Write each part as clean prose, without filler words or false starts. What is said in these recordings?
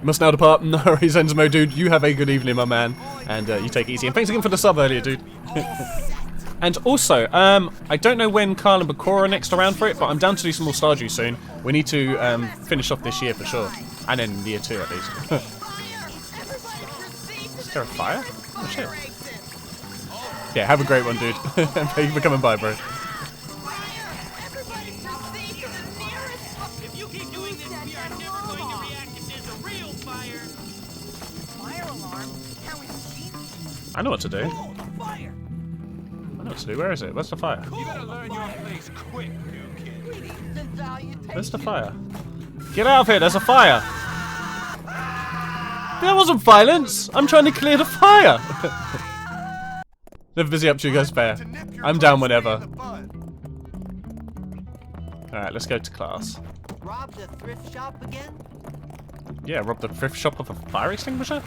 You must now depart. No worries, Enzimo, dude. You have a good evening, my man. And you take it easy. And thanks again for the sub earlier, dude. And also, I don't know when Carl and Bakura are next around for it, but I'm down to do some more Stardew soon. We need to finish off this year for sure. And then year 2 at least. Is there a fire? Oh shit. Yeah, have a great one, dude. Thank you for coming by, bro. I know what to do. I know what to do. Where is it? Where's the fire? You better learn your place quick, new kid. Where's the fire? Get out of here! There's a fire! That wasn't violence! I'm trying to clear the fire! Never busy up to you guys, fair. I'm down whenever. Alright, let's go to class. Rob the thrift shop again? Yeah, rob the thrift shop of a fire extinguisher?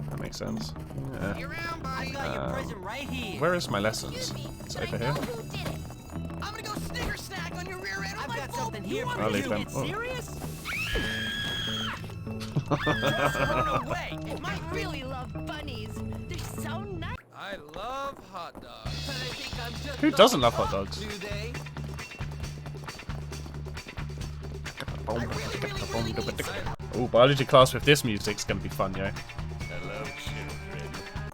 That makes sense. Yeah. I got your present right here. Where is my lessons? It's over here. I'm gonna go snicker snack on your rear end. I've got something here. I'll leave them. Oh. Serious? No way! I might really love bunnies. They're so nice. I love hot dogs. I think I'm just Who doesn't love hot dogs? do they? Oh, biology class with this music's gonna be fun, yo. Hello, children.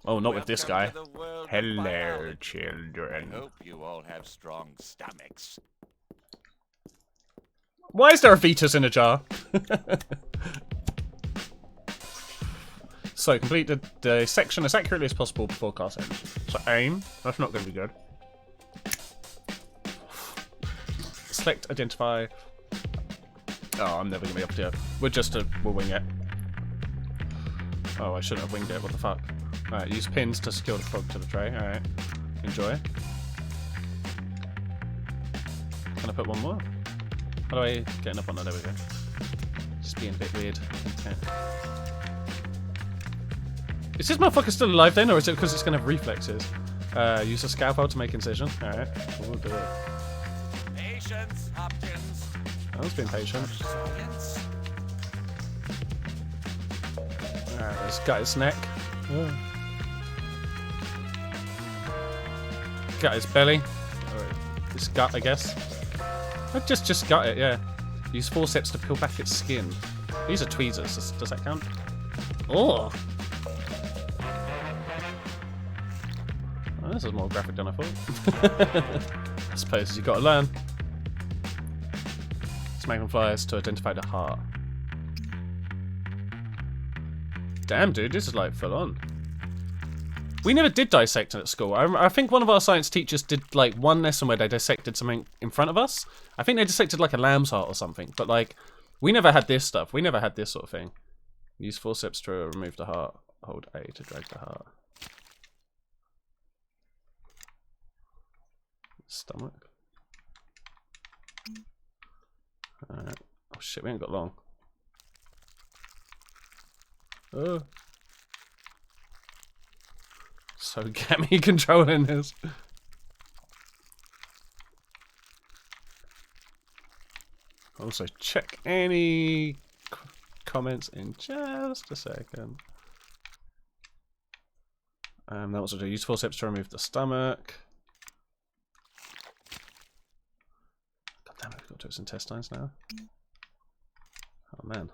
Oh, not with this guy. Welcome to the world of Hello, biology. I children. hope you all have strong stomachs. Why is there a fetus in a jar? So, complete the section as accurately as possible before class ends. So, aim. That's not going to be good. Select, identify. Oh, I'm never going to be able to do it. We'll wing it. Oh, I shouldn't have winged it. What the fuck? Alright, use pins to secure the frog to the tray. Alright. Enjoy. Can I put one more? How do I get enough on that? There we go. Just being a bit weird. Okay. Is this motherfucker still alive then, or is it because it's going to have reflexes? Use a scalpel to make incision. Alright, we'll do it. Patience, Hopkins. I was being patient. Science. Alright, he's got his neck. Oh. Got his belly. Or his gut, I guess. I just got it, yeah. Use forceps to peel back its skin. These are tweezers. Does that count? Oh! Oh, this is more graphic than I thought. I suppose you've got to learn. Dragonflies to identify the heart. Damn, dude, this is like full on. We never did dissecting at school. I think one of our science teachers did like one lesson where they dissected something in front of us. I think they dissected like a lamb's heart or something. But like, we never had this stuff. We never had this sort of thing. Use forceps to remove the heart. Hold A to drag the heart. Stomach. Alright. Oh shit, we ain't got long. Oh. So get me controlling this. Also, check any comments in just a second. That was a use forceps to remove the stomach. God damn it, we've got to its intestines now. Oh man.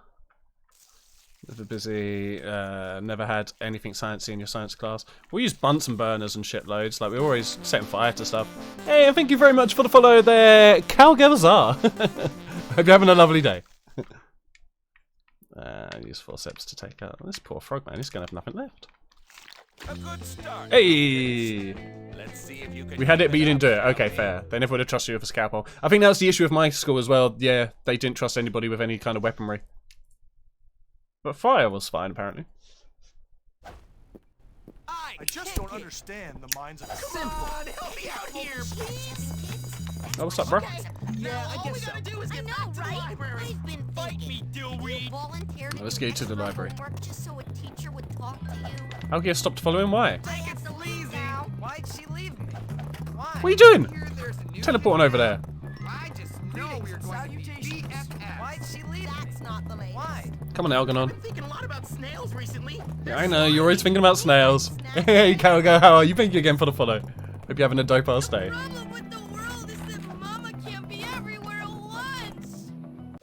Never busy, never had anything sciencey in your science class. We use Bunsen burners and shit loads, like we're always setting fire to stuff. Hey, and thank you very much for the follow there, Calgazar. Hope you're having a lovely day. Use forceps to take out this poor frog man, he's gonna have nothing left. A good start. Hey! Let's see if you can. We had it, but you didn't do it. Okay, fair. They never would have trusted you with a scalpel. I think that's the issue with my school as well. Yeah, they didn't trust anybody with any kind of weaponry. But fire was fine, apparently. I just don't understand the minds of Simple. Help me out here, please. Oh, what's up, bro? Yeah, I guess so. I know, right? I've been thinking. You volunteered Let's get you to the library. homework just so a teacher would talk to you. How get stopped following? Why? Take it easy now. Why'd she leave me? Why? What are you doing? Here there's a new Teleporting over there. I just know we're going to be BFFs. Why Why'd she leave? That's not the lady. Why? Come on, Algernon. Thinking a lot about snails recently. Yeah, I know, you're always thinking about snails. Hey, Calgo, how are you? Thank you again for the follow. Hope you're having a dope ass day. The problem with the world is that Mama can't be everywhere at once.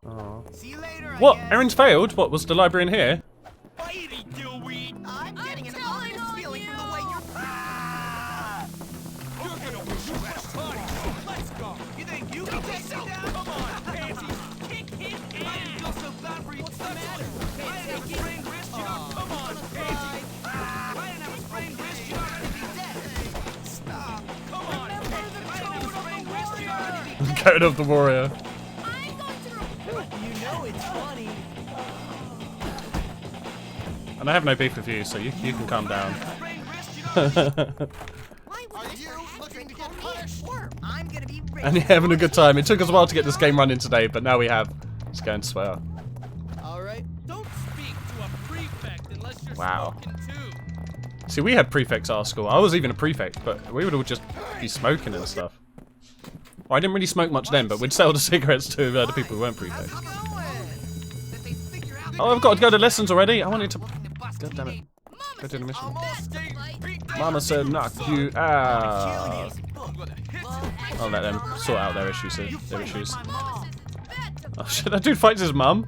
Oh. See you later. What? Erin's failed? What, was the library in here? Bitey dillweed. I'm getting an telling ominous on feeling from the you. way you're. You're gonna wish you had a buddy. Let's go. You think you can take me down? Come on, Pansy. Kick his ass. I feel so bad for you. What's the matter? I didn't have a sprained wrist. You know, come on, Pansy. I didn't have a sprained wrist. You already be dead. Stop. Come on. I didn't have a sprained wrist. You already be Code of the Warrior. I'm going to report. You know it's funny. And I have no beef with you, so you can calm down. sprained wrist. You already Why would you looking to get punished? I'm gonna be ready. And you're having a good time. It took us a while to get this game running today, but now we have. It's going swell. All right. Don't speak to a prefect unless you're Wow. smoking too. See, we had prefects at our school. I was even a prefect, but we would all just be smoking and stuff. Well, I didn't really smoke much then, but we'd sell the cigarettes to the people who weren't prefects. Oh, I've got to go to lessons already. I wanted to. God damn it. Go to the mission. Mama said knock you out. I'll let them sort out their issues. Oh shit, that dude fights his mum.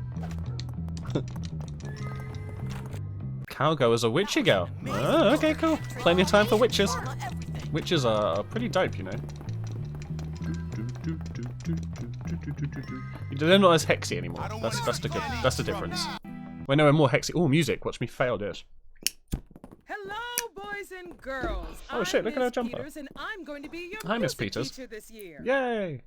Calgo is a witchy girl. Oh, okay, cool. Plenty of time for witches. Witches are pretty dope, you know. They're not as hexy anymore. That's the difference. When they were more hexy. Oh, music. Watch me fail this. Hello, boys and girls. Oh, shit, look at I'm her Miss jumper. Peters, and I'm going to be your Hi, Miss music Peters. teacher this year. Yay!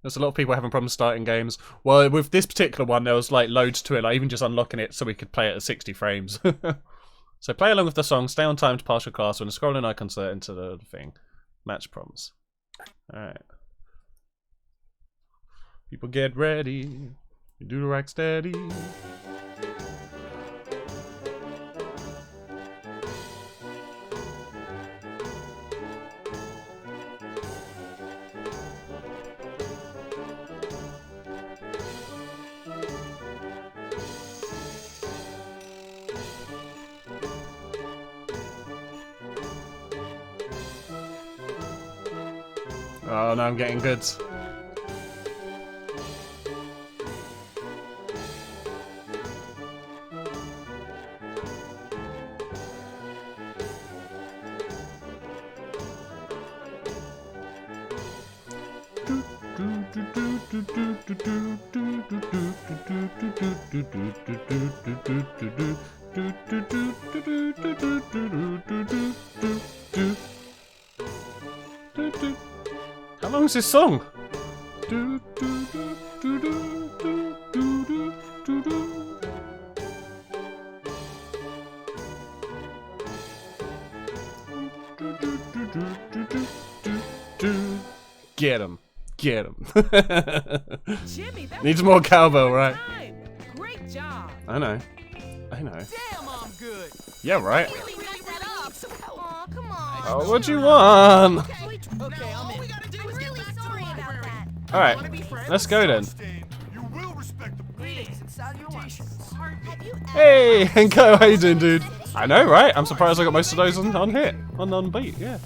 There's a lot of people having problems starting games. Well, with this particular one, there was like loads to it, like even just unlocking it so we could play it at 60 frames. So play along with the song, stay on time to pass your class when the scrolling icon insert into the thing. Match prompts. Alright. People get ready. You do the rack steady. Oh, now I'm getting goods. How long is this song? Get him. Get him. Jimmy, that Needs was more a cowbell, right? time. Great job. I know. I know. Damn, I'm good. Yeah, right. Really messed that up. Aw, come on. Oh, what do you want? Okay, I'm in. I'm really sorry about that. Alright, let's go then. You will respect the Greetings and salutations. Have you Hey, Henko, how you doing, dude? I know, right? I'm surprised I got most of those on hit. On beat, yeah.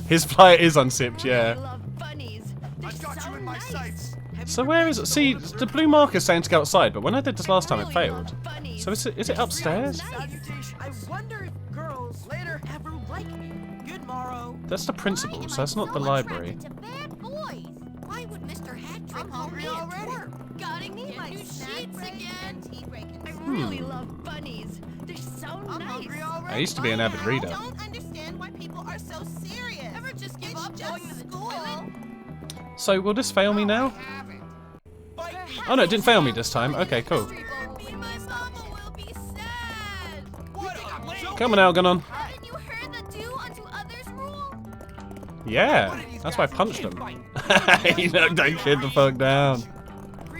His flyer is unzipped, I yeah. love bunnies? They're I've got so you in my nice. sights. So where is it? See, the blue mark is saying to go outside, but when I did this last time, it Really failed. love bunnies. So is it upstairs? Salutations. I wonder if girls later ever like me. Good morrow. That's the principal, so that's not the library. To bad boys. Why would Mr. Hattrick I'm call hungry me at already. work? Gotta need my sheets again. I Hmm. really love bunnies. They're so I'm nice. hungry already. I used to be an avid reader. I don't understand why people are so serious. Ever just give up going to school? So will this fail me now? Oh no, it didn't fail me this time. Okay, cool. My mama will be sad. Come on, Algernon. Haven't you heard the do unto others rule? Yeah, that's why I punched him. You know, don't kid the fuck down.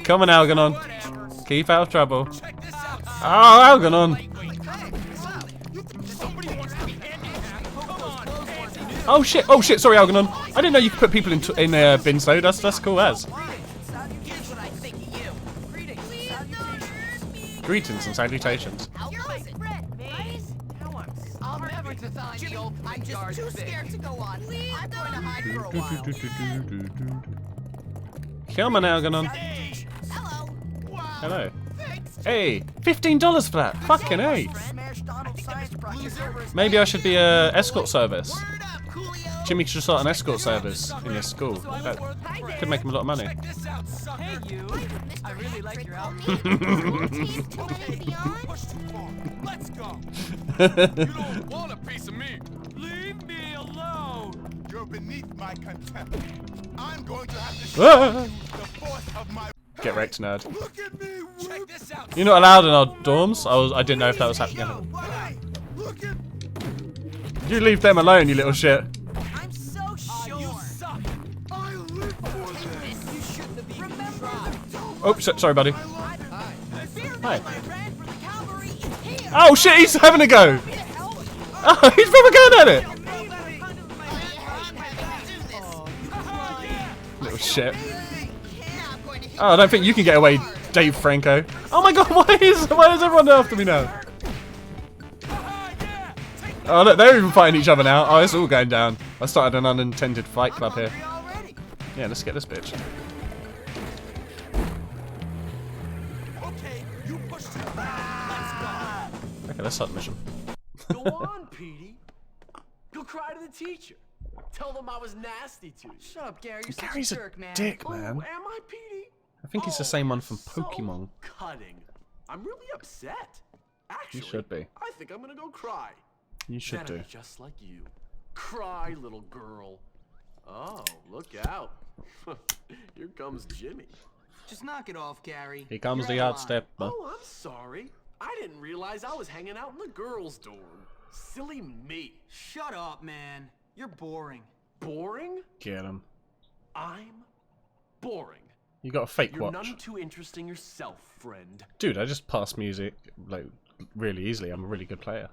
Come on, Algernon. Keep out of trouble. Check this out. Oh, Algernon. Somebody wants to be handicapped. Come on, Pansy. Oh shit, sorry, Algernon. I didn't know you could put people in bins though. That's cool as. Here's what I think of you. Greetings and salutations. You're my friend, right? I'll never define the old I'm just too scared to go on. I'm going to hide for a while. Come on, Algernon. Hello. Hello. Hey, $15 for that. Fucking A. Smash Donald Science Project over his Maybe I should be a escort service. Word up, Coolio. Jimmy should start an escort service in his school. That could make him a lot of money. Check this out, sucker. Hey, you. I really like your outfit. Push too far. Let's go. You don't want a piece of me. Leave me alone. You're beneath my contempt. I'm going to have to show Ah. you the force of my. Get wrecked, nerd. Look at me. Check this out. You're not allowed in our dorms. I didn't know if that was happening. Hey, look at. You leave them alone, you little shit. I'm so sure. You suck. I live for this. You shouldn't have even tried. Oh, sorry, buddy. Fear Hi. not, my friend, for the cavalry is here. Oh shit, he's having a go. To help. Oh, he's probably going at it. Little shit. Oh, I don't think you can get away, Dave Franco. Oh my god, why is everyone after me now? Oh look, they're even fighting each other now. Oh, it's all going down. I started an unintended fight club here. Already. Yeah, let's get this bitch. Okay, you push too far. Okay, let's start the mission. Go on, Petey. Go cry to the teacher. Tell them I was nasty to you. Shut up, Gary. You're Gary's such a a jerk, man. dick, Oh, man. am I, Petey? I think he's the Oh, same one from so Pokemon. cutting. I'm really upset. Actually, should be. I think I'm gonna go cry. You should Then do. I'm just like you. Cry, little girl. Oh, look out. Here comes Jimmy. Just knock it off, Gary. Here comes You're the out yard of line. stepper. Oh, I'm sorry. I didn't realize I was hanging out in the girls' dorm. Silly me. Shut up, man. You're boring. Boring? Get him. I'm boring. You got a fake You're watch. none too interesting yourself, friend. Dude, I just passed music like really easily. I'm a really good player.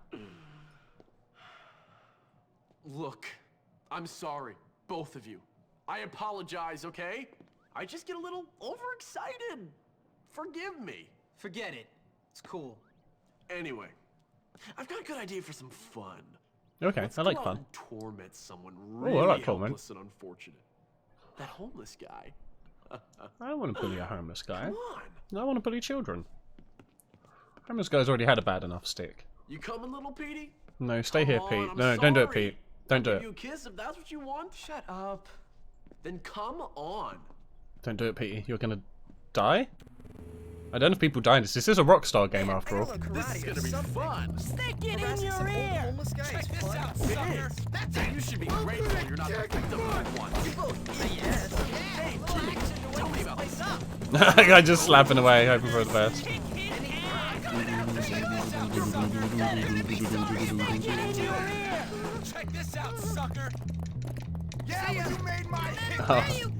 Look, I'm sorry, both of you. I apologize, okay? I just get a little overexcited. Forgive me. Forget it. It's cool. Anyway, I've got a good idea for some fun. Okay, Let's I like go out fun. and torment someone I really like torment. helpless and unfortunate. That homeless guy. I don't want to bully a homeless guy. Come on. I want to bully children. Homeless guy's already had a bad enough stick. You coming, little Petey? No, stay here, Come Pete. on, I'm No, don't do it, sorry. Pete. Don't do I'll it. give you a kiss if that's what you want. Shut up. Then come on. Don't do it, Petey. You're gonna die? I don't know if people die in this. This is a Rockstar game after all. This is gonna be fun. Stick it in your ear. Homeless guy Check is this fun. out, It sucker. is. You should be grateful you're not the victim of one. Hey, Jimmy, tell me about this. Guy just slapping away, hoping for the best. Check this out, sucker. Yeah, you made my hit. Oh. You go,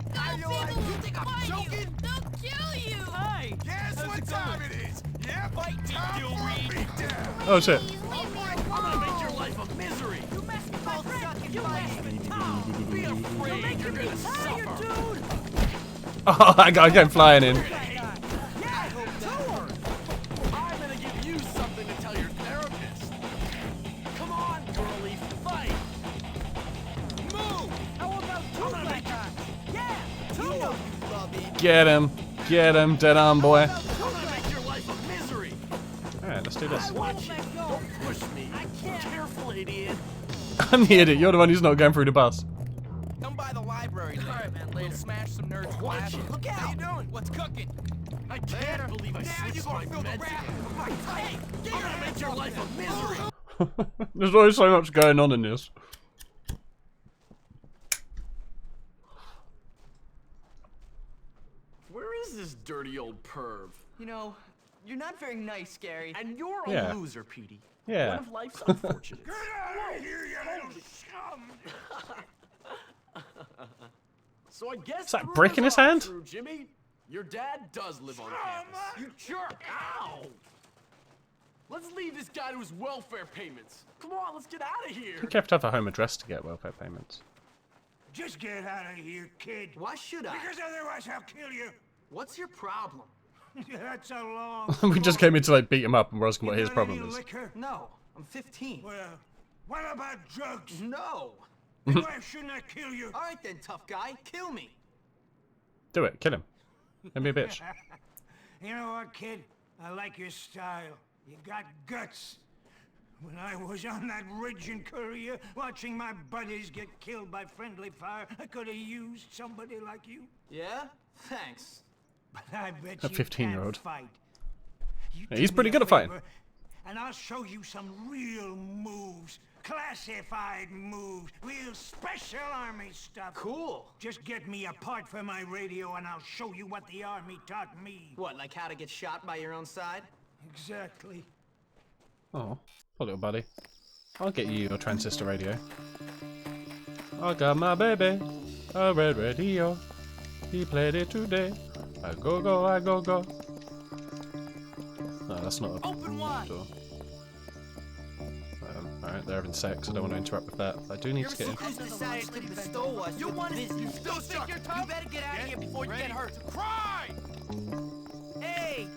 people will find you. They'll kill you. Hey, Guess how's what it time going? it is? Yep. Fight me, Time Gil for a Reed. beatdown. Oh shit. I'm gonna make your life a misery. You messed with my friend. You messed with Be afraid you're gonna suffer. Oh, that guy came flying in. I'm gonna give you something to tell your therapist. Come on, girlie, fight. Move. How about two black guys? Yeah, two. Get him. Get him, dead arm boy. I'm gonna make your life a misery. Alright, let's do this. Watch it. Don't push me. Careful, idiot. I'm the idiot. You're the one who's not going through the bus. Come by the library. Alright, man. We'll smash some nerds' classes. Look out. How you doing? What's cooking? I can't believe I switched my meds again. Hey, I'm gonna make your life a misery. There's always so much going on in this. Where is this dirty old perv? You know, you're not very nice, Gary. And you're a Yeah. loser, Petey. Yeah. One of life's unfortunates. Get out of here, you little scum. So I guess Is that the brick in rumors his are hand? true, Jimmy. Your dad does live on campus. You jerk! Ow! Let's leave this guy to his welfare payments. Come on, let's get out of here. You have to have a home address to get welfare payments. Just get out of here, kid. Why should I? Because otherwise I'll kill you. What's your problem? That's a long. We just came in to like beat him up and we're asking what his problem is. Liquor? No, I'm 15. Well, what about drugs? No. Why shouldn't I kill you? All right then, tough guy, kill me. Do it, kill him. Don't be a bitch. You know what, kid? I like your style. You got guts. When I was on that ridge in Korea, watching my buddies get killed by friendly fire, I could have used somebody like you. Yeah? Thanks. But I bet A you 15-year-old. can't fight. You Yeah, he's do pretty me good a at fighting. favor, and I'll show you some real moves. Classified moves. Real special army stuff. Cool. Just get me a part for my radio and I'll show you what the army taught me. What, like how to get shot by your own side? Exactly. Oh, poor little buddy. I'll get you your transistor radio. I got my baby a red radio. He played it today. I go go, I go go. No, that's not a Open wide. door. Alright, they're having sex. I don't want to interrupt with that. I do need to get in. Who's decided to bestow us? You want it? You still think you're tough? You better get out of here before you get hurt. Cry! Hey!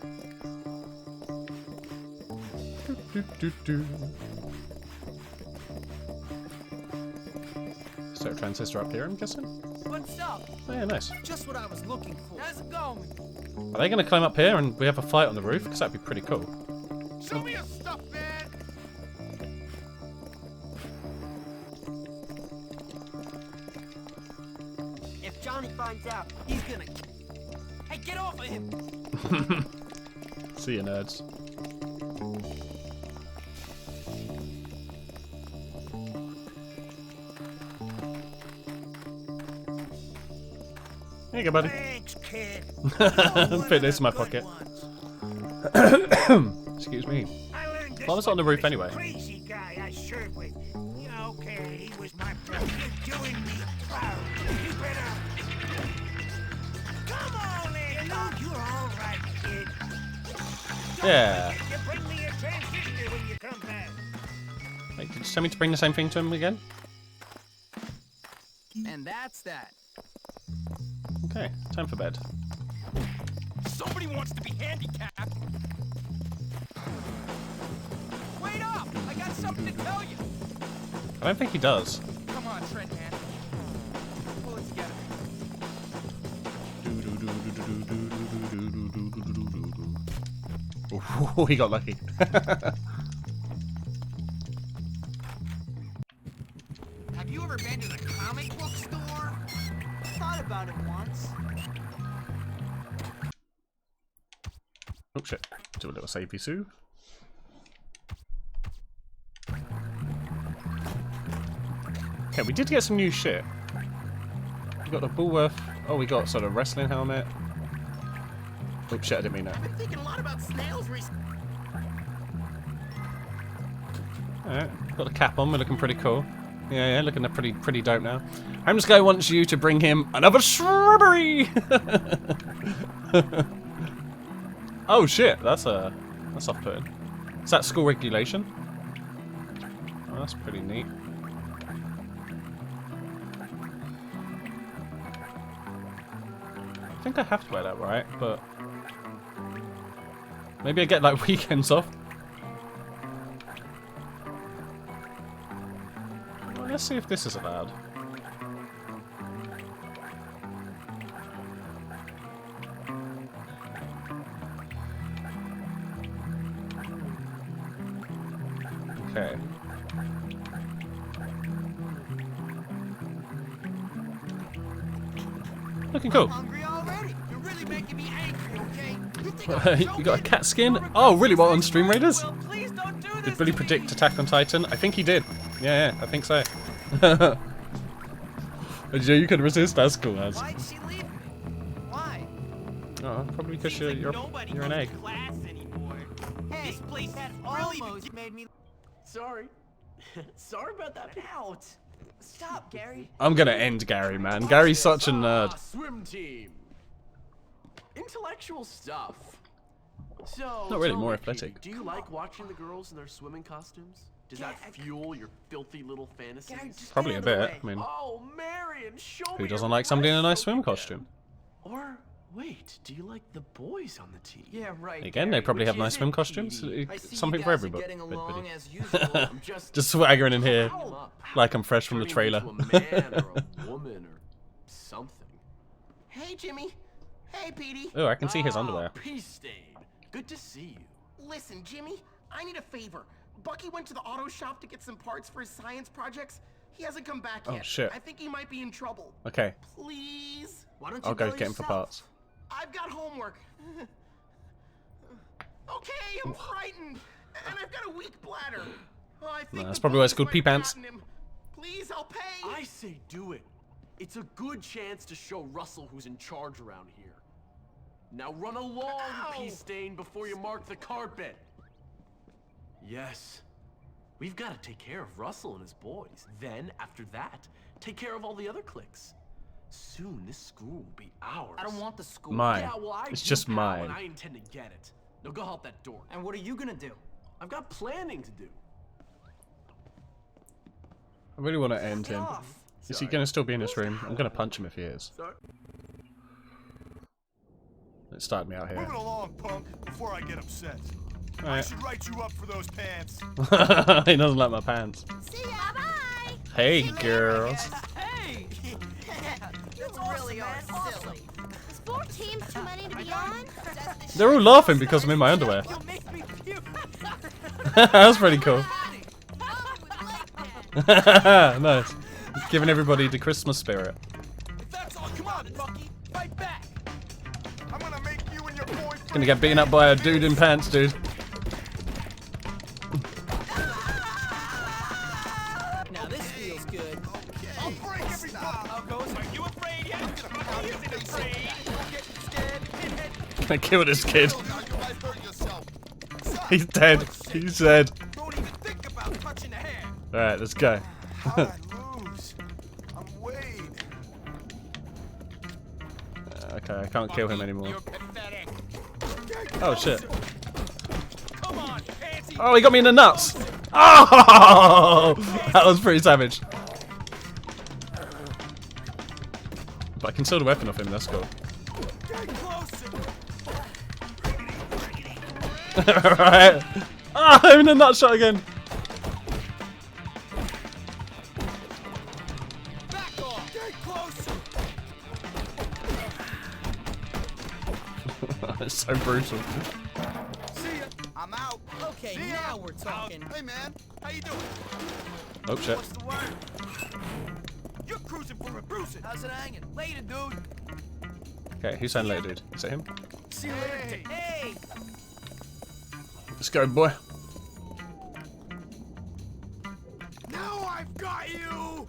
Is there a transistor up here, I'm guessing? What's up? Oh yeah, nice. Just what I was looking for. How's it going? Are they going to climb up here and we have a fight on the roof? Because that'd be pretty cool. Show me your stuff, man! If Johnny finds out, he's gonna... Hey, get off of him! See you, nerds. There you go, buddy. Thanks, kid. Fit this in my pocket. Excuse me. I learned this Why was it on the roof from this anyway? Crazy guy I served with. Yeah, okay, he was my friend. You're doing me proud. You better. Come on, man. You're all right, kid. Yeah. You bring me a transistor when you come back. Wait, did you tell me to bring the same thing to him again? And that's that. Okay, time for bed. Somebody wants to be handicapped! Wait up! I got something to tell you! I don't think he does. Come on, Trent, man. Pull it together. Ooh, he got lucky. Have you ever been to the comic book store? Thought about it once. Oh shit. Do a little savey sue. Okay, we did get some new shit. We got the Bullworth. Oh, we got sort of wrestling helmet. Oh shit, I didn't mean that. I've been thinking a lot about snails recently. Alright, got the cap on, we're looking pretty cool. Yeah, looking pretty dope now. Homeless guy wants you to bring him another strawberry! Oh shit, that's off-putting. Is that school regulation? Oh, that's pretty neat. I think I have to wear that, right? But maybe I get like weekends off. Well, let's see if this is allowed. Okay. Looking cool. Hungry already? You're really making me angry, okay? You think You got a cat skin? Oh, really? What, on Stream Raiders? Well, please don't do this Did Billy to predict me. Attack on Titan? I think he did. Yeah, I think so. Yeah, you can resist. That's cool, as. Why'd she leave me? Why? Oh, probably because you're an egg. Class anymore. Hey, this place that almost made me. Sorry. Sorry about that. Out. Stop, Gary. I'm gonna end Gary, man. Gary's such a nerd. Swim team. Intellectual stuff. So, Not really, tell more me, athletic. Katie, do you like watching the girls in their swimming costumes? Does that fuel your filthy little fantasies? Gary, just Probably get a out of the bit. way. I mean, Oh, Marion, show me who your doesn't like somebody in a nice breasts swim again. costume? Or Wait, do you like the boys on the team? Yeah, right. Again, they probably Which have is nice it, swim costumes. Petey? I see Something you for guys are everybody. getting along as usual. I'm Just swaggering in here Ow. like I'm fresh from the Turning trailer. into a man or a woman or something. Hey, Jimmy. Hey, Petey. Oh, I can see his underwear. Peace stain. Good to see you. Listen, Jimmy, I need a favor. Bucky went to the auto shop to get some parts for his science projects. He hasn't come back yet. Oh, shit. I think he might be in trouble. Okay, Please? Why don't you I'll go get him for parts. I've got homework. Okay, I'm frightened. And I've got a weak bladder. Oh, I think that's the probably why it's bullies called pee might have pants. gotten him. Please, I'll pay. I say do it. It's a good chance to show Russell who's in charge around here. Now run along, Ow. Peace stain, before you mark the carpet. Yes. We've got to take care of Russell and his boys. Then, after that, take care of all the other cliques. Soon, this school will be ours. I don't want the school. Mine. Yeah, well, I It's do, just pal, mine. and I intend to get it. Now go help that door. And what are you gonna do? I've got planning to do. I really want to end him. Is he going to still be in this room? I'm going to punch him if he is. Sorry. Let's start me out here. Moving along, punk, before I get upset. I Alright. should write you up for those pants. He doesn't like my pants. See ya. Bye. Hey, girls. Hey! You really are silly. Is 4 teams too many to be on? They're all laughing because I'm in my underwear. You make me puke. That's pretty cool. Nice. Giving everybody the Christmas spirit. If that's all, come on, Bucky. Fight back. I'm gonna make you and your boyfriend. Gonna get beaten up by a dude in pants, dude. Now this feels good. I'll break every bone. How goes? Are you afraid yet? Bucky isn't afraid. I killed this kid. You might hurt yourself. He's dead. He's dead. Don't even think about touching the hair. Alright, let's go. How'd I lose? I'm Wade. Okay, I can't kill him anymore. You're pathetic. Oh shit. Come on, Pansy. Oh, he got me in the nuts. Oh, that was pretty savage. But I can steal the weapon off him. That's cool. Get closer. Alright. Ah, I'm in a nut shot again. Back off. Get closer. It's so brutal. See ya. I'm out. Okay, See ya. now we're talking. Hey man, how you doing? Oh shit. What's the word? You're cruising for a bruising. How's it hanging? Later, dude. Okay, who's saying later, dude? Is it him? See you later. Hey. Let's go, boy. Now I've got you.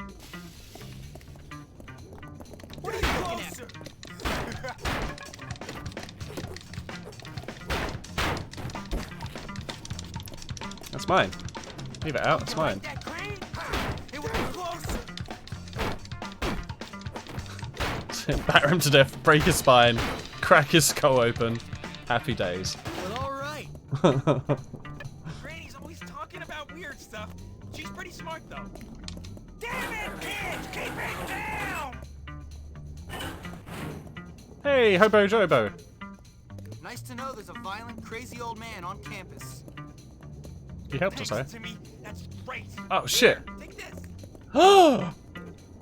What are you looking at? That's mine. Leave it out. It's mine. That crane? It was closer. Batter him to death. Break his spine. Crack his skull open. Happy days. But all right. Granny's always talking about weird stuff. She's pretty smart, though. Damn it, kids! Keep it down! Hey, Hobo Jobo. Nice to know there's a violent, crazy old man on campus. He helped us, eh? Thanks, Timmy. That's great. Oh shit. Take this. Oh!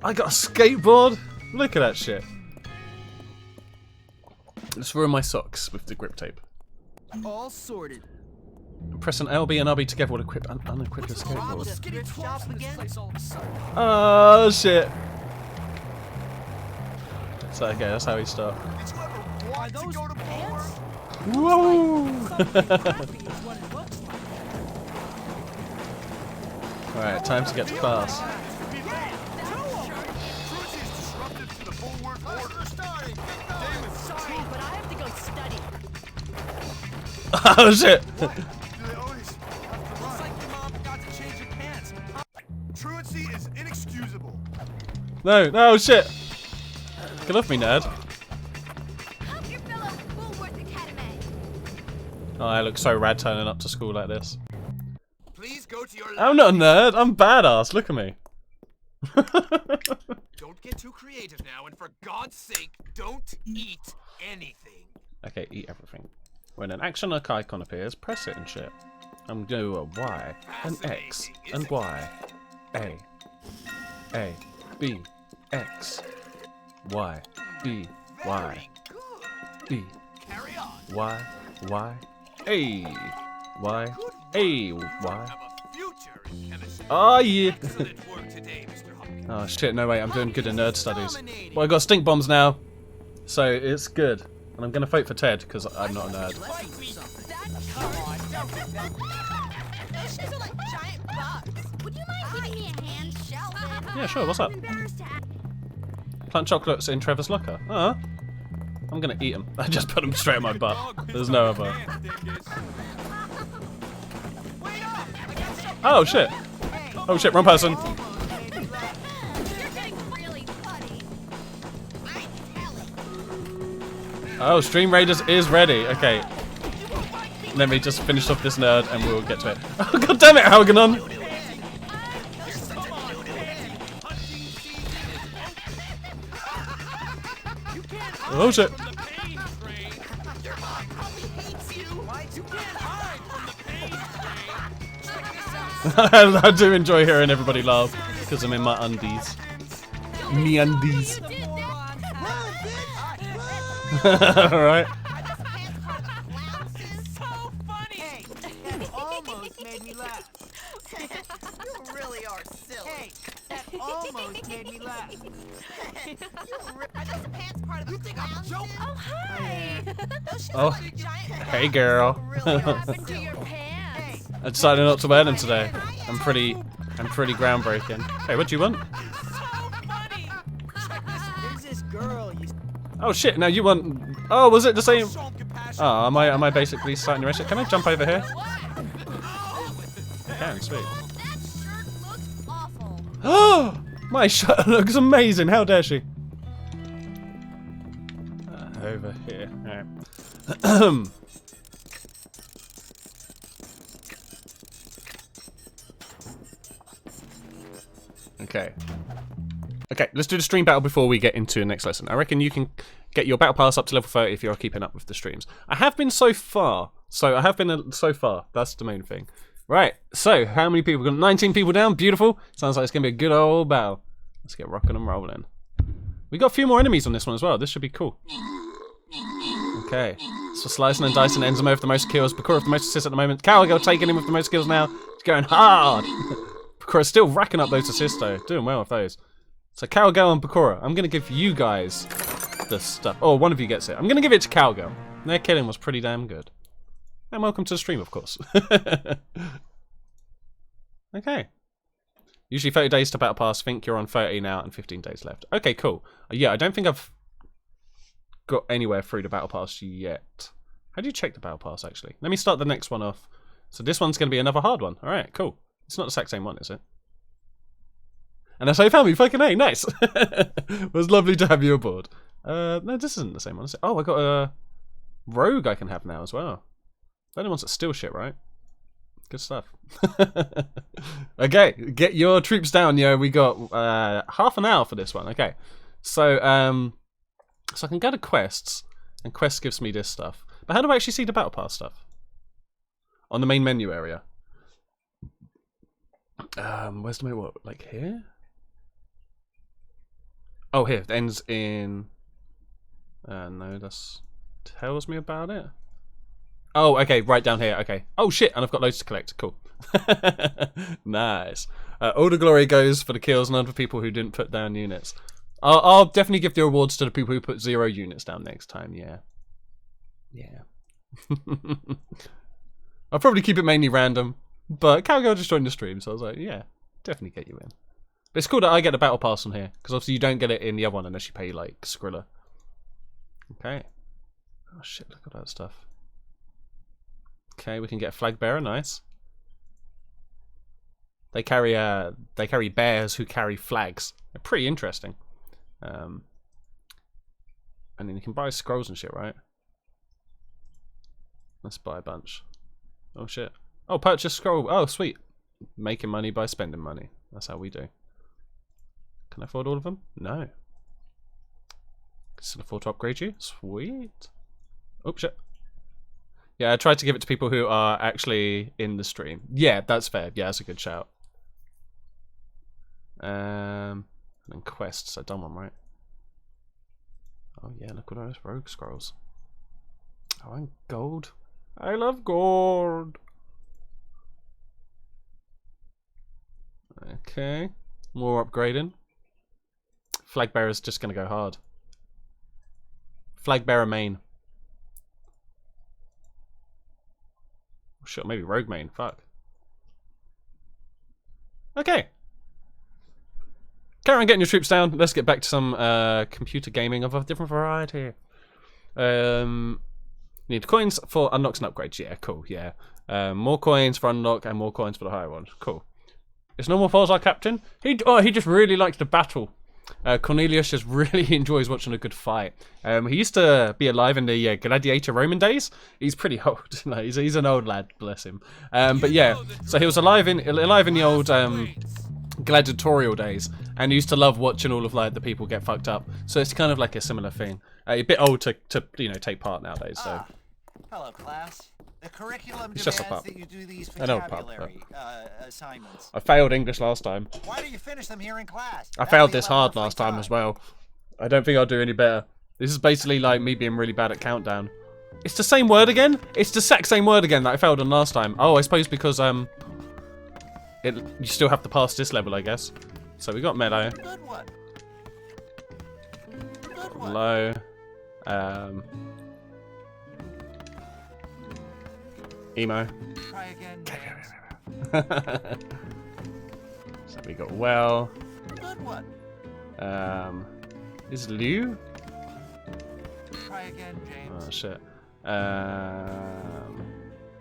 I got a skateboard. Look at that shit. Let's ruin my socks with the grip tape. All sorted. Press an LB and RB together will equip unequip the skateboard. Just getting twats in this place all of a sudden. Oh shit. So okay, that's how we start. Did you ever want to go to pants? Whoa! Something crappy is what it looks like. Alright, time to get to class. Truancy is disruptive to the bulwark order. Starting. Sorry, but I have to go study. Oh shit! Do they always have to Looks run? like your mom forgot to change your pants. Truancy is inexcusable. No, no shit! Get off me, nerd. Help your fellow Woolworth Academy. Oh, I look so rad turning up to school like this. Please go to your I'm not a nerd, I'm badass, look at me. Don't get too creative now, and for God's sake, don't eat anything. Okay, eat everything. When an action icon appears, press it and shit. I'm gonna do a Y, an X, and Y. A, B, X, Y, B, Y, B, Carry on. Y, A, Y, A, Y. Have a future in chemistry. Oh yeah! Excellent work today, Mr. Hopkins. Oh shit, no way, I'm doing good in nerd studies. Well, I got stink bombs now, so it's good. And I'm gonna vote for Ted, because I'm not a nerd. Those shoes are like giant bugs. Would you mind giving me a hand, Sheldon? Yeah, sure, what's up? I'm embarrassed to ask. Plant chocolates in Trevor's locker. I'm gonna eat them. I just put them straight in my butt. There's no other. Oh shit! Oh shit, wrong person. You're getting really funny. I'm telling. Oh, Stream Raiders is ready. Okay. Let me just finish off this nerd and we'll get to it. Oh god damn it, Algernon! Oh shit. Your mom probably hates you. You can't hide from the pain train. Check this out. I do enjoy hearing everybody laugh because I'm in my undies. Me undies. Alright. So funny. Hey, that almost made me laugh. You really are silly. Hey, that almost made me laugh. Are those the pants part of the clown suit? Oh, hi. Those shoes Oh. are like giant Hey girl. What happened to your pants? I decided not to wear them today. I'm pretty groundbreaking. Hey, what do you want? There's this girl you Oh shit, now you want... Oh, was it the same... Oh, am I basically starting to rush it? Can I jump over here? I can, sweet. That shirt looks awful. Oh, my shirt looks amazing. How dare she? Over here. Alright. Okay. Okay, let's do the stream battle before we get into the next lesson. I reckon you can get your battle pass up to level 30 if you're keeping up with the streams. I have been so far. So far. That's the main thing. Right, so how many people? We've got 19 people down. Beautiful. Sounds like it's going to be a good old battle. Let's get rocking and rolling. We got a few more enemies on this one as well. This should be cool. Okay. So slicing and dicing Enzyme with the most kills. Bakura with the most assists at the moment. Cowgirl taking him with the most kills now. He's going hard. Bakura's still racking up those assists though. Doing well with those. So Cowgirl and Bakura. I'm going to give you guys the stuff. Oh, one of you gets it. I'm going to give it to Cowgirl. Their killing was pretty damn good. And welcome to the stream, of course. Okay. Usually 30 days to battle pass. Think you're on 30 now and 15 days left. Okay, cool. Yeah, I don't think I've got anywhere through the battle pass yet. How do you check the battle pass, actually? Let me start the next one off. So this one's going to be another hard one. All right, cool. It's not the exact same one, is it? And that's how you found me. Fucking A, nice. It was lovely to have you aboard. No, this isn't the same one, is it? Oh, I got a rogue I can have now as well. They're the ones that steal shit, right? Good stuff. Okay, get your troops down, yo. We got half an hour for this one. Okay, so I can go to quests, and quests gives me this stuff. But how do I actually see the battle pass stuff? On the main menu area. Where's the main, what, like here? Oh, here. It ends in... no, that's... tells me about it. Oh, okay, right down here. Okay. Oh, shit, and I've got loads to collect. Cool. Nice. All the glory goes for the kills, none for people who didn't put down units. I'll definitely give the awards to the people who put 0 units down next time, yeah. Yeah. I'll probably keep it mainly random, but Cowgirl just joined the stream, so I was like, yeah, definitely get you in. But it's cool that I get the battle pass on here, because obviously you don't get it in the other one unless you pay, like, Skrilla. Okay. Oh, shit, look at that stuff. Okay, we can get a flag bearer, nice. They carry bears who carry flags. They're pretty interesting. And then you can buy scrolls and shit, right? Let's buy a bunch. Oh shit. Oh, purchase scroll. Oh, sweet. Making money by spending money. That's how we do. Can I afford all of them? No. Can still afford to upgrade you? Sweet. Oh, shit. Yeah, I tried to give it to people who are actually in the stream. Yeah, that's fair. Yeah, that's a good shout. And then quests. I done one, right? Oh yeah, look at those rogue scrolls. Oh, and gold. I love gold. Okay. More upgrading. Flag bearer's just gonna go hard. Flag bearer main. Sure, maybe rogue main. Fuck. Okay. Carry on getting your troops down. Let's get back to some computer gaming of a different variety. Need coins for unlocks and upgrades. Yeah, cool. Yeah. More coins for unlock and more coins for the higher ones. Cool. Is Normal Falls our captain? He just really likes to battle. Cornelius just really enjoys watching a good fight. He used to be alive in the gladiator Roman days. He's pretty old. Like, he's an old lad, bless him. But yeah, so he was alive in the old gladiatorial days, and he used to love watching all of like the people get fucked up. So it's kind of like a similar thing. A bit old to take part nowadays. So hello, class. The curriculum it's just demands that you do these an old vocabulary assignments. I failed English last time. Why don't you finish them here in class? I failed this hard last time as well. I don't think I'll do any better. This is basically like me being really bad at countdown. It's the same word again? It's the exact same word again that I failed on last time. Oh, I suppose because you still have to pass this level, I guess. So we got meadow. Good one. Good one. Low. Emo. Try again, So we got well. Good one. Is Liu? Try again, James. Oh shit.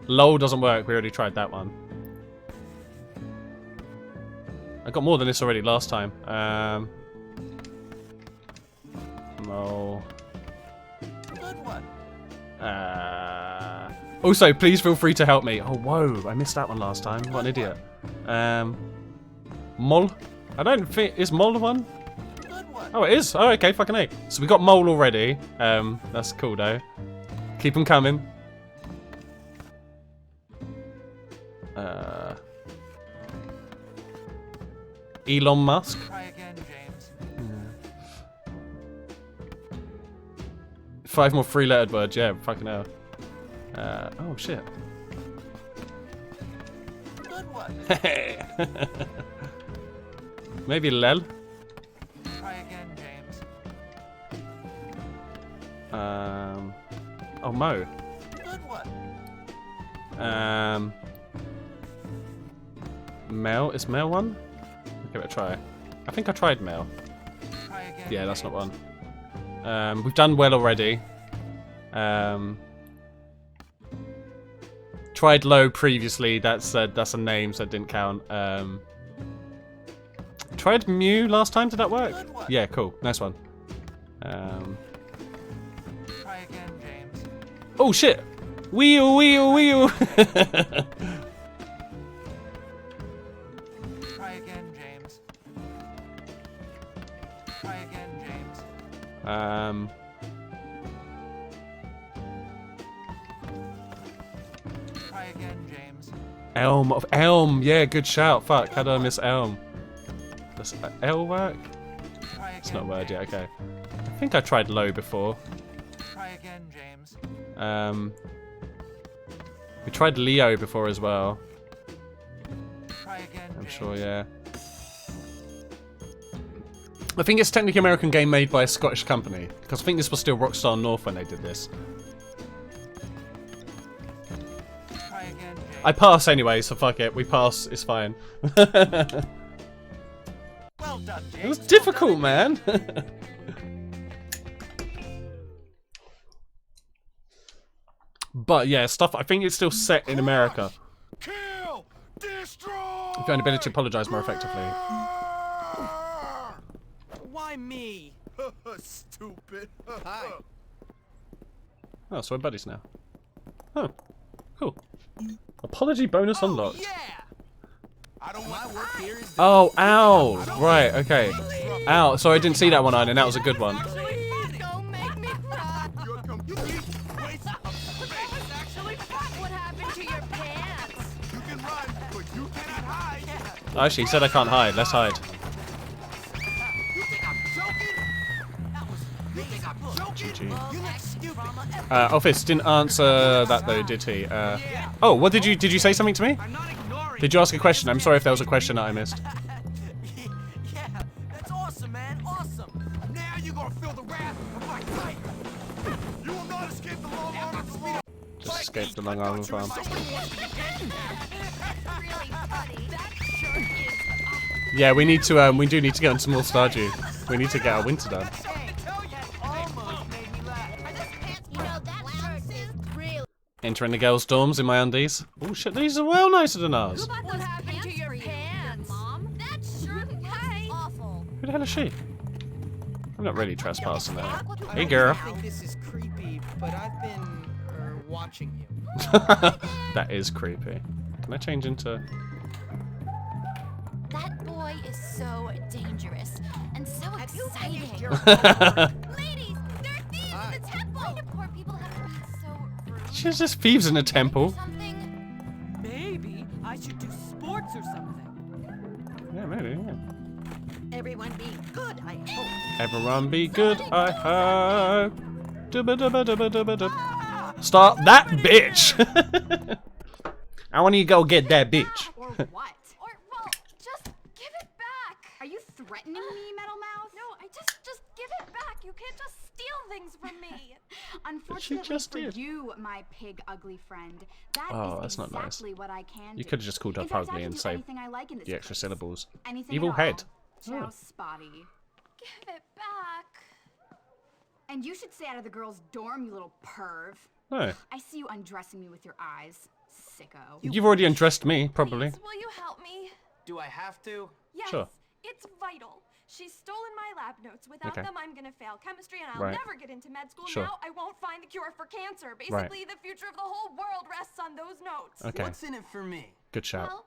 LOL doesn't work. We already tried that one. I got more than this already last time. No. Good one. Also, please feel free to help me. Oh, whoa. I missed that one last time. What an idiot. Mol? I don't think... Is Mol the one? Good one. Oh, it is? Oh, okay. Fucking A. So we got Mole already. That's cool, though. Keep them coming. Elon Musk. Try again, James. 5 more 3-lettered words. Yeah, fucking hell. Oh, shit. Good one. Hey. Maybe Lel. Try again, James. Oh, Mo. Good one. Mel. Is Mel one? Give it a try. I think I tried Mel. Try again, Yeah, that's James. not one. We've done well already. Tried low previously. That's a name, so it didn't count. Tried Mew last time. Did that work? Good one. Yeah, cool. Nice one. Try again, James. Oh shit! Wheel, wheel, wheel. Try again, James. Try again, James. Try again, James. Elm of Elm. Yeah, good shout. Fuck, how did I miss Elm? Does L work? Try again, It's not a word yet. James. Okay. I think I tried low before. Try again, James. We tried Leo before as well. Try again, I'm James. sure, yeah. I think it's technically an American game made by a Scottish company, because I think this was still Rockstar North when they did this. Try again, James. I pass anyway, so fuck it. We pass. It's fine. Well done, James. It was difficult, man. But yeah, stuff. I think it's still set in America. Kill! Destroy! If you had an ability to apologize more effectively. Why me? Stupid. Hi. Oh, so we're buddies now. Oh, cool. Apology bonus unlocked. Yeah. I don't My want work here is Oh, ow! Right, okay. Ow, sorry, I didn't see that one, Ina. That was a good one. Please don't make me cry. You're a complete waste of space. What happened to your pants? You can run, but you cannot hide. Actually, he said I can't hide. Let's hide. You think I'm joking? You think I'm joking? GG. You look stupid. Office didn't answer that though, did he? Oh, what did you say something to me? I'm not ignoring. Did you ask a question? I'm sorry if there was a question that I missed. Yeah, that's awesome, man. Awesome. Now you're gonna feel the wrath of my tiger. You will not escape the long arm of the speed. Just escaped the long arm of farm. Really funny. That shirt is. Yeah, we need to. We do need to get on some more Stardew. We need to get our winter done. Almost made me laugh. Are those pants? You know that shirt is really. Entering the girls' dorms in my undies. Oh shit, these are well nicer than ours. What happened to your pants, Mom? That shirt was awful. Who the hell is she? I'm not really trespassing there. Hey I girl. think this is creepy, but I've been watching you. That is creepy. Can I change into? That boy is so dangerous and so exciting. Ladies, there are thieves in the temple. Why do poor people have to be so rude? She's just thieves in a temple. Something. Maybe I should do sports or something. Yeah, maybe. Yeah. Everyone be good, I hope. Everyone be good, I hope. Dubba-dubba-dubba-dubba-dub. Stop that bitch! I want you to go get that bitch. Or what? Or, well, just give it back. Are you threatening me, Metal Mouth? No, just give it back. You can't just steal things from me. Unfortunately just for did. you, my pig ugly friend, that Oh, is that's not nice. exactly what I can You do. could have just called In up fact, I ugly can and do say anything I like in this the extra place. syllables. Anything Evil at head. all. Ciao, Oh. Spotty. Give it back. And you should stay out of the girls' dorm, you little perv. No. I see you undressing me with your eyes, sicko. You've already undressed me, probably. Will you help me? Do I have to? Yes. Sure. It's vital. She's stolen my lab notes. Without Okay. them, I'm gonna fail chemistry and I'll Right. never get into med school. Sure. Now I won't find the cure for cancer. Basically, the future of the whole world rests on those notes. Okay. What's in it for me? Good shout. Well,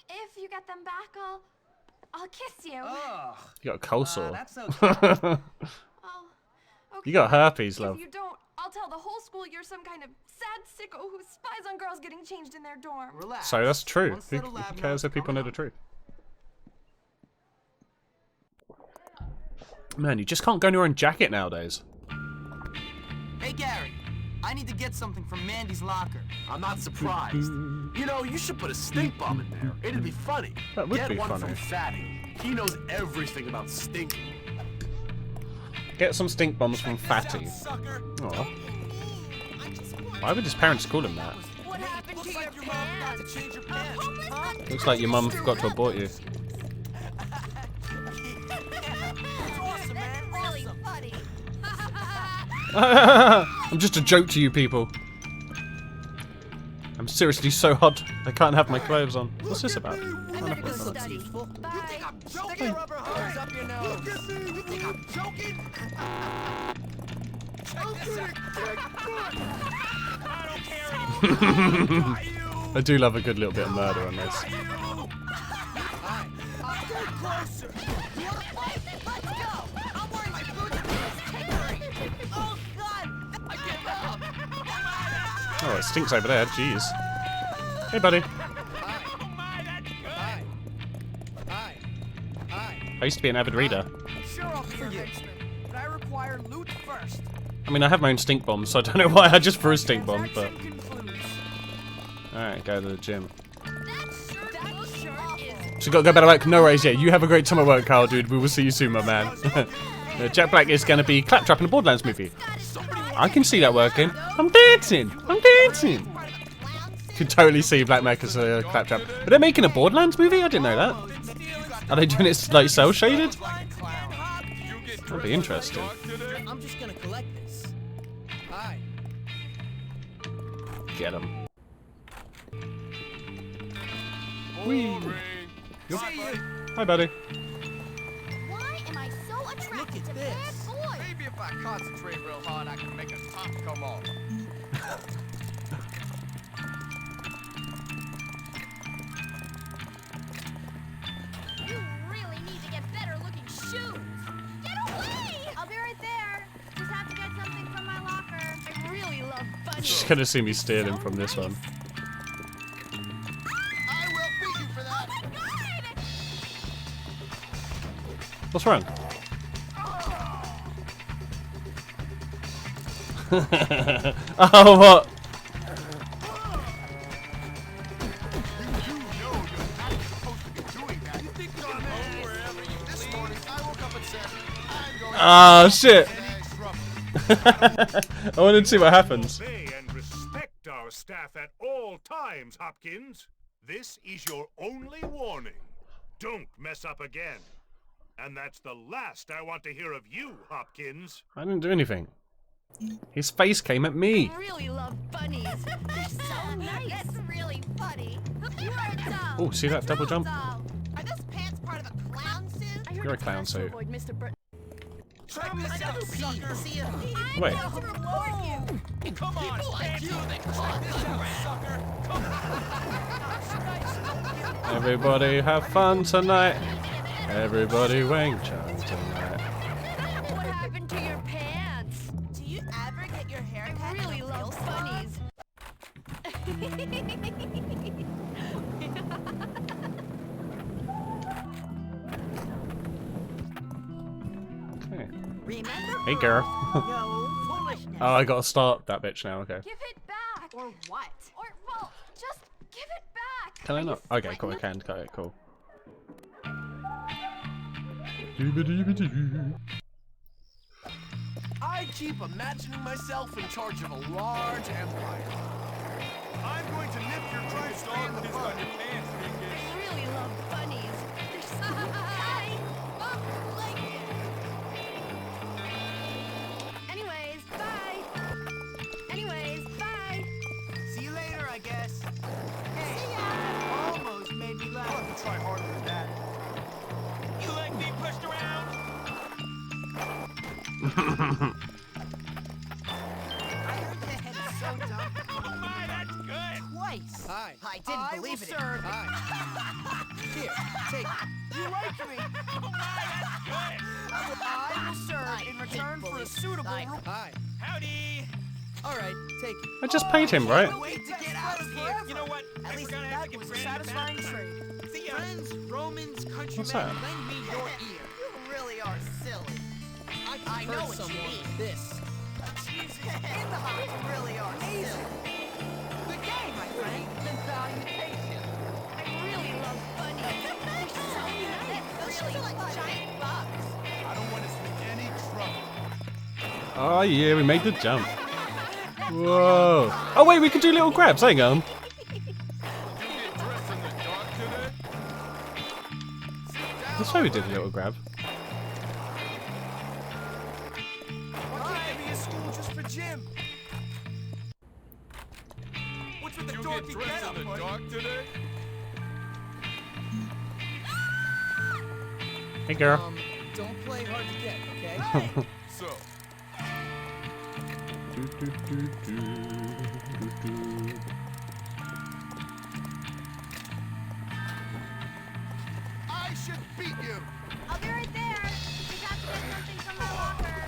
if you get them back, I'll kiss you. Ugh. You got a cold sore. That's okay. Oh, okay. You got herpes, love. If you don't, I'll tell the whole school you're some kind of sad sicko who spies on girls getting changed in their dorm. Relax. So that's true. One Who set of lab cares if notes people know coming the up. truth? Man, you just can't go in your own jacket nowadays. Hey Gary, I need to get something from Mandy's locker. I'm not surprised. You know, you should put a stink bomb in there. It'd be funny. That would Get be one funny. from Fatty. He knows everything about stinking. Get some stink bombs from Fatty. Sucker. Aw. Why would his parents call him that? What happened to your Your mom forgot pants? to change your pants. Looks like your mum forgot to abort you. Awesome, man. Really funny. I'm just a joke to you people. I'm seriously so hot, I can't have my clothes on. What's this about? Better go study. You think Bye. I'm joking? Stick a rubber hose up your nose. Look at me. You think I'm joking? Check this out. I don't care anymore. I do love a good little bit of murder on this. Stay closer. Let's go. I'm wearing my boots and it's tickling. Oh, God. I give up. Oh, it stinks over there, jeez. Hey, buddy. I used to be an avid reader. Sure, I'll be your henchman, but I require loot first. I mean, I have my own stink bomb, so I don't know why I just threw a stink bomb, but... Transaction concludes. Alright, go to the gym. That shirt is. So gotta go back to work. No worries, yeah. You have a great time at work, Carl, dude. We will see you soon, my man. Jack Black is gonna be Claptrap in a Borderlands movie. I can see that working. I'm dancing! I'm dancing! Could totally see Black Mac as a Claptrap. Are they making a Borderlands movie? I didn't know that. Are they doing it like cell shaded? That'd be interesting. I'm just gonna collect this. Hi. Get him. Hi, buddy. Why am I so attracted to bad boys? Maybe if I concentrate real hard, I can make a top come off. You really need to get better looking shoes. gonna see me stealing from this one. I will beat you for that. What's wrong? Oh, what? You know you're not supposed to be doing that. You think you can go wherever you please? This morning, I woke up and said, I'm going Oh, shit. any trouble. I wanted to see what happens. Obey and respect our staff at all times, Hopkins. This is your only warning. Don't mess up again. And that's the last I want to hear of you, Hopkins. I didn't do anything. His face came at me. I really love bunnies. They're so nice. That's really funny. You are a doll. Oh, see that double jump? Are those pants part of a clown suit? You're a clown suit. Avoid Mr. Bur Check this out, sucker. See ya. Wait. I'm to report you. Come on, like you, they check this out, sucker. Come on. Everybody have fun tonight. Everybody wang chun tonight. What happened to your pants? Do you ever get your hair cut? I really love bunnies. Okay. Remember? Hey, girl. No foolishness. Oh, I gotta start that bitch now. Okay. Give it back. Or what? Or, well, just give it back. Can I not? Okay, cool. I can. Okay, cool. I keep imagining myself in charge of a large empire. I'm going to nip your crime spree in the bud. I really love bunnies. They're so nice. Anyways, bye. Anyways, bye. See you later, I guess. Hey, almost made me I'll laugh. have to try harder than that. You like being pushed around? I heard the head is so dumb. Oh my, that's good. Twice. Hi. I didn't believe it. serve. Here, take it. You like me. Oh my, that's good. I will serve in return for a suitable Hi. Howdy. All right, take it. I just paid him, right? Wait to get out of here. You know what? At I least forgot I have that to get was a Brandon satisfying back. trade. See ya. Friends, Romans, countrymen, What's that? lend me your ear. You really are silly. I know heard what you someone mean. this. In the heart, you really are silly. Good day, my friend. Salutation. I really love bunnies. They're so nice. Those are like giant bugs. I don't want to see any trouble. Oh yeah, we made the jump. Whoa. Oh wait, we can do little grabs. Hang on. You get dressed in the dark today? That's why we did a little grab. Why can't be a school just for gym? What's with the dorky getup, buddy? dark today? Hey, girl. Don't play hard to get, okay? So, I should beat you. I'll be right there. Just have to get something from my locker.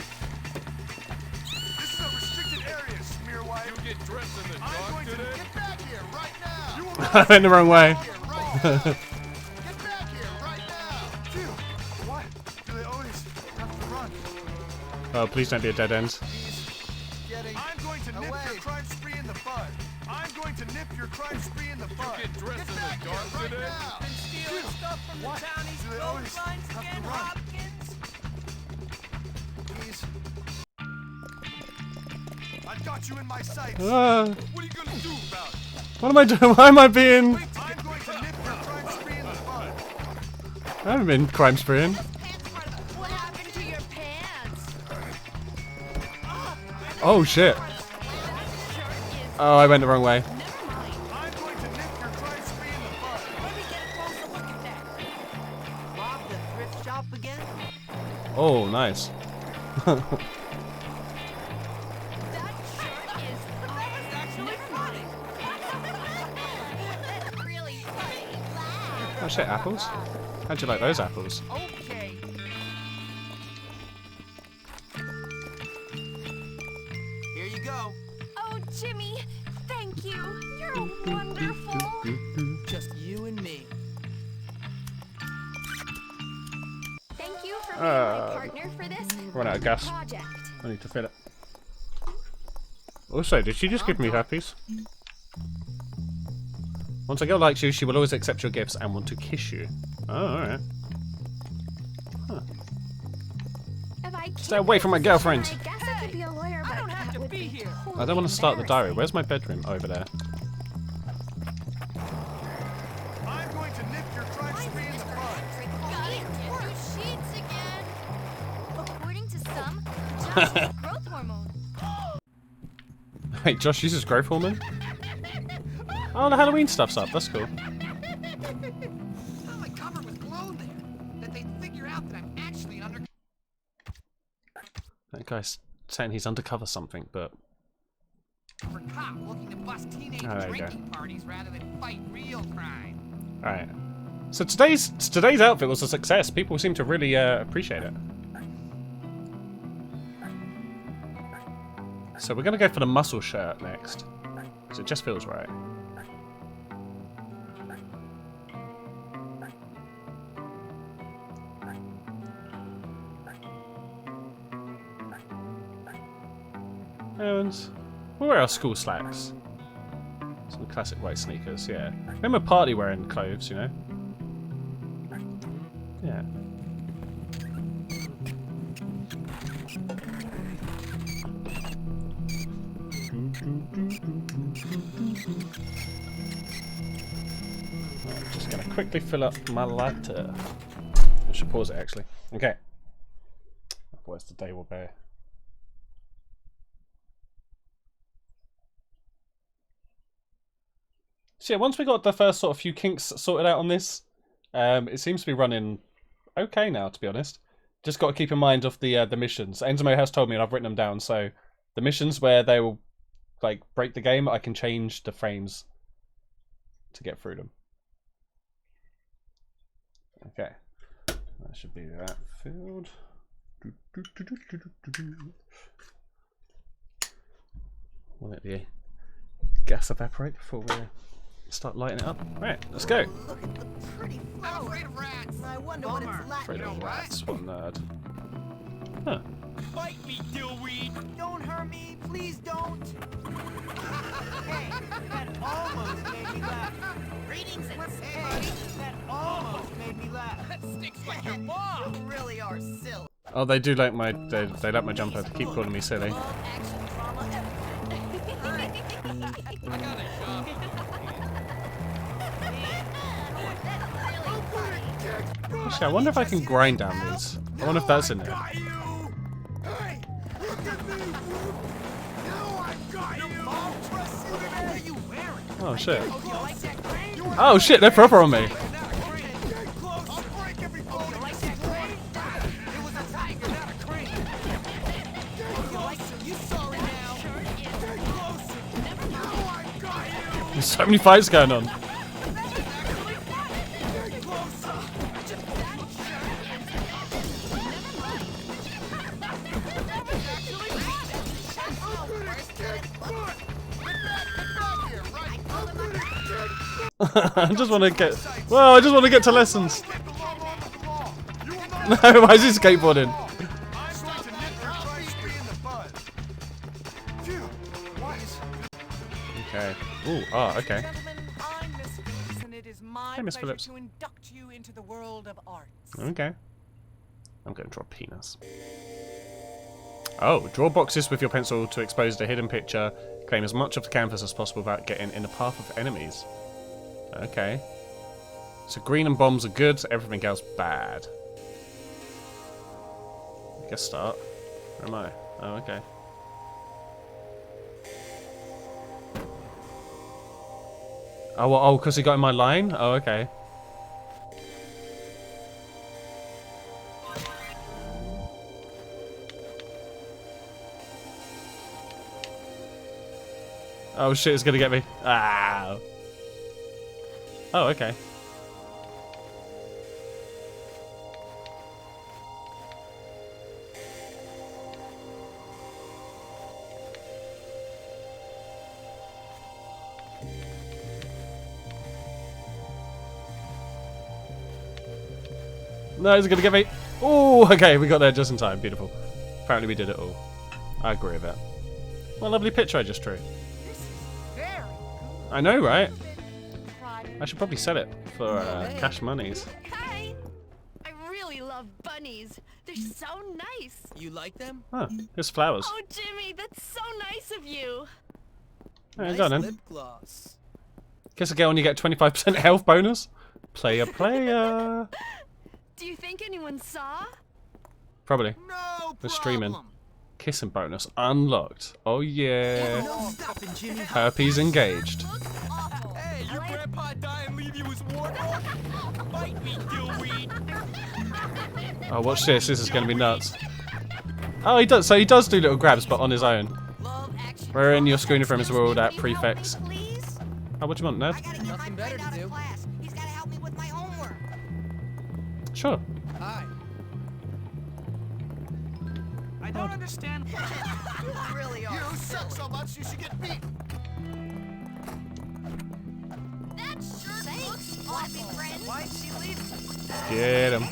This is a restricted area, Smearwipe. You get dressed in the dark today? Get back here right now. You will I went the wrong way. Get back here right now. Phew. What? Do they always have to run? Oh, please don't be a dead end. I'm going to nip your crime spree in the bud. I'm going to nip your crime spree in the bud. Get dressed in the dark today? Been stealing stuff from the townies' Do they always clotheslines have to again, run? Hopkins? Please. I've got you in my sights. Ah, What are you gonna do about it? what am I doing? Why am I being? I'm going to nip your crime spree in the bud. I haven't been crime spreeing. What happened to your pants? Oh shit. Oh, I went the wrong way. Never mind. I'm going to nip your crime spree in the bud. Let me get a closer look at that. Rob the thrift shop again? Oh, nice. That shirt is actually funny. That's really funny. Laugh. Oh shit, apples? How'd you like those apples? Okay. Here you go. Oh, Jimmy, wonderful? Just you and me. Thank you for being my partner for this Run out of gas. project. I need to fill it. Also, did she just give me herpes? Once a girl likes you, she will always accept your gifts and want to kiss you. Oh, alright. Huh. If I Stay away from my girlfriend! I guess I could be a lawyer, but I don't have that to would be here. I don't want to start the diary. Where's my bedroom? Over there. I'm going to nip your tracks free in the bud. sheets again. According to some, Josh has growth hormone. Wait, Josh uses growth hormone? Oh, the Halloween stuff's up. That's cool. My cover was blown there. That they'd figure out that I'm actually under. That guy's saying he's undercover something, but... For cop looking to bust teenage Oh, there you drinking parties rather than fight real crime. Alright. So today's outfit was a success. People seem to really appreciate it. So we're going to go for the muscle shirt next. Because it just feels right. And we'll wear our school slacks. Some classic white sneakers, yeah. Remember party wearing clothes, you know? Yeah. I'm just gonna quickly fill up my lighter. I should pause it actually. Okay. Otherwise the day will bear. So yeah, once we got the first sort of few kinks sorted out on this, it seems to be running okay now, to be honest. Just got to keep in mind of the missions. Enzo has told me, and I've written them down. So the missions where they will like break the game, I can change the frames to get through them. Okay, that should be that filled. We'll let the gas evaporate before we start lighting it up. Right, let's go. I'm afraid of rats. I wonder what it's like. Afraid of rats, what a nerd. Huh. Bite me, dillweed! Don't hurt me, please don't. Hey, that almost made me laugh. Greetings and Hey, that almost made me laugh. That stinks like your mom! You really are silly. Oh, they do like my they like my jumper to keep calling me silly. Action drama I got a shot. Actually, I wonder if I can grind down these. I wonder if that's in there. Got you! Hey, look at me! Now I've got you! What are you wearing? Oh shit. Oh, you like that crane? Oh shit, they're proper on me. Get close! I'll break every bone! You like that crane? It was a tiger, not a crane. Oh, you like it? You saw it now. Get closer! Now I've got you! There's so many fights going on. Get closer! I just want to get. Well, I just want to get to lessons. No, why is he skateboarding? I'm going to nip your tracks free in the bud. Phew! What? Okay. Ooh. Ah. Okay. Gentlemen, I'm Miss Phillips, and it is my Hey, Miss pleasure Phillips. to induct you into the world of arts. Okay. I'm going to draw penis. Oh, draw boxes with your pencil to expose the hidden picture. Claim as much of the canvas as possible without getting in the path of enemies. Okay. So green and bombs are good, everything else bad. I guess start. Where am I? Oh, okay. Oh, well, because he got in my line? Oh, okay. Oh shit, it's gonna get me. Ah. Oh, okay. No, he's gonna get me. Oh, okay, we got there just in time. Beautiful. Apparently we did it all. I agree with that. What a lovely picture I just drew. I know, right? I should probably sell it for cash monies. Hi. I really love bunnies. They're so nice. You like them? Oh, here's flowers. Oh, Jimmy, that's so nice of you. Alright, Nice done then. lip gloss. Kiss a girl and you get 25% health bonus. Player, player. Do you think anyone saw? Probably. No The streaming. problem. Kissing bonus unlocked. Oh yeah. No stopping, Jimmy. Herpes engaged. Hey, your grandpa die and leave you his wart off? Bite me, Gilweed. Oh, watch this. This is going to be nuts. Oh, he does. So he does do little grabs, but on his own. We're in your screener from his world at prefects. Oh, what do you want, Ned? Nothing better to do. He's gotta help me with my homework. Sure. Hi. I don't understand. You really are. You suck so much you should get beat. That sure looks awful. Why'd she leave? Get him.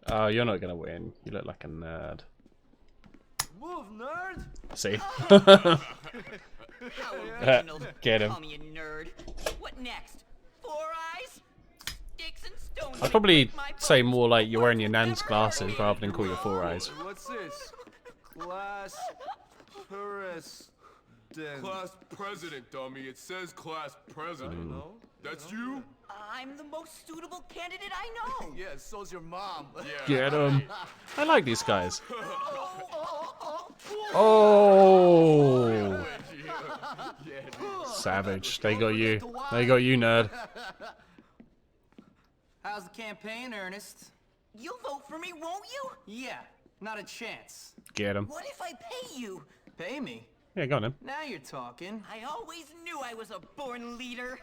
Oh, you're not gonna win. You look like a nerd. Move, nerd. See? How original. Get him. Call me a nerd. What next? 4 eyes? Sticks and stones. I'd probably say more like you're wearing your nan's glasses rather than call you 4 eyes. What's this? Class president. Class president, dummy. It says class president. No. That's you? I'm the most suitable candidate I know. Yeah, so's your mom. Get him. I like these guys. Oh. Savage. They got you. They got you, nerd. How's the campaign, Ernest? You'll vote for me, won't you? Yeah, not a chance. Get him. What if I pay you? Pay me? Yeah, go on then. Now you're talking. I always knew I was a born leader.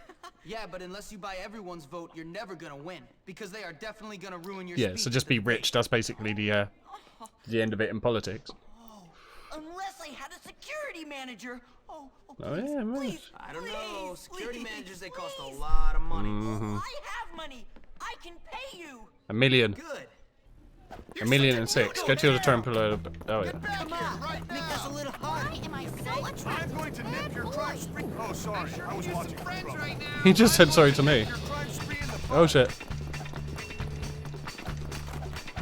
Yeah, but unless you buy everyone's vote, you're never gonna win. Because they are definitely gonna ruin your Yeah, speech so just at be the rich. That's basically the end of it in politics. Unless I had a security manager. Oh, Oh yeah, man. please, I don't know. please, Security please, managers, they cost a please. lot of money. Mm-hmm. I have money. I can pay you. $1 million. Good. $1,000,006. Go to the temple. Oh yeah. Come on, make this a little hard. Why am I so attracted? I'm going to nip your crime spree. Oh, sorry. I was watching. right now. He just said sorry to me. Your crime spree in the Oh shit.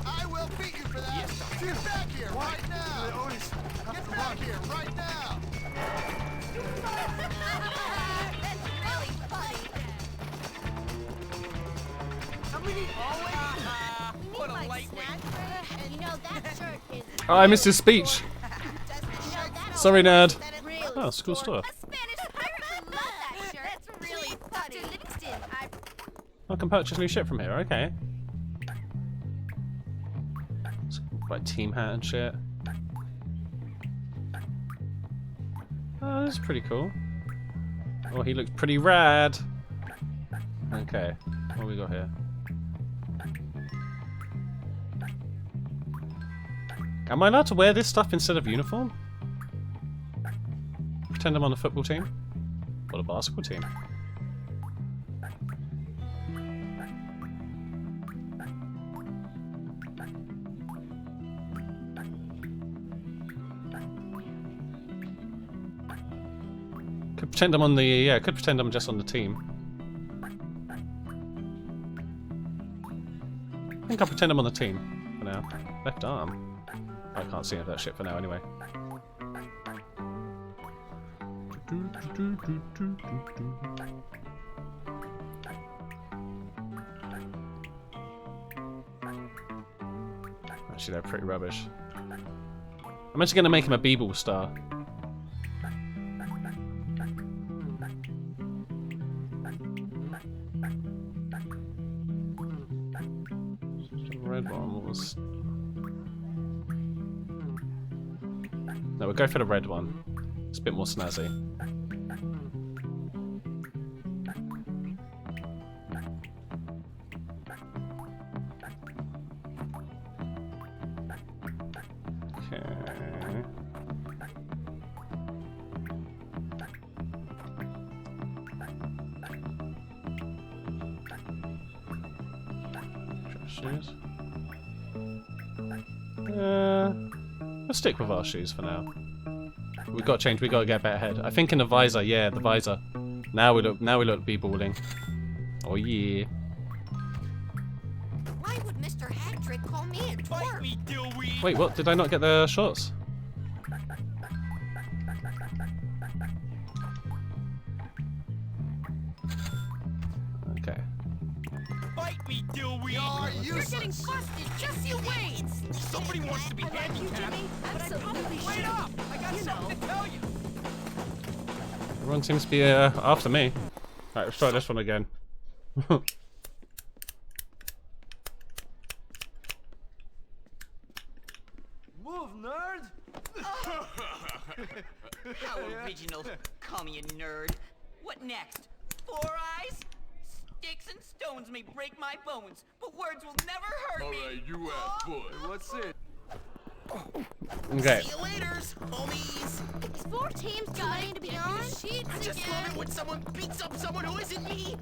I will beat you for that. Get back here right now. Get back here right now. That's really funny. Somebody always. What a Like lightweight. snack break? You know that shirt is. Oh, I missed his speech. You know that Sorry, nerd. really Oh, it's cool stuff. A Spanish pirate would love that shirt. That's really funny. Dr. Livingston, I can purchase new shit from here. Okay. Like team hat and shit. Oh, this is pretty cool. Oh, he looks pretty rad. Okay, what we got here? Am I allowed to wear this stuff instead of uniform? Pretend I'm on a football team? Or a basketball team? Could pretend I'm on the, yeah, could pretend I'm just on the team. I think I'll pretend I'm on the team for now. Left arm. I can't see any of that shit for now anyway. Actually, they're pretty rubbish. I'm actually going to make him a b-ball star. Red one was... No, we'll go for the red one. It's a bit more snazzy. Okay. shoes. Let's stick with our shoes for now. We've got to change. We've got to get a better head. I think in the visor. Yeah, the visor. Now we look b-balling. Oh yeah. Why would Mr. Hattrick call me a twerp? Wait, what? Did I not get the shorts? Okay. Fight me, dillweed! You're getting busted, just you wait! Somebody wants to be handicapped. Absolutely. Wait up! I got something to tell you. Everyone seems to be after me. Alright, let's try this one again. Move, nerd! How original. Call me a nerd. What next? 4 eyes? Sticks and stones may break my bones, but words will never hurt me. Alright, you ass boy. What's it? Okay. See you laters, homies. Is 4 teams going to be on? I just love it when someone beats up someone who isn't me.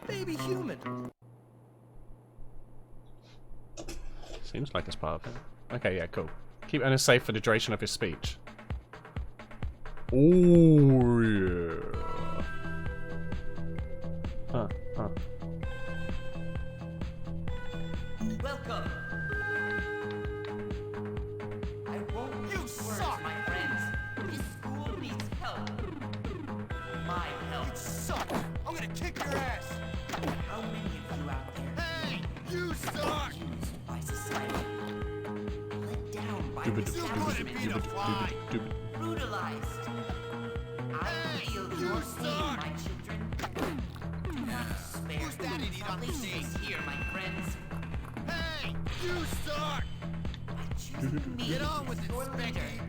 Baby human. Seems like it's part of it. Okay, yeah, cool. Keep Ernest safe for the duration of his speech. Oh yeah. Huh. Welcome. I won't use words, my friends. This school needs help. My help. You suck. I'm gonna kick your ass. How many of you out there? Hey, you suck! Used by society. Let down by the establishment. Brutalized. I feel your pain, my children. Do not despair. Who's that idiot on the Please stage? here, my friends. Hey, you suck! Get on with it, Specky.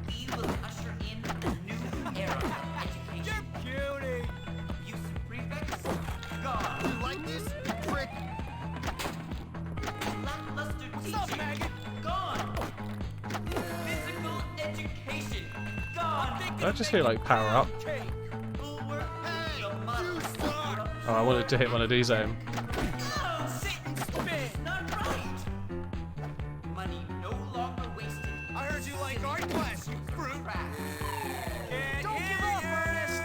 We will usher in a new era of education. Cutie. Abusive prefects, gone. You like this, prick? Lackluster What's up, teaching, maggot? gone. Physical education, gone. Did I just hear like power up? Schoolwork, Hey, the model. you suck! Oh, I wanted to hit one of these at him. Not right. Money no longer wasted. I heard you like art class, you fruit. Don't give up, Ernest.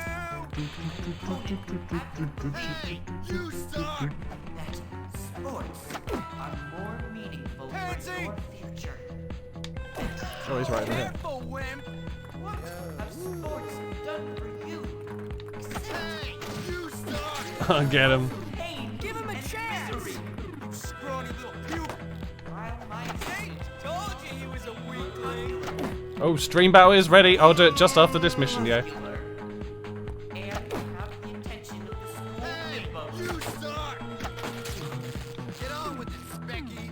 Hey, you suck! That sports are more meaningful Pansy! for your future. Oh, he's right over here. Careful, wimp. What have sports done for you? Hey, you suck! Get him. Pain Give him a and chance. misery. You scrawny little puke. While my Hey, told you he was a weakling. Oh, stream battle is ready. I'll do it just after this mission, yeah. muscular, and have the attention of the school hippo. You suck! Get on with it, Specky!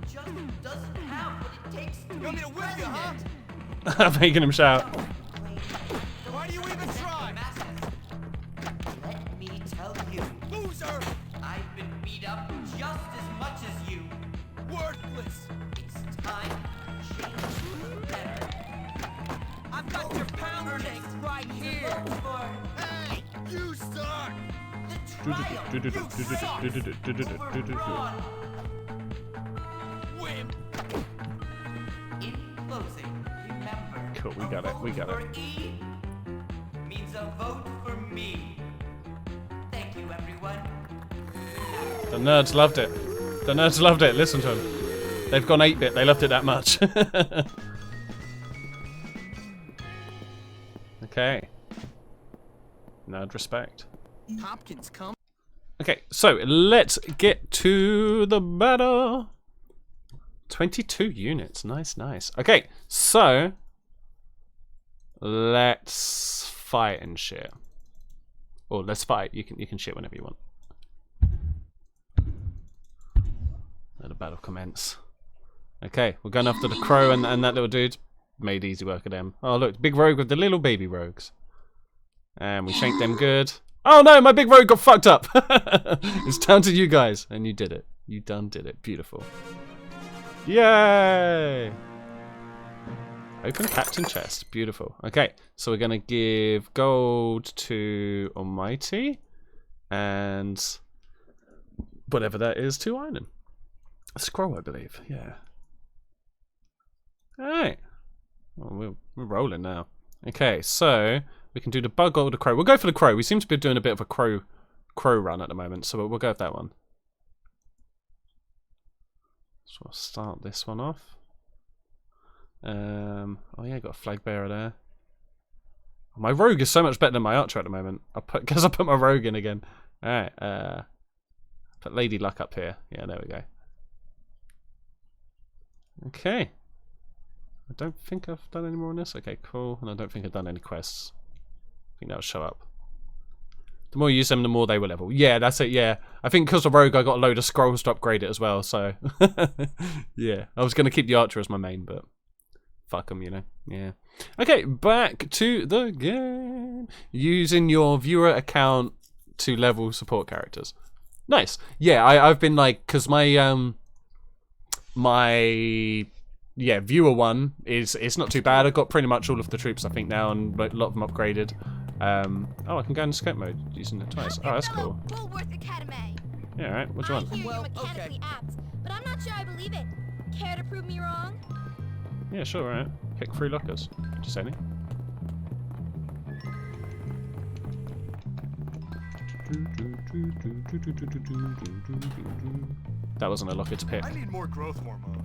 Just doesn't have what it takes to You want me to whip you, huh? I'm making him shout. Why do you even try? Let me tell you, Loser! I've been beat up just as much as you. Worthless! It's time to change for the better. I've got your pound cake right here! Hey, you suck! The triumph overrun. Wimp! In closing, remember, Cool, we got it, we got a it. vote for E means a vote for me. Thank you, everyone. The nerds loved it. The nerds loved it. Listen to them. They've gone 8-bit. They loved it that much. Okay. Nerd respect. Hopkins, come. Okay, so let's get to the battle. 22 units. Nice, nice. Okay, so let's fight and shit. Or let's fight. You can shit whenever you want. Let the battle commence. Okay, we're going after the crow and that little dude. Made easy work of them. Oh look, big rogue with the little baby rogues. And we shanked them good. Oh no, my big rogue got fucked up. It's down to you guys. And you did it. You done did it. Beautiful. Yay! Open captain chest. Beautiful. Okay, so we're gonna give gold to Almighty, and whatever that is to Iron. A scroll, I believe. Yeah. All right. Well, we're rolling now. Okay, so we can do the bug or the crow. We'll go for the crow. We seem to be doing a bit of a crow run at the moment, so we'll go with that one. So we'll start this one off. Oh yeah, got a flag bearer there. My rogue is so much better than my archer at the moment. Guess I put my rogue in again. All right. Put Lady Luck up here. Yeah, there we go. Okay. I don't think I've done any more on this. Okay, cool. And I don't think I've done any quests. I think that'll show up. The more you use them, the more they will level. Yeah, that's it, yeah. I think because of Rogue, I got a load of scrolls to upgrade it as well, so... yeah, I was going to keep the Archer as my main, but... fuck them, you know. Yeah. Okay, back to the game. Using your viewer account to level support characters. Nice. Yeah, I've been like... because my... yeah, viewer one it's not too bad. I've got pretty much all of the troops I think now, and a lot of them upgraded. Oh, I can go into scope mode using it twice. Oh, that's cool. Yeah, alright. What do you want? Well, okay. But I'm not sure I believe it. Care to prove me wrong? Yeah, sure, alright. Pick 3 lockers. Just any. That wasn't a locker to pick. I need more growth hormone.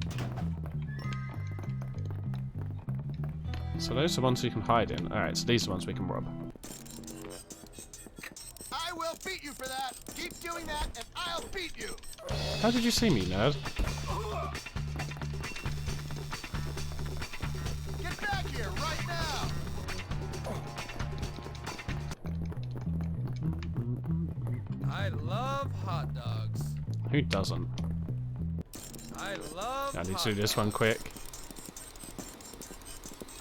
So those are the ones you can hide in. Alright, so these are the ones we can rob. I will beat you for that. Keep doing that, and I'll beat you. How did you see me, nerd? Get back here right now. I love hot dogs. Who doesn't? I love I need hot to do this one quick.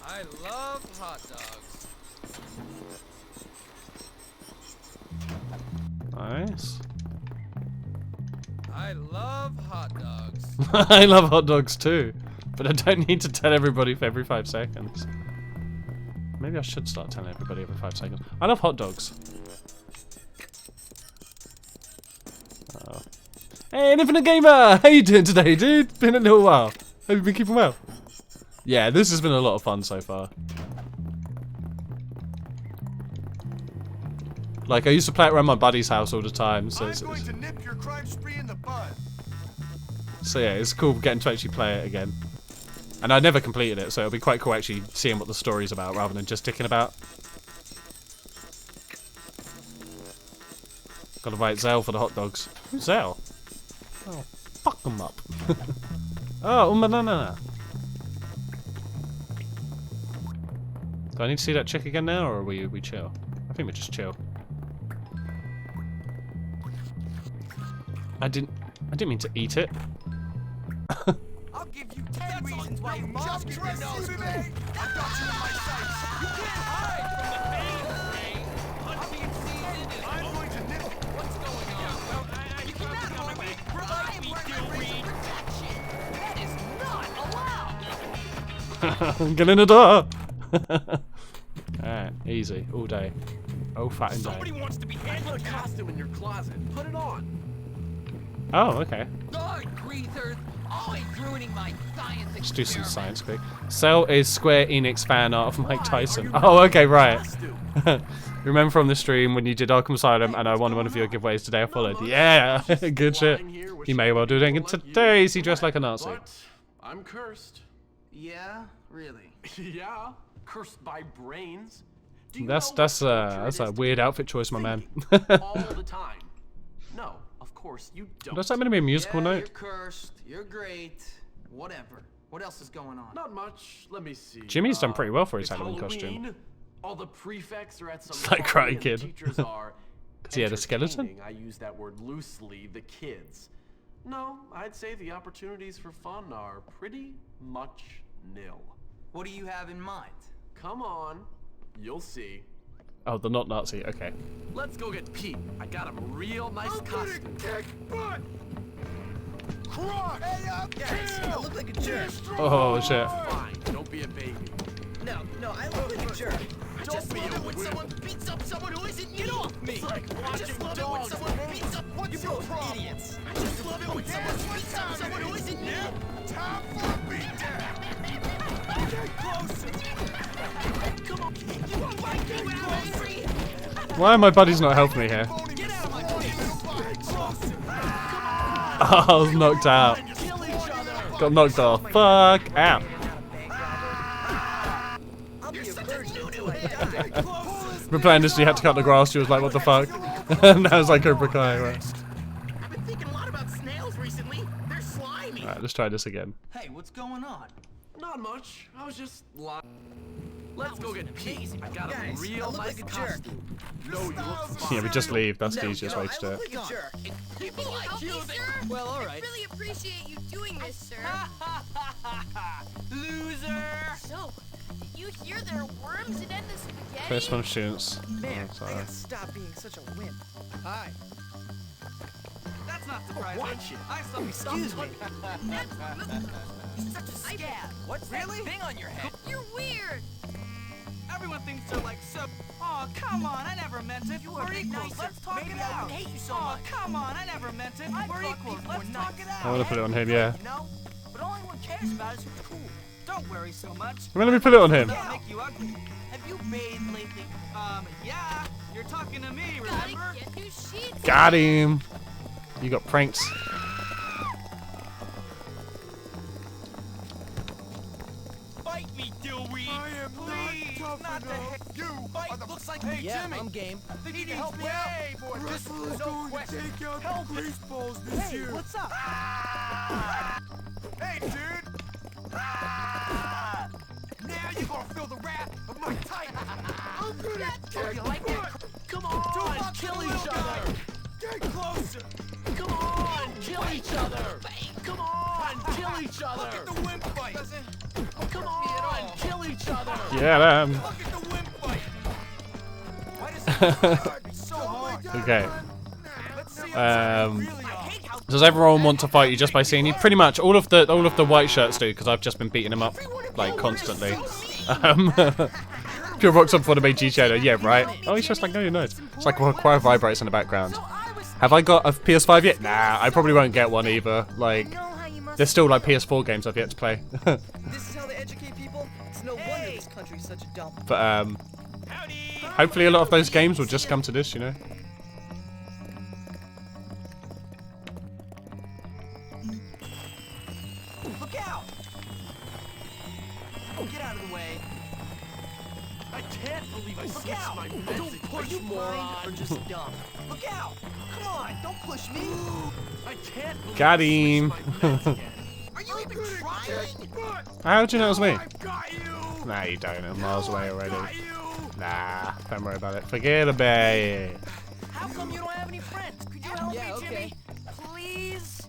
I love hot dogs. Nice. I love hot dogs. I love hot dogs too, but I don't need to tell everybody for every 5 seconds. Maybe I should start telling everybody every 5 seconds. I love hot dogs. Oh. Hey, Infinite Gamer! How you doing today, dude? Been a little while. Have you been keeping well? Yeah, this has been a lot of fun so far. Like, I used to play it around my buddy's house all the time, so I'm going to nip your crime spree in the bud. so yeah, it's cool getting to actually play it again. And I never completed it, so it'll be quite cool actually seeing what the story's about rather than just ticking about. Gotta invite Zell for the hot dogs. Who's Zell? Oh, fuck them up. Oh, banana. Do I need to see that chick again now, or are we chill? I think we just chill. I didn't mean to eat it. I'll give you 10 reasons why your mom Just should trust know. you, man. I've got you in my sights. You can't hide from the pain, Ray. Hunting season is I'm going to nip. What's going on? Well, I You cannot harm me. I am wearing protection. That is not allowed. Get in the door! Alright, easy, all day. Oh, fat and Somebody day. wants to be I put a handled. costume in your closet. Put it on. Oh, okay. Oh, greasers! Always ruining my science Let's do some experiments. science quick. Cell is Square Enix fan art of Mike Tyson. Oh, okay, right. Remember from the stream when you did Arkham Asylum and I won one of your giveaways today I followed. Yeah, good shit. He may well do it again today. Is he dressed like a Nazi? But I'm cursed. Yeah, really. Yeah, cursed by brains. Do you That's know what torture that's it a is weird outfit choice, my man. all the time? No, of course you don't. Does that mean to be a musical Yeah, note? you're cursed. You're great. Whatever. What else is going on? Not much. Let me see. Jimmy's done pretty well for his it's Halloween costume. Halloween. All the prefects are at some It's like party Karate and Kid. the teachers are. Because he had a skeleton? entertaining. I use that word loosely. The kids. No, I'd say the opportunities for fun are pretty much nil. What do you have in mind? Come on, you'll see. Oh, the not Nazi, okay. Let's go get Pete. I got him a real nice costume. Kick butt. Crush. Hey, Guys, I look like a jerk. Oh, shit. Fine, don't be a baby. No, I look like a jerk. I just love it when someone beats up someone who isn't me. Get off me! It's like watching dogs, man. Beats up you both idiots. I just love it when someone beats up someone who isn't me. Time for a beatdown. Get closer. Come on, you won't like me when I'm angry. Why are my buddies not helping me here? Get out of my face. Get closer. I was knocked out. Kill each other. Got knocked off. Fuck out. I'll be a virgin until I die. We're playing this, you had to cut the grass. She was like, what the fuck? And that was like Cobra Kai. Right. I've been thinking a lot about snails recently. They're slimy. Alright, let's try this again. Hey, what's going on? Not much. I was just Let's go get Pete. I got a Guys, I real look nice like a jerk. costume. No, you look fine. Yeah, we just leave. That's the easiest way to do I it. look like a jerk. People like you, sir? Well, all I right. really appreciate you doing this, sir. Loser! So, did you hear there are worms in the spaghetti? First one shoots. Man, Oh, I sorry. gotta stop being such a wimp. Hi. That's not surprising. Watch it. I saw Excuse me. You're such a scab. What's Really? that thing on your head? You're weird. Everyone thinks they're like so. Oh, come on, I never meant it. We're equals. Let's talk it out. I hate you so Oh, much. come on, I never meant it. We're equals. Let's talk it out. I want to put it on him, yeah. You know, but all anyone cares about is who's cool. Don't worry so much. Well, let me put it on him. That'll make you ugly. Have you bathed lately? Yeah. You're talking to me, remember? Gotta get new sheets. Got him. You got pranked. Fight me, Dewey. I am Please, not tough not the enough. head. You Fight are the looks like Hey, yeah, Jimmy. I'm game. Think He you can help needs me out? way more Russell's no going question. to take out Help the it. grease balls this Hey, year. what's up? Hey, dude. Now you're gonna feel the wrath of my titan. I'm gonna kick You like that? Come on, kill each other. Get closer. Come on, kill each other. Come on, kill each Look other. at the wimp fight. Come on, kill each other. Yeah, them. Look at the wimp fight. Why does it be so hard? Okay. Let's see how Um, really are. Does everyone want to fight you just by seeing you? Pretty much all of the white shirts do, because I've just been beating them up like constantly. Pure rocks up for the main GTA. Yeah, right. Oh, he's just like, no, you're not. It's like a choir vibrates in the background. Have I got a PS5 yet? Nah, I probably won't get one either. Like, there's still like PS4 games I've yet to play. This is how they educate people? It's no wonder this country's such a dump. But hopefully a lot of those games will just come to this, you know. Look out! Get out of the way. I can't believe I Look switched out! my Don't message. push, you moron! Or just dumb. Look out! Come on, don't push me! I can't believe Got I switched him. my meds again. Are you even trying? How'd you know it was me? I've got you. Nah, you don't. I'm miles away already. Got you. Nah, don't worry about it. Forget about it. How come you don't have any friends? Could you help me, Jimmy? Please?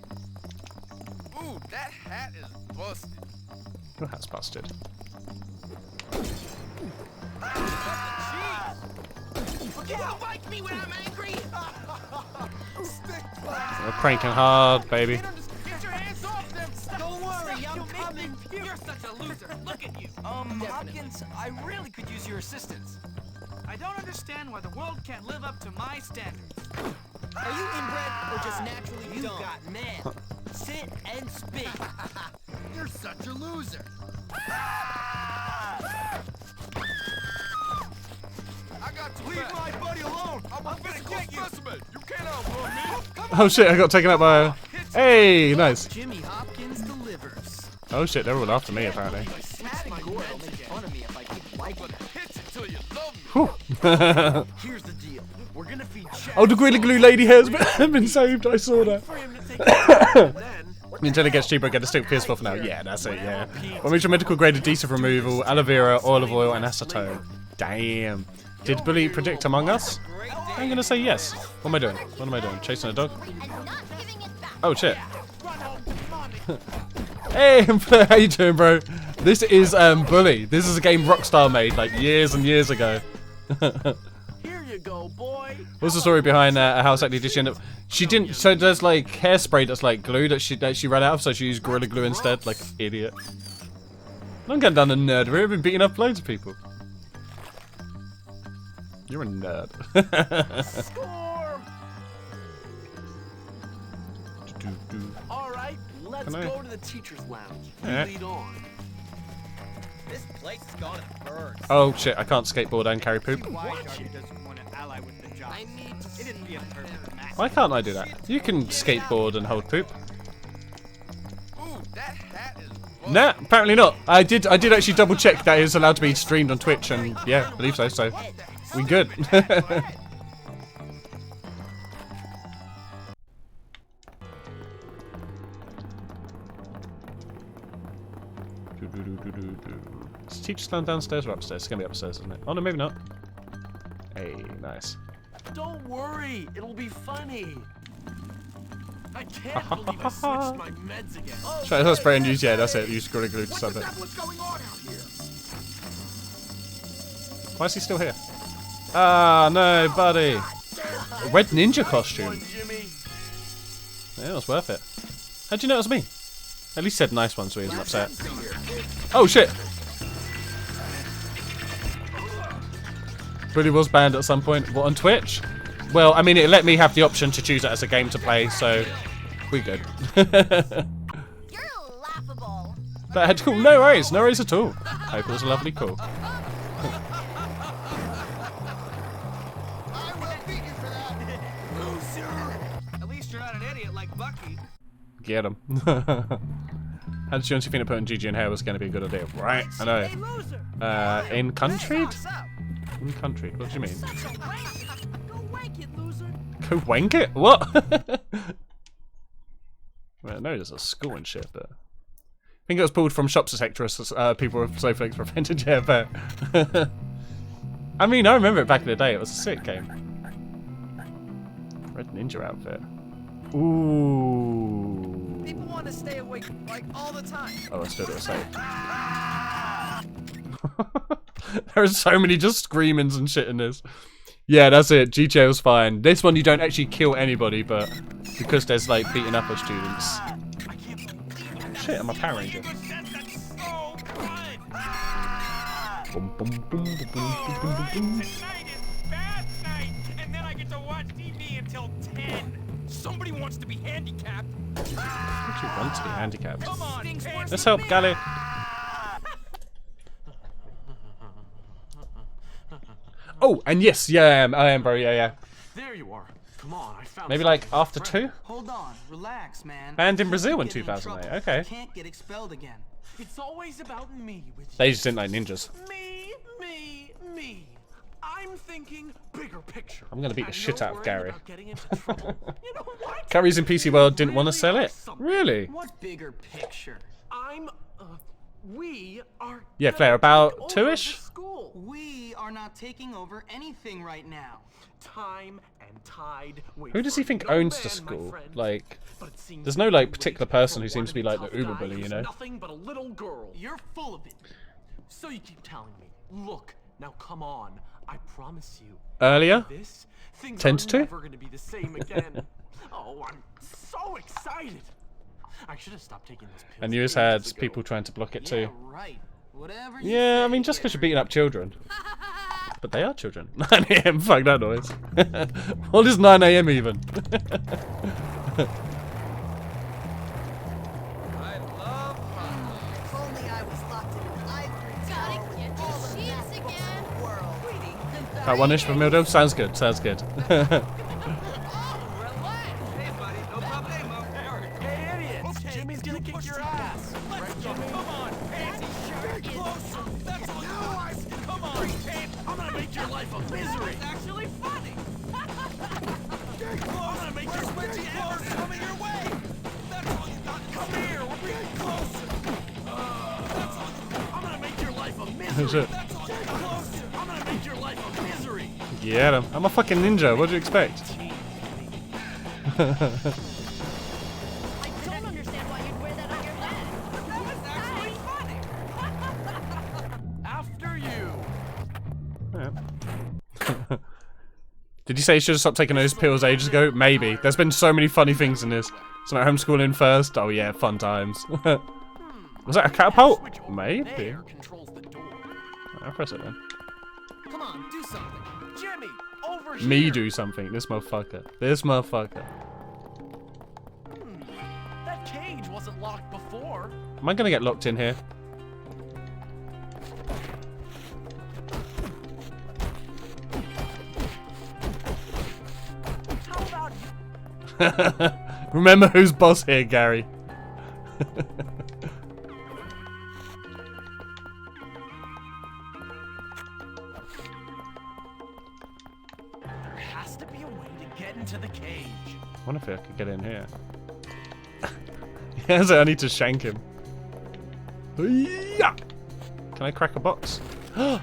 Ooh, that hat is busted. Your hat's busted. Look out! Like me when I'm angry. We're pranking hard, baby. Get your hands off them! Don't worry, I'm coming. You're such a loser. Look at you. Hopkins, I really could use your assistance. I don't understand why the world can't live up to my standards. Are you inbred or just naturally You dumb? got man. Sit and speak. You're such a loser. I got to leave my buddy alone. I'm a physical specimen. You can't outrun me. Oh shit, I got taken out by a... Hey, nice. Jimmy Hopkins delivers. Oh shit, they're all after me apparently. Matt and Gore will make fun of me if I keep liking it. Hit you till you love me. Whew. Here's the deal. We're gonna feed Chad. Oh, the Gorilla Glue lady has been saved. I saw that. For him to take it. Then Until it gets cheaper, get a stick PS4 for now. Yeah, that's it, yeah. What makes your medical grade adhesive removal, aloe vera, olive oil, and acetone? Damn. Did Bully predict Among Us? I'm gonna say yes. What am I doing? What am I doing? Chasing a dog? Oh shit. Hey, how you doing, bro? This is Bully. This is a game Rockstar made like years and years ago. here you go, boy. What's the story behind how exactly did she end up? She didn't. So there's like hairspray that's like glue that she ran out of, so she used Gorilla Glue instead. Like idiot. I'm going down a nerd route. I've been beating up loads of people. You're a nerd. Score! Alright, let's go to the teacher's lounge. Lead on. This place is gone to the birds. Oh shit, I can't skateboard and carry poop. Why Darby doesn't want to ally with the Jocks. It'd be a perfect match. Why can't I do that? You can skateboard and hold poop. Ooh, that hat is Nah, apparently not. I did actually double check that it's allowed to be streamed on Twitch, and yeah, I believe so. So we good. Is teacher's lounge downstairs or upstairs? It's gonna be upstairs, isn't it? Oh no, maybe not. Hey, nice. Don't worry, it'll be funny. I can't believe I switched my meds again. Try to spray and use, yeah, that's it. Use Gorilla Glue to something. what's going on out here. Why is he still here? Ah, no, buddy. A red ninja costume. Yeah, it was worth it. How'd you know it was me? At least said nice one so he wasn't upset. Oh shit! Bully was banned at some point. What, on Twitch? Well, I mean, it let me have the option to choose it as a game to play, so we good. You're laughable. Bad, cool. No worries at all. Hope it was a lovely call. I will beat you for that. Loser! At least you're not an idiot like Bucky. Get him. How did you honestly think that putting GG in hair was going to be a good idea? Right, I know. Hey, loser! In country? What's up? In country? What do you mean? Go wank it, loser! Go wank it? What? Well, I know there's a school and shit, but I think it was pulled from Shops Detector as people with snowflakes for vintage hair, but I mean, I remember it back in the day. It was a sick game. Red Ninja outfit. Ooh. People want to stay awake like all the time. Oh, I still do a save. There are so many just screamings and shit in this. Yeah, that's it. GTA was fine. This one you don't actually kill anybody, but because there's like beating up of students. Shit, I'm a Power Ranger. Boom, boom, boom, boom, boom, boom, boom, boom. Tonight is bath night, and then I get to watch TV until 10. Somebody wants to be handicapped. What do you want to be handicapped? Come on, Let's help Gally. Oh, and yes, yeah, I am, bro. Yeah. There you are. Come on, I found. Maybe like after 2? Hold on, relax, man. Banned in Brazil in Get 2008. trouble. Okay. You can't get expelled again. It's always about me with They just didn't like ninjas. me. I'm thinking bigger picture. I'm gonna beat the shit out of Gary. You know what? Gary's in PC World didn't want to sell it. Really? What bigger picture? We are. Yeah, Claire, about 2-ish? School. We are not taking over anything right now. Time and tide. Who does he think owns the school? Like, there's no like particular person who seems to be like the uber bully, you know? Nothing but a little girl. You're full of it. So you keep telling me. Look, now come on. I promise you. Earlier? This, things 10 are to 2? never going to be the same again. Oh, I'm so excited. I should have stopped taking this pill. And you just had people trying to block it too. Yeah, right. Whatever you Yeah, I say, mean, just because you're Gary. beating up children. But they are children. 9 AM, fuck that noise. What is 9 AM even? If only I was locked in an ivory Gotta tower get with all your the sheets MacBooks again. in the world. That one-ish for Mildo? Sounds good, sounds good. Hey, buddy, no problemo. Hey, idiots! Jimmy's gonna kick your ass. Let's go. Come on, Pants. Get closer. That's all you want. Come on, Pants. I'm gonna make your life a misery. It's actually funny. Get close. I'm gonna make your squidgy ever coming your way. That's all you got. Come here. We're getting closer. That's all you got. I'm gonna make your life a misery. Shit. That's all you got. Closer. I'm gonna make your life a misery. Get him. I'm a fucking ninja, what do you expect? I don't understand why you'd wear that on your head. That was actually funny. After you. Did you say you should have stopped taking those pills ages ago? Maybe. There's been so many funny things in this. So like homeschooling first. Oh yeah, fun times. Was that a catapult? Switch over Maybe. there controls the door. I'll press it then. Come on, do something. Jimmy, over here. Me do something. This motherfucker. This motherfucker. That cage wasn't locked before. Am I gonna get locked in here? How about you? Remember who's boss here, Gary. There has to be a way to get into the cage. I wonder if I could get in here. Yes, I need to shank him. Yeah. Can I crack a box? I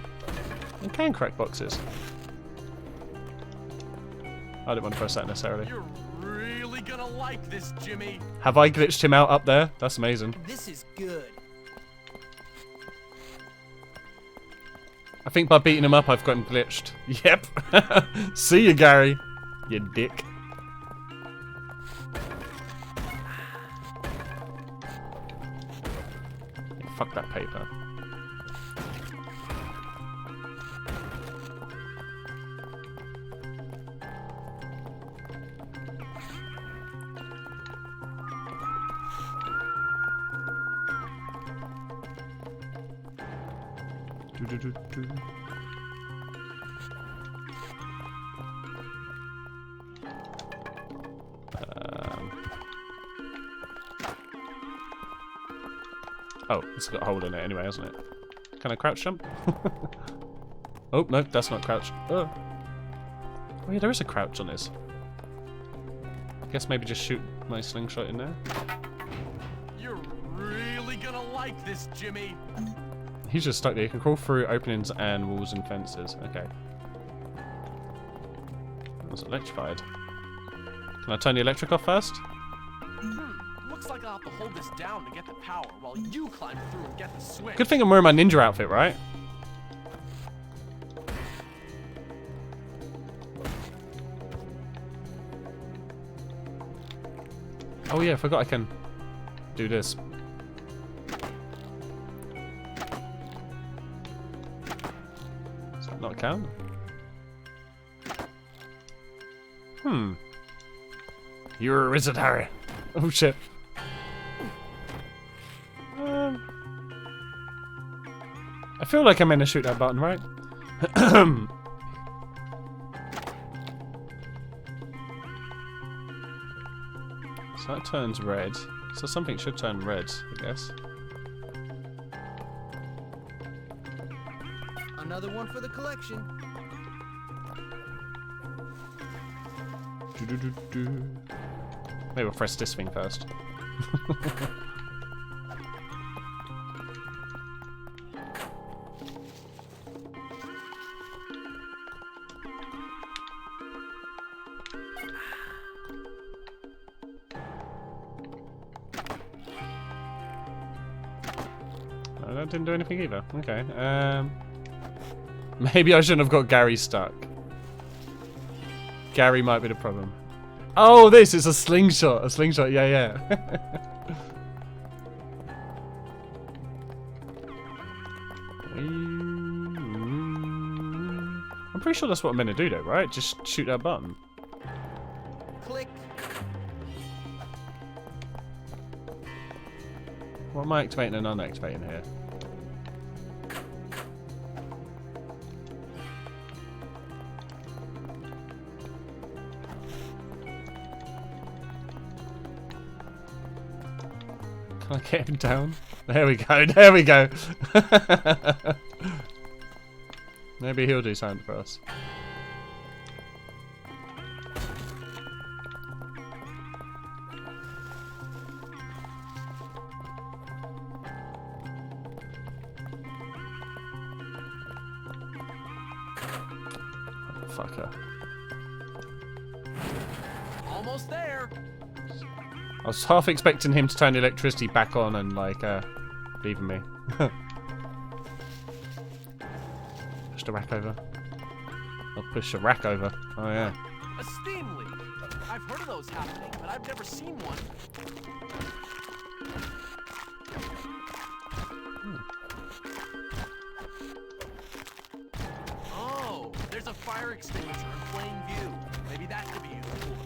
can crack boxes. I didn't want to press that necessarily. You're really gonna like this, Jimmy. Have I glitched him out up there? That's amazing. This is good. I think by beating him up, I've got him glitched. Yep. See you, Gary. You dick. Fuck that paper. Do. Oh, it's got a hole in it anyway, hasn't it? Can I crouch jump? Oh, no, that's not crouch. Oh yeah, there is a crouch on this. I guess maybe just shoot my slingshot in there. You're really gonna like this, Jimmy. He's just stuck there. You can crawl through openings and walls and fences. Okay. That was electrified. Can I turn the electric off first? Looks like I'll have to hold this down to get the power while you climb through and get the switch. Good thing I'm wearing my ninja outfit, right? Oh yeah, I forgot I can do this. Does that not count? You're a wizard, Harry. Oh shit. I feel like I'm meant to shoot that button, right? So that turns red. So something should turn red, I guess. Another one for the collection. Maybe we'll press this thing first. Oh, that didn't do anything either. Okay. Maybe I shouldn't have got Gary stuck. Gary might be the problem. Oh, this is a slingshot. A slingshot, yeah. I'm pretty sure that's what I'm meant to do though, right? Just shoot that button. Click. What am I activating and unactivating here? Can I get him down? There we go, there we go. Maybe he'll do something for us. Fucker. Almost there. I was half expecting him to turn the electricity back on and like leaving me. Push the rack over. I'll push the rack over. Oh yeah. A steam leak. I've heard of those happening, but I've never seen one. fire extinguisher in plain view. Maybe that could be used to cool the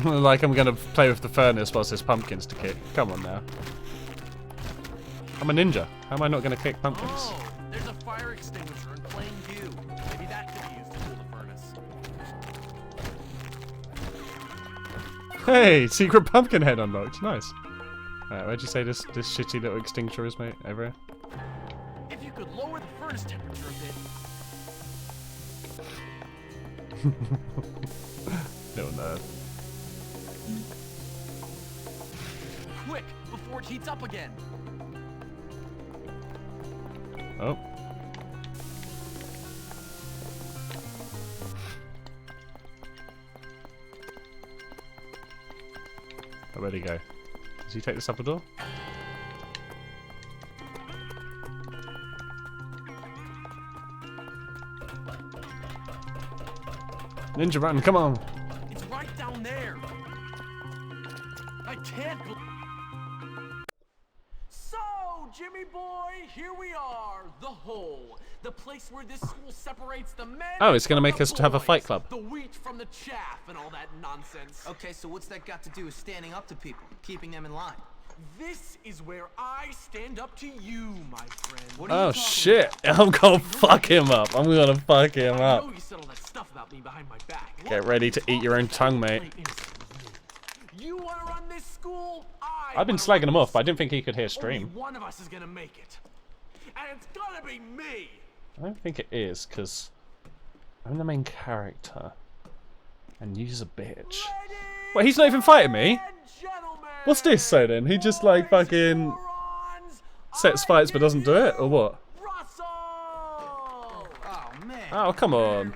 furnace. Like I'm gonna play with the furnace whilst there's pumpkins to kick. Come on now. I'm a ninja. How am I not gonna kick pumpkins? Oh, there's a fire extinguisher in plain view. Maybe that could be used to cool the furnace. Hey, secret pumpkin head unlocked. Nice. Alright, where'd you say this shitty little extinguisher is, mate? Over here? If you could lower the furnace temperature a bit. Little nerd. Quick, before it heats up again. Oh. Oh, where'd he go? Does he take this upper door? Ninja run, come on! It's right down there. I can't believe. So, Jimmy boy, here we are. The hole. The place where this school separates the men. Oh, it's gonna from make the us to have a boys, fight club. The wheat from the chaff and all that nonsense. Okay, so what's that got to do with standing up to people, keeping them in line? This is where I stand up to you, my friend. What are you Oh talking shit! about? I'm gonna fuck him up. I'm gonna fuck him I up. know you said all that stuff about me behind my back. Get ready to eat your own tongue, mate. You want to run this school? I've been slagging him off, but I didn't think he could hear stream. Only one of us is gonna make it, and it's gonna be me. I don't think it is, because I'm the main character. And you's a bitch. Wait, he's not even fighting me? What's this, so then? He just, like, fucking sets fights but doesn't do it, or what? Oh man. Oh, come on.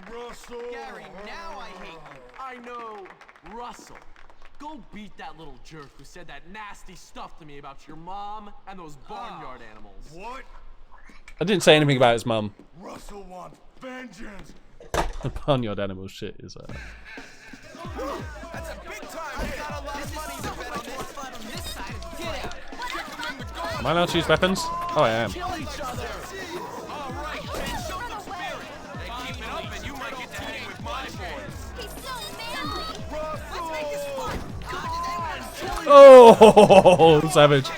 Gary, now I hate you. I know, Russell. Go beat that little jerk who said that nasty stuff to me about your mom and those barnyard animals. What? I didn't say anything about his mum. Russell wants vengeance. The barnyard animal shit is, That's a big time hit. Got a lot of money to bet on this fight on this side of the fight. Am I allowed to use weapons? Oh, I am. Kill each other. All right, then show them spirit. Hey, keep it up and you might get to hang with my boys. He's so manly. Let's make this fun. Oh, savage.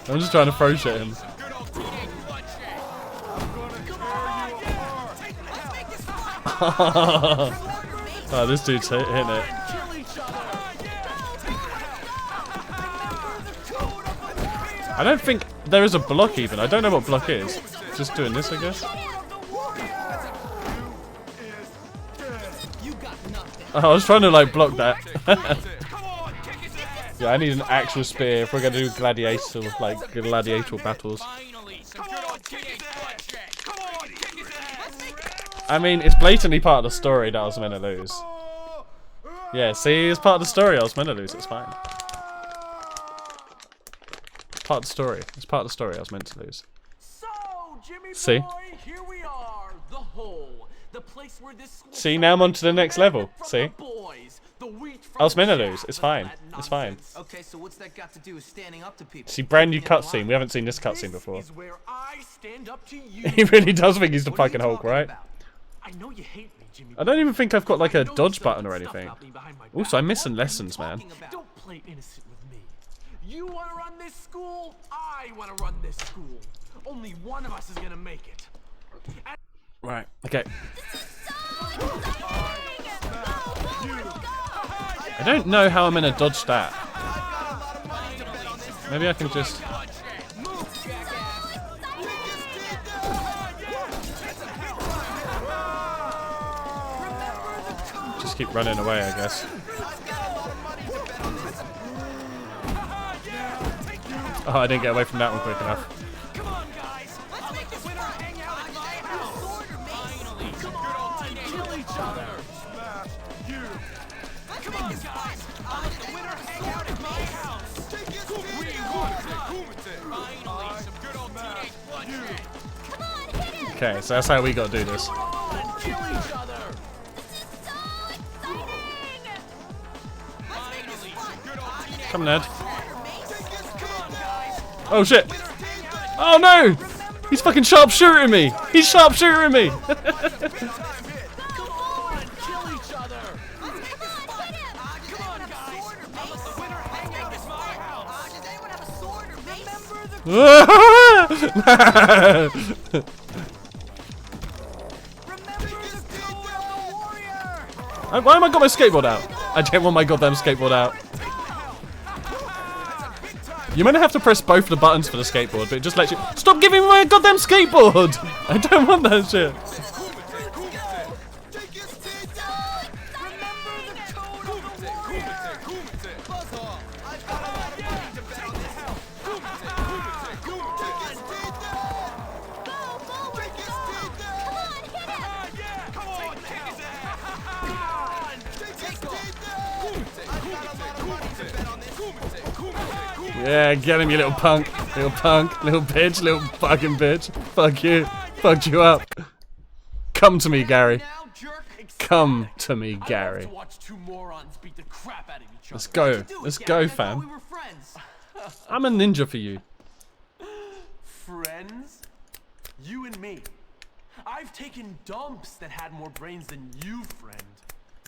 I'm just trying to throw shit at him. Good old teenage bloodshed. Oh, this dude's hitting it. Kill each other. I don't think there is a block even. I don't know what block is. Just doing this, I guess. You got nothing. Oh, I was trying to like block that. Yeah, I need an actual spear if we're gonna do gladiator battles. Finally, some good old teenage bloodshed. Come on, kick his ass. I mean, it's blatantly part of the story that I was meant to lose. Yeah, see, it's part of the story I was meant to lose. It's fine. Part of the story. It's part of the story I was meant to lose. So, Jimmy See? boy, here we are. The hole. The place where this school See, now I'm on to the next level. from See? the boys, the wheat from I was the meant to chaff lose. It's and all fine. that It's fine. nonsense. Okay, so what's that got to do with standing up to people? See, brand new keeping them in cutscene. line? We haven't seen this cutscene This before. is where I stand up to you. He really does think he's the What are you fucking Hulk, talking right? about? I know you hate me, Jimmy. I don't even think I've got like I a know you dodge said button good or stuff anything. about me behind my Also, I'm back. missing What are you lessons, man. talking about? Don't play innocent with me. You want to run this school? I want to run this school. Only one of us is gonna make it. And Right. Okay. I don't know how I'm gonna dodge that. Maybe I can just. Just keep running away, I guess. Oh, I didn't get away from that one quick enough. Come on, guys. Let's make this winter hang out at my house. Finally, some good old teenage kill each other. Come on, guys. I'll let the winter hang out at my house. Finally, some good old teenage bloodshed. Come on, hit him. Okay, so that's how we gotta do this. Kill each other. So exciting. Finally, some good old teenage Come on, Ned. Come on, guys. Oh shit! Oh no! He's fucking sharpshooting me! He's sharpshooting me! Why am I got my skateboard out? I don't want my goddamn skateboard out. You might have to press both the buttons for the skateboard, but it just lets you. Stop giving me my goddamn skateboard! I don't want that shit. Yeah, get him, you little punk. Little punk. Little bitch. Little fucking bitch. Fuck you. Fucked you up. Come to me, Gary. Come to me, Gary. Let's go. Let's go, fam. I'm a ninja for you. Friends? You and me. I've taken dumps that had more brains than you, friend.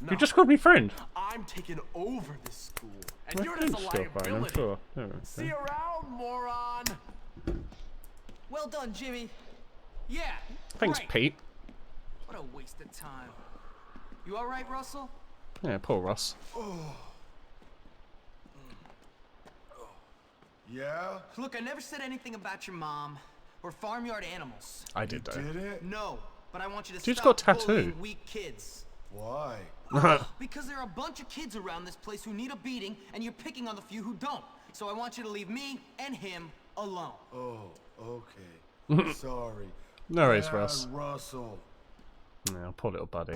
No, You just called me friend. I'm taking over this school, and you're just a liability. Sure. See you around, moron. Well done, Jimmy. Yeah. Thanks, great. Pete. What a waste of time. You all right, Russell? Yeah, poor Russ. Yeah? Look, I never said anything about your mom or farmyard animals. I did though. Did it? No, but I want you to Dude's stop got a tattoo. bullying weak kids. Why? Because there are a bunch of kids around this place who need a beating, and you're picking on the few who don't. So I want you to leave me and him alone. Oh, okay. Sorry. No worries, Bad Russ. Russell. No, poor little buddy.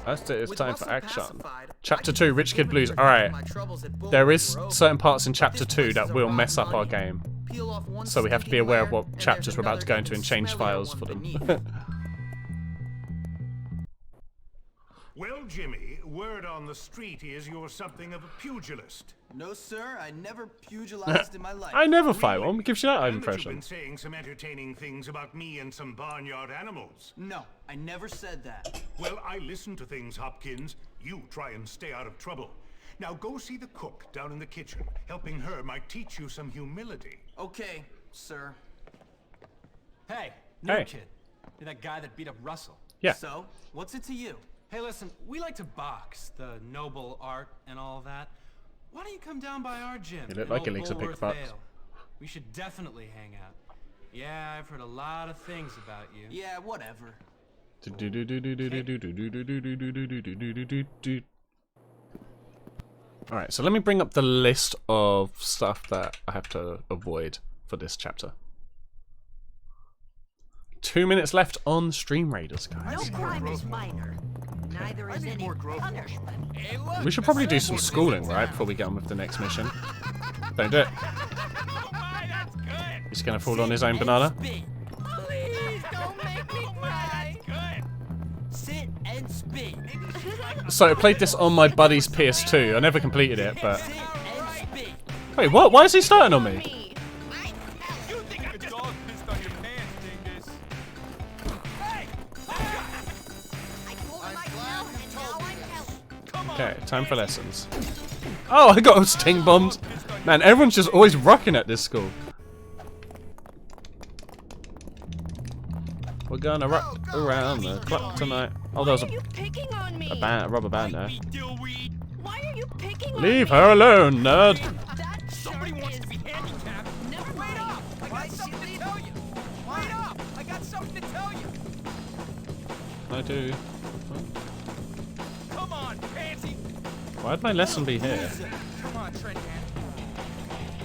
That's it. It's With time for Russell action. pacified, Chapter I 2, can Rich Kid Blues. forgive Alright. my troubles at Bull There is Grove. certain parts in Chapter This 2 place that is will around mess up our money. game. Peel off one So we have to be stinking aware of wire, what and chapters there's we're about to go another into and even change smellier files one for them. beneath. Well, Jimmy, word on the street is you're something of a pugilist. No, sir, I never pugilized in my life. I never fight one. What gives you that And that you've impression? been saying some entertaining things about me and some barnyard animals. No, I never said that. Well, I listen to things, Hopkins. You try and stay out of trouble. Now go see the cook down in the kitchen. Helping her might teach you some humility. Okay, sir. Hey, new Hey. kid. You're that guy that beat up Russell. Yeah. So, what's it to you? Hey, listen, we like to box, the noble art and all that. Why don't you come down by our gym? You look in like Old you like to pick Bulworth box. Vale? We should definitely hang out. Yeah, I've heard a lot of things about you. Yeah, whatever. Alright, so let me bring up the list of stuff that I have to avoid for this chapter. 2 minutes left on Stream Raiders, guys. No crime is minor. Neither is any punishment. We should probably do some schooling, right, before we get on with the next mission. Don't do it. He's gonna fall on his own banana. Please don't make me cry. Sit and spit. So I played this on my buddy's PS2. I never completed it, but... Sit and spit. Wait, what? Why is he starting on me? Okay, time for lessons. Oh, I got sting bombed. Man, everyone's just always rocking at this school. We're gonna rock around the clock tonight. Oh, there was Picking on me. a rubber band there. Why are you picking on Leave me? her alone, nerd. That Somebody wants to be handicapped. Never Wait mind. up! I got something to tell you. Wait up! I got something to tell you. I do. Come on, pansy. Why'd my lesson be here? Come on, Trent.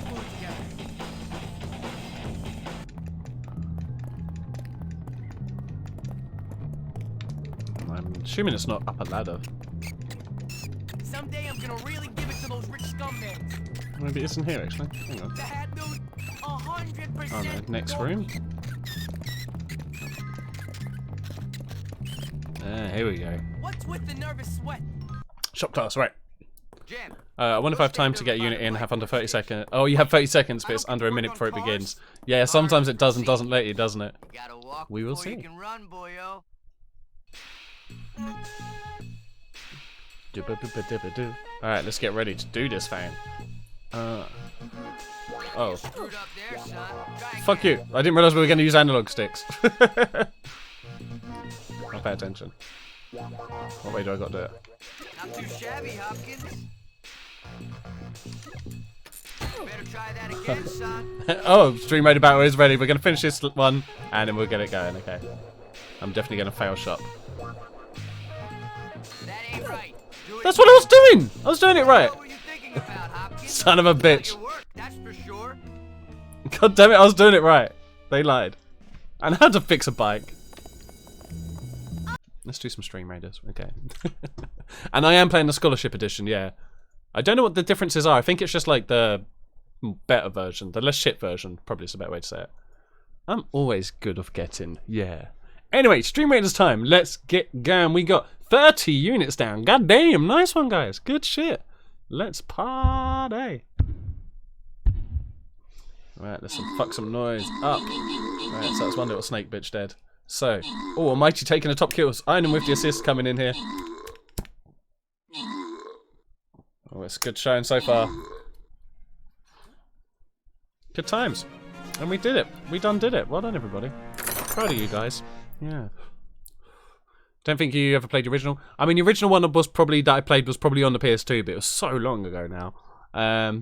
Pull it together. I'm assuming it's not up a ladder. Someday I'm gonna really give it to those rich scumbags. Maybe it isn't here, actually. Hang on. That dude, 100%. Oh no, next room. Here we go. What's with the nervous sweat? Shop class, right. Jen. I wonder if I have time to get a unit in, have under 30 seconds. Oh, you have 30 seconds, but it's under a minute before it begins. Yeah, sometimes it does and doesn't let you, doesn't it? Gotta walk We will before you see. can run, boyo. Alright, let's get ready to do this thing. Oh. Screwed up there, son. Try Fuck you. I didn't realise we were going to use analog sticks. I'll pay attention. What way do I got to do it? Not too shabby, Hopkins. Better try that again, son. Oh, Stream Raider Battle is ready. We're going to finish this one and then we'll get it going, okay. I'm definitely going to fail shop. That ain't right. That's what I was doing! I was doing it right! What were you thinking about, Hopkins? Son of a bitch. That's for sure. God damn it, I was doing it right. They lied. I know how to fix a bike. Let's do some Stream Raiders, okay. And I am playing the Scholarship Edition, yeah. I don't know what the differences are. I think it's just like the better version, the less shit version. Probably is a better way to say it. I'm always good of getting, yeah. Anyway, Stream Raiders time. Let's get going. We got 30 units down. God damn, nice one, guys. Good shit. Let's party. Right, let's fuck some noise up. Right, so that's one little snake bitch dead. So, oh, Almighty taking the top kills. Iron with the assist coming in here. Oh, it's good showing so far. Good times. And we did it. We done did it. Well done, everybody. Proud of you guys. Yeah. Don't think you ever played the original. I mean, the original one was probably that I played was probably on the PS2, but it was so long ago now.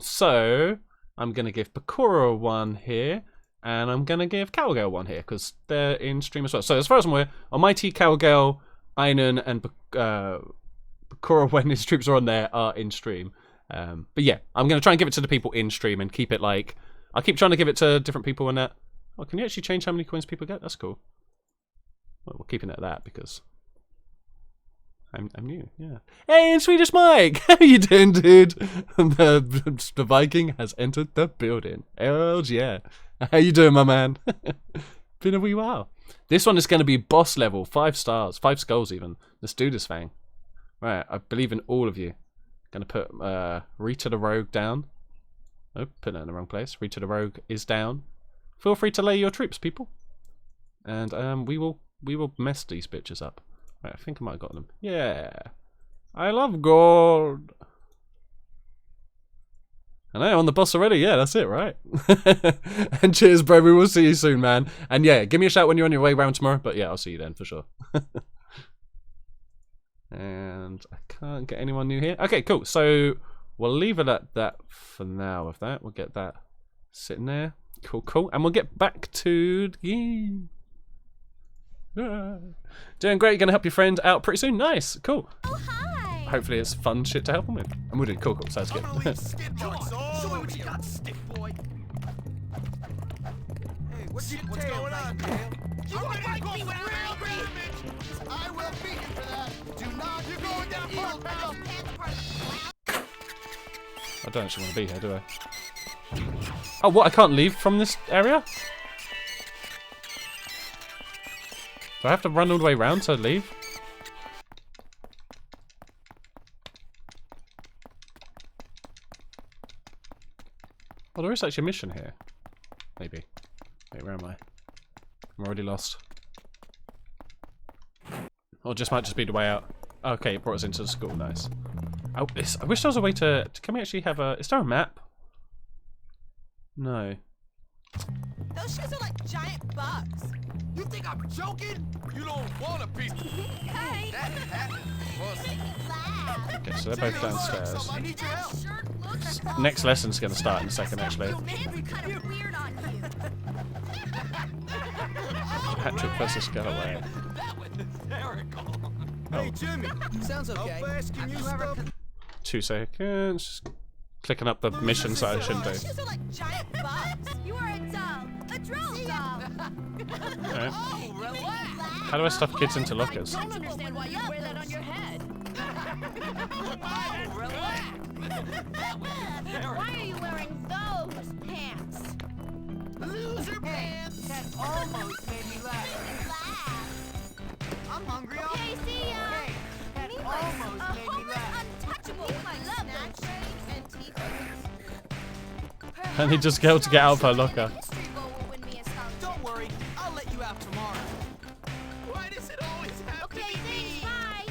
So I'm gonna give Bakura one here, and I'm gonna give Cowgirl one here because they're in stream as well. So as far as I'm aware, Almighty, Cowgirl, Einen, and Bakura when his troops are on there are in stream. But yeah, I'm gonna try and give it to the people in stream and keep it like I'll keep trying to give it to different people and that. Oh, can you actually change how many coins people get? That's cool. Well, we're keeping it at that because I'm new, yeah. Hey, and Swedish Mike! How you doing, dude? The Viking has entered the building. Hells yeah. How you doing, my man? Been a wee while. This one is going to be boss level, 5 stars, 5 skulls even. Let's do this thing. Right, I believe in all of you. Going to put Rita the Rogue down. Oh, put that in the wrong place. Rita the Rogue is down. Feel free to lay your troops, people. And we will mess these bitches up. Right, I think I might have got them. Yeah. I love gold. I know, on the boss already. Yeah, that's it, right? And cheers, bro. We will see you soon, man. And yeah, give me a shout when you're on your way round tomorrow. But yeah, I'll see you then for sure. And I can't get anyone new here. Okay, cool. So we'll leave it at that for now with that. We'll get that sitting there. Cool, cool. And we'll get back to the game. Doing great. You're going to help your friend out pretty soon. Nice. Cool. Oh, hi. Hopefully it's fun shit to help him with. And we'll do cool, cool. So that's good. Show me what you got, stick boy. Hey, what's going on, Dale? You want to fight me with real damage? I will beat you for that. Do not. You're going down first, pal. I don't actually want to be here, do I? Oh, what? I can't leave from this area? Do I have to run all the way around to leave? Oh, there is actually a mission here. Maybe. Wait, where am I? I'm already lost. Or just might just be the way out. Okay, it brought us into the school. Nice. Oh, I wish there was a way to... Can we actually have a... Is there a map? No. Those shoes are like giant bugs. You think I'm joking? You don't want a piece. Hey. That hat was. Okay, so they're both downstairs. I need your help. Next lesson's going to start in a second, actually. Kind of weird on you. Patrick versus Galloway. That was hysterical. Oh. Hey, Jimmy. Sounds okay. How fast can you stop? 2 seconds. Clicking up the missions that I shouldn't do. Shoes are like giant bugs. You are a doll. A drill doll. Alright. Oh, relax. How do I stuff kids into lockers? I don't understand why you wear that on your head. Oh, relax. That was hysterical. Why are you wearing those pants? Loser pants. That almost made me laugh. I'm hungry. Okay, see ya. Hey, that almost made me laugh. Untouchable with my love and teeth. I need just girl to get out of her locker. Don't worry, I'll let you out tomorrow. Why does it always have to be me? Bye.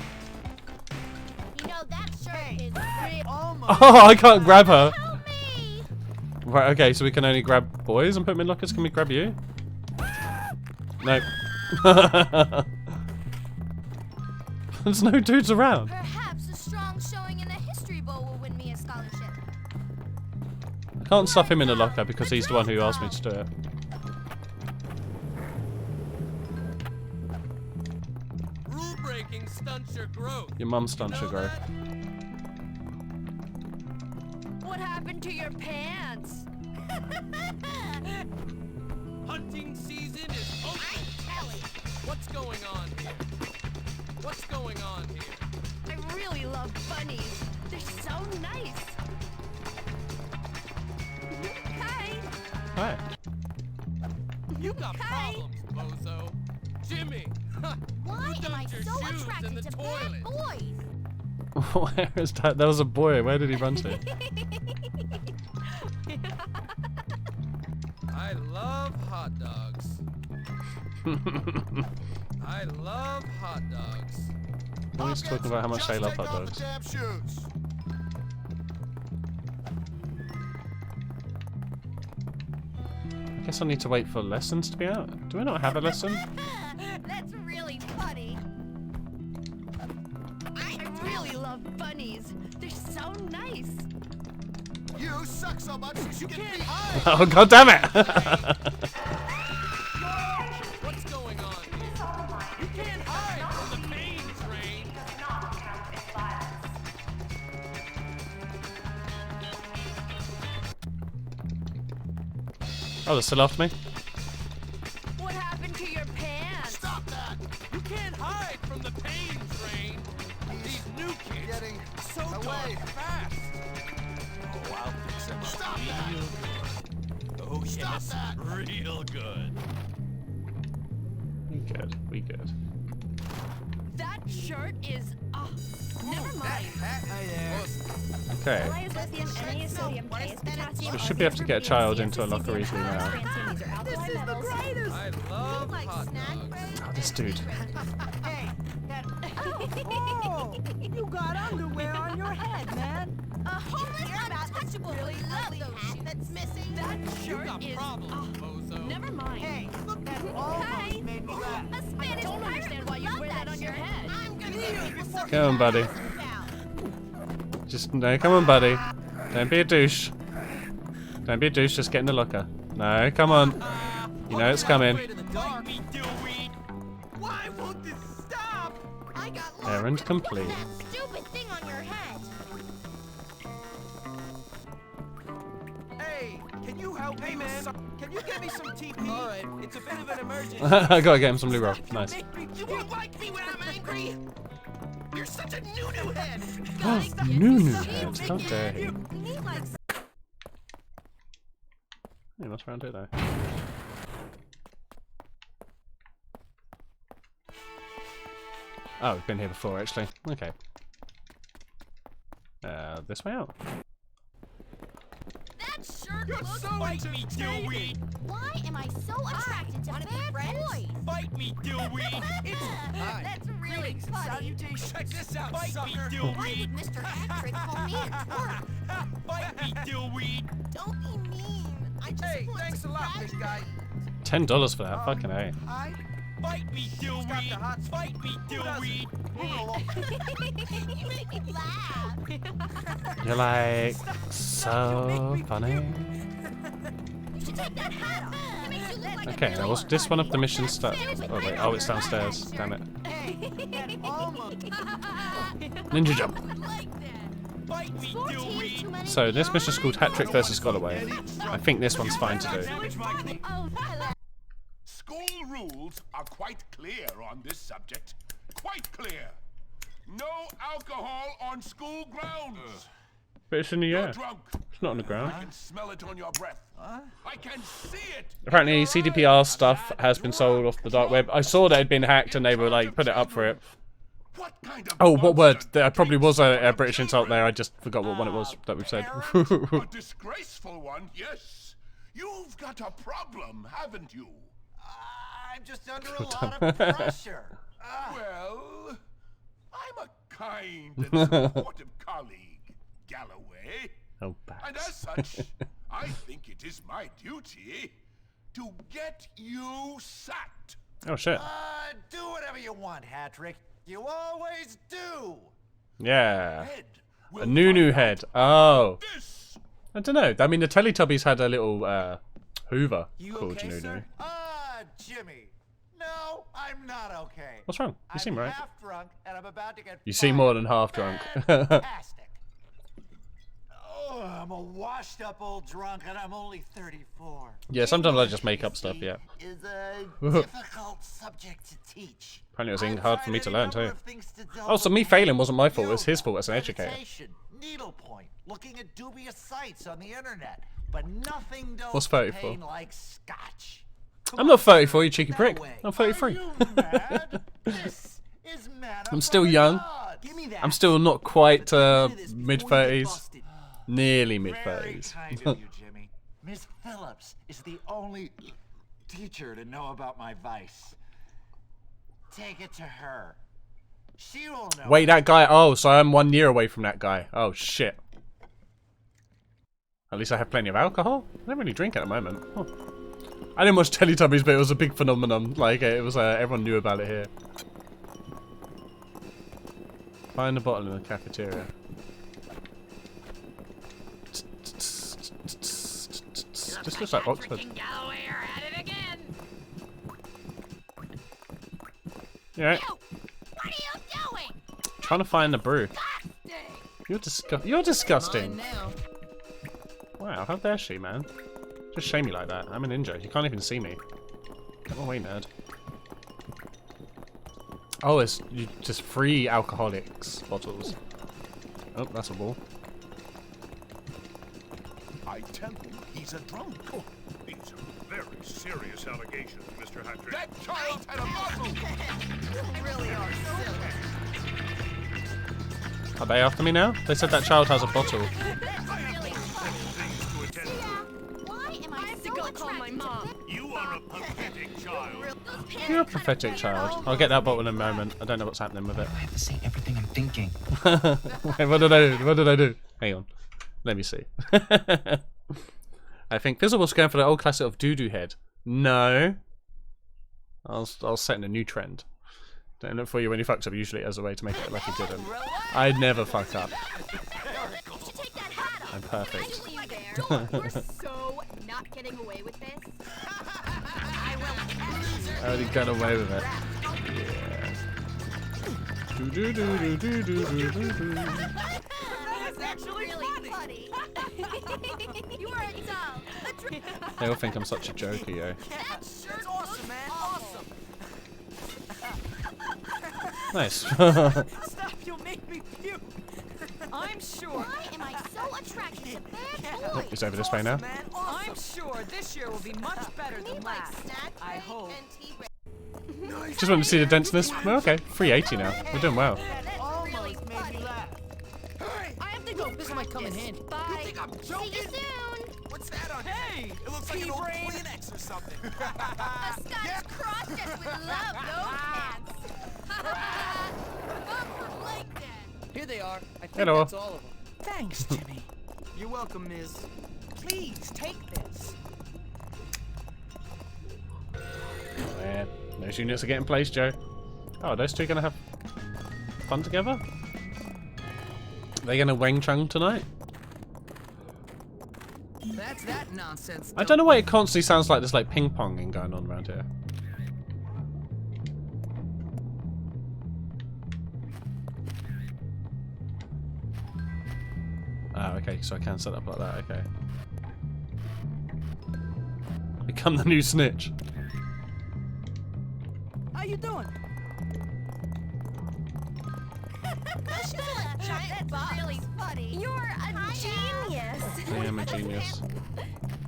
You know that shirt is real. Oh, I can't grab her. Help me. Right, okay, so we can only grab boys and put them in lockers. Can we grab you? No. There's no dudes around. Perhaps a strong showing in a history bowl will win me a scholarship. I can't stuff him in a locker because he's the one who asked me to do it. Rule breaking stunts your growth. Your mum stunts your growth. What happened to your pants? Hunting season is open. What's going on here? What's going on here? I really love bunnies. They're so nice. Hi. Hi. You got problems, bozo. Jimmy. Why am I so attracted to bad boys? Where is that? There was a boy. Where did he run to? I love hot dogs. I love hot dogs. He's talking about how much they love hot dogs. I guess I need to wait for lessons to be out. Do we not have a lesson? That's really funny. I really love bunnies. They're so nice. You suck so much you can be Oh, god damn it! What's going on here? You can't hide from the pain train. Oh, they're still after me? What happened to your pants? Stop that! You can't hide from the pain train. These new kids Getting so away. darn fast. Oh, I'll fix them up Stop real that. good. Oh, Stop yes, that. real good. We good. We good. That shirt is. Never mind. Hi there. Okay. Li is lithium, Na is sodium, K is potassium. We should be able to get a child into a locker easily now. This is the greatest. I love hot dogs. Oh, this dude. Hey, that. Oh, you got underwear on your head, man. A homeless, untouchable, really lovely hat that's missing. That You shirt got is. problems, bozo. Never mind. Hey, look, that almost made me laugh. A Spanish pirate understand why you wear that on your head. I'm gonna Come on, buddy. Just, no, come on, buddy. Don't be a douche. Don't be a douche, just get in the locker. No, come on. You know it's coming. Dark me, dillweed. Why won't this stop? I got Errand complete. that stupid thing on your head. Hey, can you help me, man? Can you get me some TP? All right, it's a bit of an emergency. I gotta get him some blue roll. Nice. You won't like me when I'm angry. You're such a new head. Nunu head. How dare he? He must round it though. Oh, we've been here before actually. Okay. This way out. That shirt You're looks. so Fight me, dillweed. Why am I so attracted to bad boys? Fight me, dillweed. That's really funny. Salutations. Check this out, Fight me, sucker. Why dillweed. would Mr. Hattrick call me a twerp? Fight me, dillweed. Don't be mean. I just Hey, want thanks to a lot, big guy. $10 for that. Fucking A. Hi. Fight me, dillweed. Fight me, dillweed. You make me laugh. You're like so funny. You should take that hat off. It makes you look like Okay, a now was this one of the mission stuff? Oh wait, oh it's downstairs. Damn it. That almost. Ninja jump. like that. Fight me, dillweed. So this mission's called Hattrick versus Galloway. I think this one's fine to do. Oh, hello. School rules are quite clear on this subject. Quite clear. No alcohol on school grounds. But it's in the You're air. drunk. It's not on the I ground. can smell it on your breath. I can see it. Apparently CDPR stuff has been sold off the dark web. I saw that it had been hacked and they were like put it up for it. What kind of Oh, what word? monster There did probably you was a send British your insult there. I children? just forgot what one it was that we've said. A disgraceful one, yes. You've got a problem, haven't you? I'm just under a lot of pressure. Well, I'm a kind and supportive colleague, Galloway. Oh, And as such, I think it is my duty to get you sacked. Oh shit. Do whatever you want, Hattrick. You always do. Yeah. A new head. Oh. I don't know. I mean, the Teletubbies had a little Hoover called okay, Nunu. sir? Jimmy. No, I'm not okay. What's wrong? You seem right. I'm half drunk and I'm about to get You seem more than half drunk. fantastic. Oh, I'm a washed up old drunk and I'm only 34. Yeah, sometimes I just make up stuff, yeah. Is a difficult subject to teach. Apparently it was hard for me to learn too. Oh, so me failing wasn't my fault, it was his fault as an educator. Needlepoint, looking at dubious sites on the internet, but nothing does What's 34? like scotch. I'm not 34, you cheeky prick. I'm 33. I'm still young. I'm still not quite mid-30s. Nearly mid-30s. Kind of you, Jimmy. Miss Phillips is the only teacher to know about my vice. Take it to her. She will know. Wait, that guy. Oh, so I'm 1 year away from that guy. Oh, shit. At least I have plenty of alcohol. I don't really drink at the moment. Huh. I didn't watch Teletubbies, but it was a big phenomenon. Like, it was, everyone knew about it here. Find the bottle in the cafeteria. This looks like Oxford. Yeah. What are you doing? Trying to find the brew. You're disgusting. Wow, how dare she, man? Just shame me like that. I'm a ninja. You can't even see me. Get away, nerd. Oh, it's just free alcoholics bottles. Oh, that's a wall. I tell you, he's a drunk. Oh, these are very serious allegations, Mr. Hattrick. That child had a bottle. You really are silly. Are they after me now? They said that child has a bottle. Why am I so attracted to You are a pathetic child. You're a pathetic child. I'll get that bottle in a moment. I don't know what's happening with it. I have to say everything I'm thinking. Wait, what did I do? What did I do? Hang on. Let me see. I think Fizzle was going for the old classic of doo-doo head. No. I was setting a new trend. Don't look for you when he fucks up, usually as a way to make it look like he didn't. I'd never fuck up. I'm perfect. You're so not getting away with this. I already got away with it. Yeah. Do do do do do do do do. That's actually really funny. You are a doll. They all think I'm such a joker, yo. That's awesome, man. Awesome. Nice. Stop, you'll make me puke. I'm sure. Why am I so attracted to bad boys? It's over this way now. I'm sure this year will be much better than last. I hope. Just wanted to see the denseness. Well, okay, 380 now. We're doing well. Almost made me laugh. I have to go. This might come in handy. Bye. You think I'm joking? See you soon. What's that on? Hey, It looks like an old Kleenex or something. A Scotch crosset would love those pants. Vote for Plankton. Here they are. I think Hello. that's all of them. Thanks, Jimmy. You're welcome, Ms. Please take this. Man, those units are getting placed, Joe. Oh, are those two gonna have fun together? Are they gonna Wang Chung tonight? That's that nonsense. I don't know why it constantly sounds like there's like ping ponging going on around here. Oh, okay, so I can set up like that, okay. Become the new snitch. How you doing? That's really funny. You're a genius. I am a genius.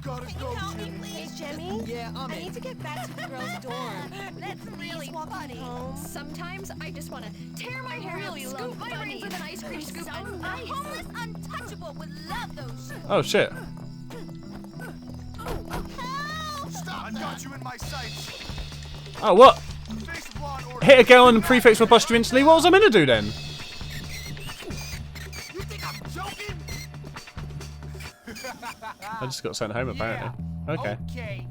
Gotta go, Jimmy. Hey, Jimmy. Yeah, I need to get back to the girls' dorm. That's really funny. Sometimes I just want to tear my hair out, scoop my brains with an ice cream scoop, and a homeless untouchable would love those shoes. Oh shit. Stop! I got you in my sights. Oh, what? Face of law and order. Hit a girl and the prefix will bust you instantly? What was I meant to do then? You think I'm joking? I just got sent home apparently. Okay. Okay.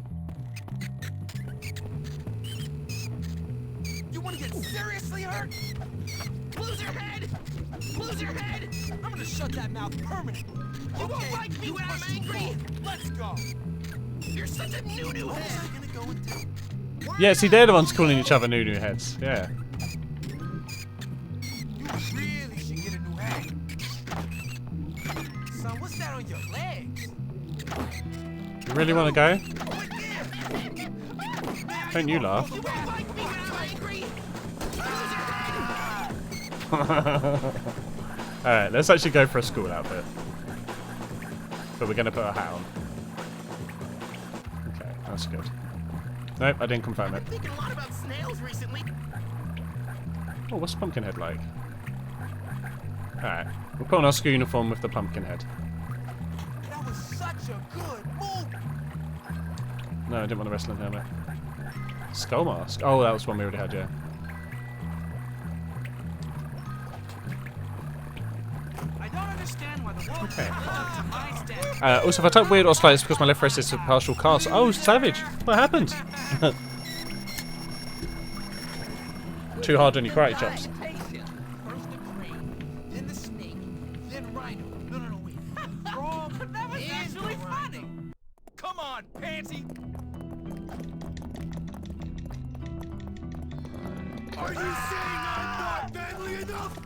You want to get seriously hurt? Lose your head! Lose your head! I'm gonna shut that mouth permanently. You won't like me when I'm angry. Let's go. You're such a noo-noo head. What am I gonna go and do? Yeah, see, they're the ones calling each other noo-noo heads. Yeah. You really should get a new head. Son, what's that on your legs? You really want to go? Don't you laugh. You won't like me when I'm angry. Alright, let's actually go for a school outfit. But we're going to put a hat on. Okay, that's good. Nope, I didn't confirm it. I'm thinking a lot about snails recently. Oh, what's Pumpkinhead like? Alright, we'll put on our school uniform with the Pumpkinhead. That was such a good move. No, I didn't want a wrestling helmet. Skull mask. Oh, that was one we already had, yeah. I don't understand why the world Okay. can't live up to my standards. Also, if I type weird or slight, it's because my left wrist is a partial cast. Oh, savage! What happened? Too hard on your karate chops. First the crane, then the snake, then rhino. No, wait. Wrong. That was actually funny. Come on, pansy. Are you saying I'm not manly enough?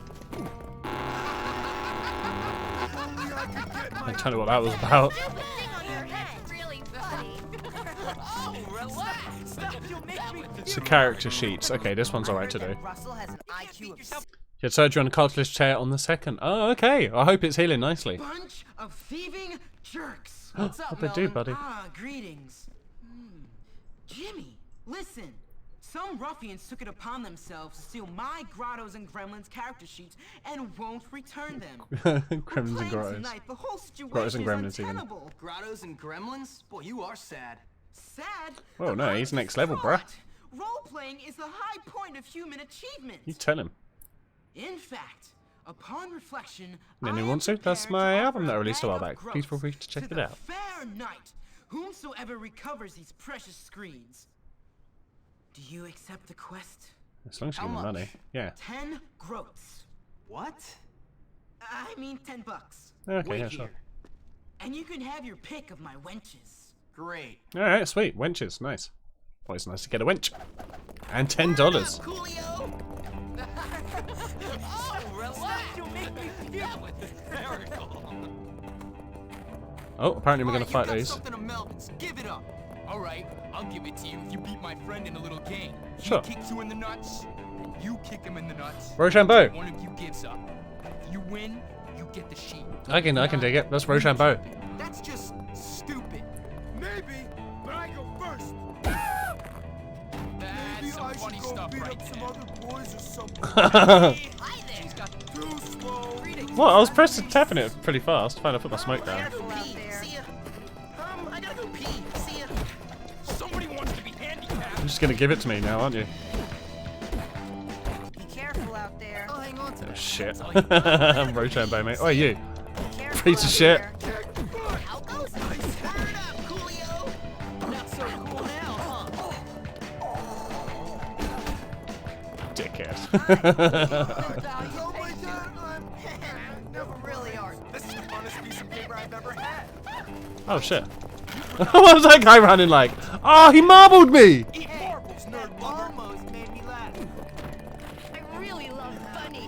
Only I could get I my don't know what that was about. Stupid thing on your head. Really funny. Oh, relax. Stop. You'll make me So character sheets. Okay, this one's alright to do. Russell has an IQ of You had surgery on a cartilage tear on the 2nd. Oh, okay. I hope it's healing nicely. bunch of thieving jerks. What's up, What'd they do, buddy? Ah, greetings. Jimmy, listen. Some ruffians took it upon themselves to steal my Grottos and Gremlins character sheets and won't return them. Gremlins and Playing Grottos. tonight, the whole situation Grottos and is Gremlins even. untenable. Grottos and gremlins? Boy, you are sad. Sad? Well, no, I'm he's next level, bruh. distraught. Role-playing is the high point of human achievement. You tell him. In fact, upon reflection, Anyone I want am to? That's prepared my to album that I offer a released a while bag of back. Please feel free groats to check it the out. fair knight, whomsoever recovers these precious screens. Do you accept the quest? As long as you How give me much? money. Yeah. 10 groats. What? I mean $10. Okay, Wait yeah, sure. here. And you can have your pick of my wenches. Great. Alright, sweet. Wenches. Nice. Always nice to get a wench. And $10. Coolio! Oh, relax! You make me feel hysterical. Oh, apparently we're going to Alright, fight you got these. something of Melvin's. Give it up. All right, I'll give it to you if you beat my friend in a little game. Sure. He kicks you in the nuts, and you kick him in the nuts. Rochambeau. One of you gives up. If you win, you get the sheet. I can dig it. That's Rochambeau. That's just stupid. Maybe, but I go first. That's Maybe some I funny should go stuff beat right up some there. other boys or something. Hi there. He's got Too slow. What? I was tapping it pretty fast. Fine, I put my smoke down. Go pee. See ya. I gotta go pee. See ya. Somebody wants to be handicapped. You're just going to give it to me now, aren't you? Be careful out there. I'll hang on to Oh, that. shit. That's all you got. Rochambeau, mate. Oh, you. Careful Piece of out shit. there. How goes it? Word up, Coolio. Not so cool now, huh? Dickhead. Oh my god, Never really are. This is the funnest piece of paper I've ever had. Oh, shit. What was that guy running like? Oh, he marbled me! Eat marbles, nerd mother. Almost made me laugh. I really love funny.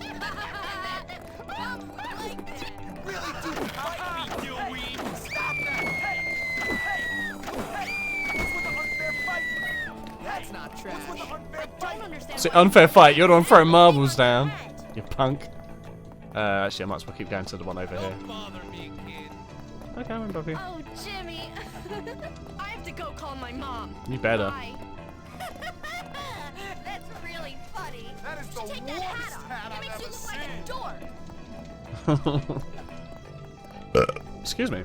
Really do fight me, dillweed. Stop that. Hey. What's with the unfair fight? That's not trash. What's with the unfair Don't fight? understand. It's an unfair fight. You're the one throwing marbles down. You punk. Actually, I might as well keep going to the one over here. Don't bother me, kid. Okay, I'm above you. Oh, Jimmy. I have to go call my mom. You better. Bye. That's really funny. that is the Take that hat worst off. hat It I've makes you ever look like seen. a dork. Excuse me.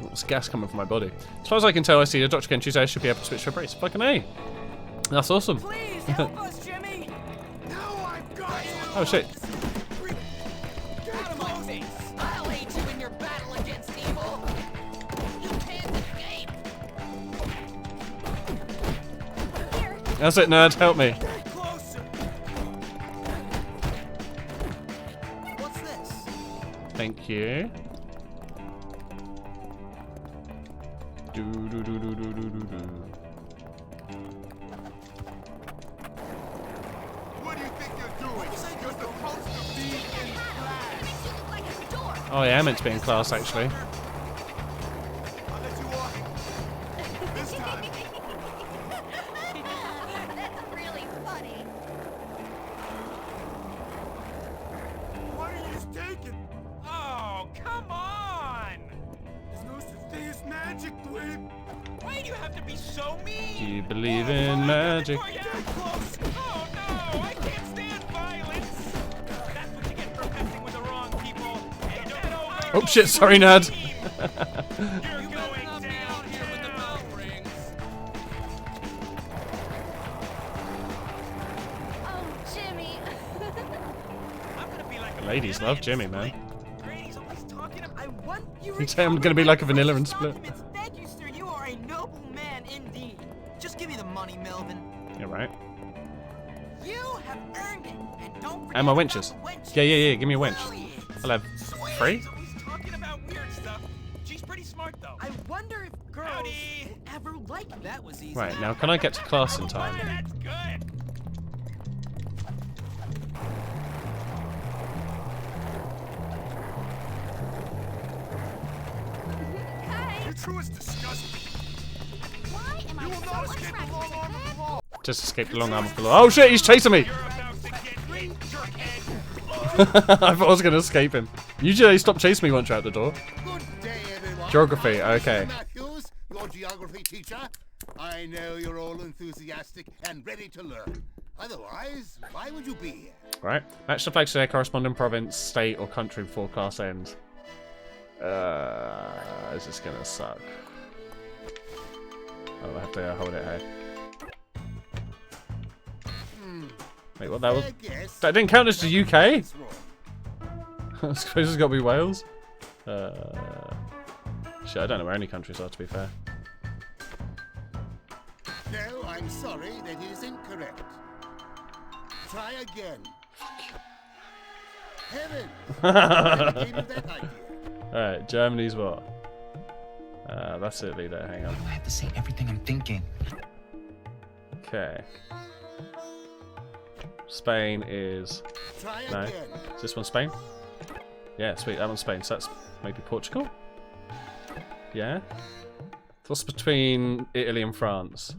There's gas coming from my body. As far as I can tell, I see the Dr. Ken Tuesday should be able to switch to a brace. Fucking A. That's awesome. Please help us, Jimmy. Now I've got you. Oh, shit. Out of my face. I'll aid you in your battle against evil. That's it, nerd. Help me. Get closer. What's this? Thank you. Do do do do do do do do. What do you think you're doing? You're supposed to be in class. Oh yeah, I meant to be in class actually. I'll let you walk. This time. That's really funny. Why are you just taking? Oh, come on! There's no such thing as magic, Dwayne. Why do you have to be so mean? Do you believe in magic? Oh no, I can't stand violence. That's what you get for messing with the wrong people. And don't get over. Oh shit, sorry, nerd. You're going down here when the bell rings. Oh, Jimmy. I'm gonna be like a Ladies love Jimmy, man. Grady's always talking about. I want you. You say I'm gonna be like a vanilla and split. Thank you, sir. You are a noble man indeed. Just give me the money, Melvin. You're right. You have earned it, and don't forget And my about wenches. the wenches. Yeah. Give me a wench. I'll have 3. He's always talking about weird stuff. She's pretty smart though. I wonder if girls Howdy. will ever like me. That was easy. Right, now can I get to class in time? That's good. Hey, You're true as disgusting. why am I You will so not escape the long arm of the law. Just escaped the long arm of the law. Oh shit, he's chasing me! You're about to get me, jerkhead. I thought I was gonna escape him. Usually stop chasing me once you're out the door. Good day, everyone. Geography, I'm okay. Mr. Matthews, your geography teacher. I know you're all enthusiastic and ready to learn. Otherwise, why would you be here? Right. Match the flags to their corresponding province, state, or country before class ends. This is gonna suck. Oh, I have to hold it here. Wait, what? That was. I guess That didn't count as the UK? that's wrong. I suppose it's got to be Wales. Shit, I don't know where any countries are, to be fair. No, I'm sorry, that is incorrect. Try again. Heaven! Whoever gave you that idea? Alright, Germany's what? That's Italy there, hang on. I have to say everything I'm thinking. Okay. Spain is... Try No. again. Is this one Spain? Yeah, sweet, that one's Spain. So that's maybe Portugal? Yeah? What's between Italy and France?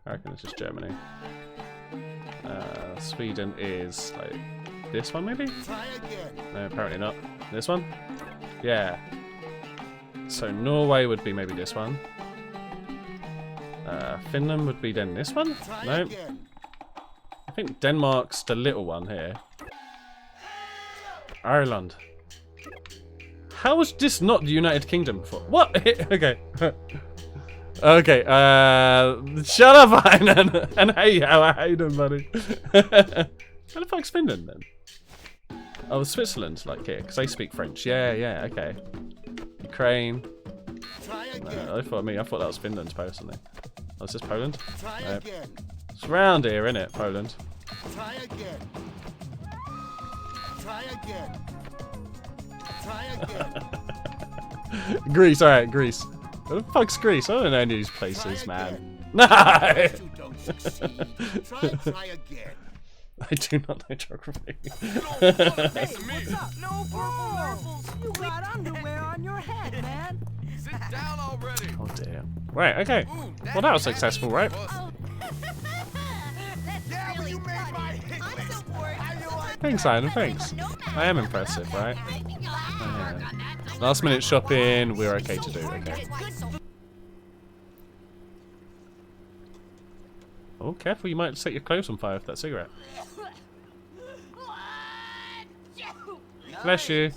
I reckon it's just Germany. Sweden is like this one maybe? Try again. No, apparently not. This one? Yeah. So Norway would be maybe this one. Finland would be then this one? Try No. again. I think Denmark's the little one here. Ireland. How was this not the United Kingdom before? What? Okay. Okay, shut up, Iron, and hey, how you doing, buddy? How the fuck's Finland, then? Oh, Switzerland, like here, because they speak French. Yeah, okay. Ukraine. Try again. I thought that was Finland, personally. Oh, is this Poland? Try Nope. again. It's round here, isn't it, Poland? Try again. Try again. Try again. Greece, alright, Greece. What the fuck's Greece? I don't know any of these places, man. No! You don't succeed. Try again. I do not know geography. Hey, what's up? No purple nurples. You got underwear on your head, man. Sit down already. Oh dear. Right, okay. Well, that was successful, right? Oh. That's really funny. I'm so bored. Thanks, Iron, thanks. I am impressive, right? Yeah. Last minute shopping, we're okay to do, okay. Oh, careful, you might set your clothes on fire with that cigarette. Bless you.